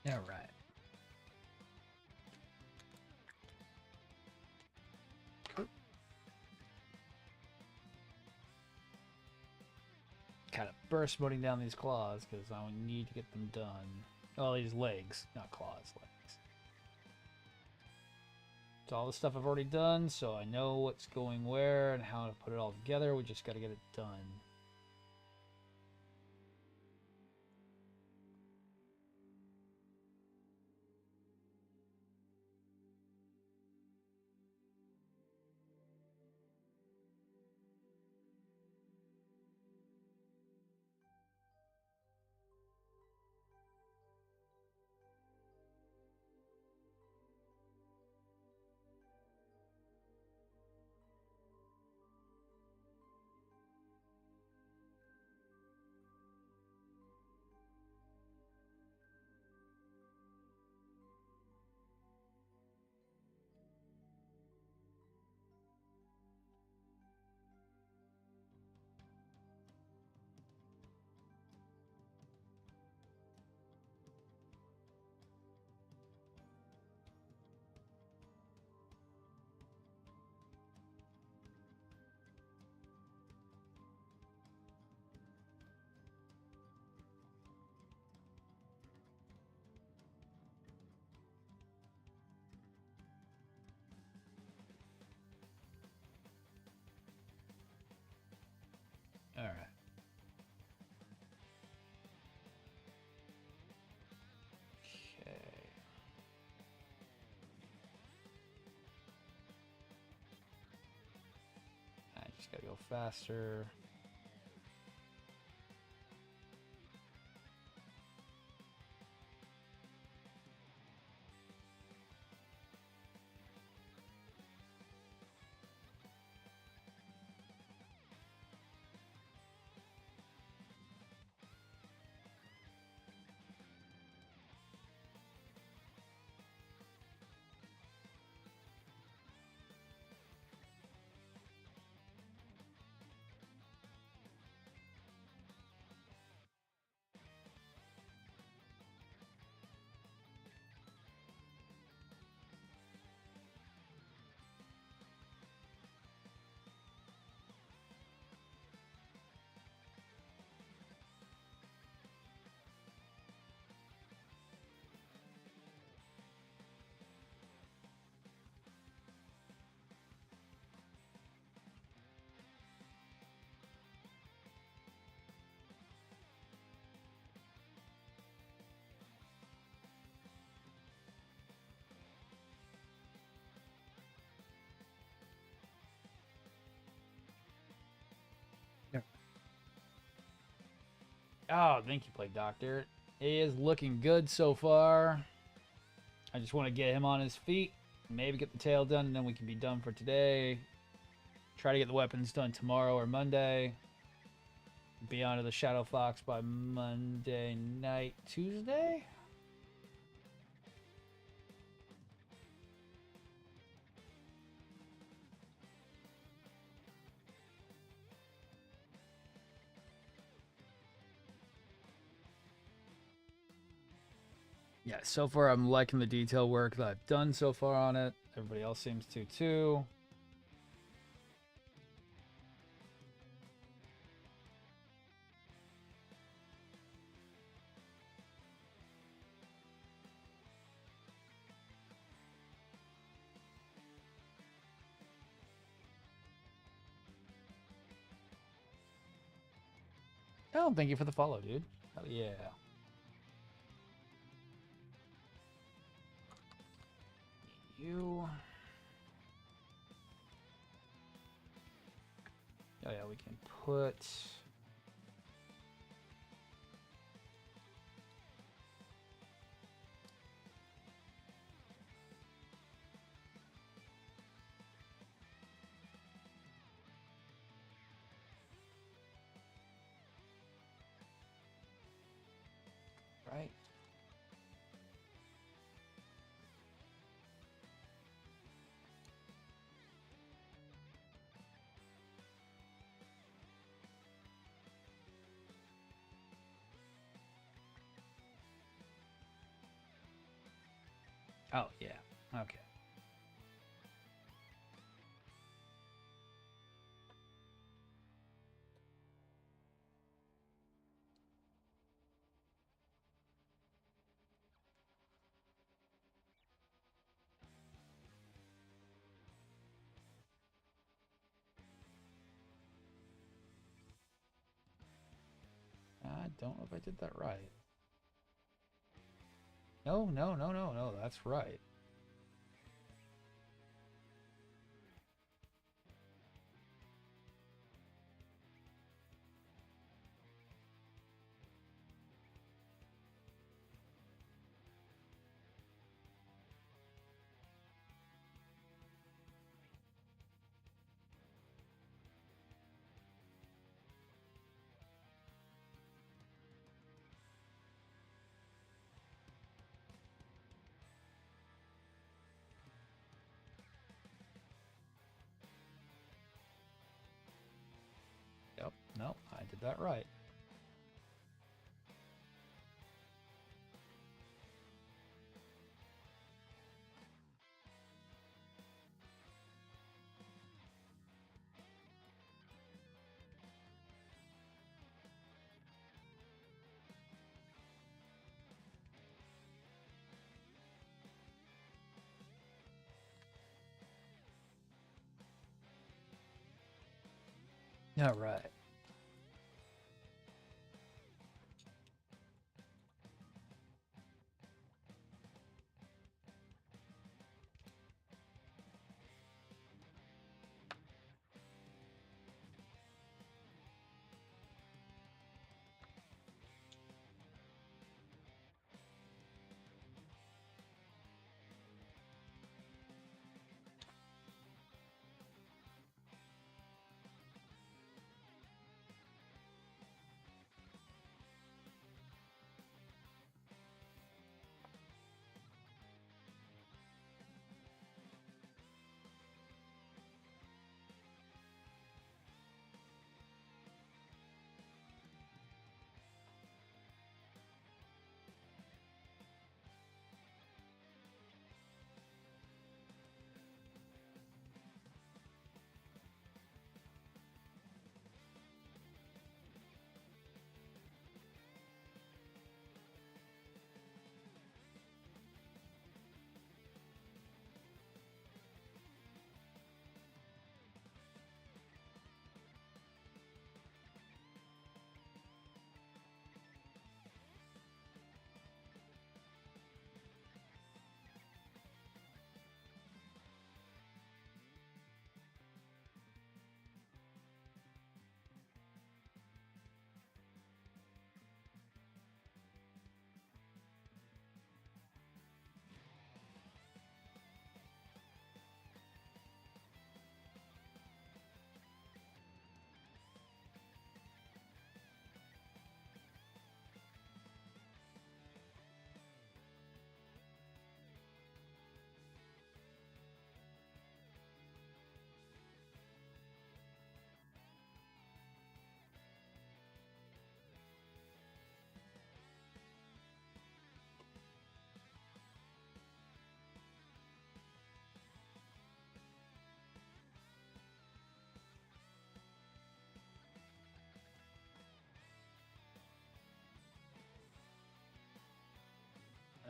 All right. Kind of burst putting down these claws because I need to get them done. Oh, these legs, not claws, legs. It's all the stuff I've already done, so I know what's going where and how to put it all together. We just got to get it done. All right. Okay. I just gotta go faster. Oh, thank you, Plague Doctor. He is looking good so far. I just want to get him on his feet, maybe get the tail done, and then we can be done for today. Try to get the weapons done tomorrow or Monday. Be onto the Shadow Fox by Monday night, Tuesday? Yeah, so far I'm liking the detail work that I've done so far on it. Everybody else seems to too. Oh, thank you for the follow, dude. Hell yeah. You. Oh yeah, we can put. Right. Oh yeah. Okay. I don't know if I did that right. No, no, no, no, no. That's right. Yep. No, I did that right. All right.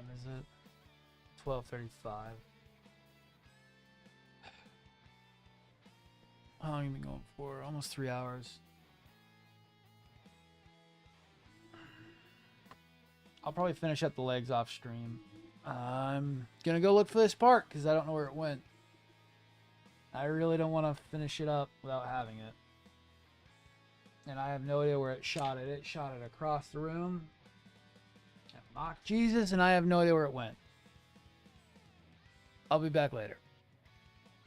time is it? 12:35. How long have you been going for? Almost 3 hours. I'll probably finish up the legs off stream. I'm gonna go look for this part because I don't know where it went. I really don't want to finish it up without having it. And I have no idea where it shot it. It shot it across the room. Mock Jesus, and I have no idea where it went. I'll be back later.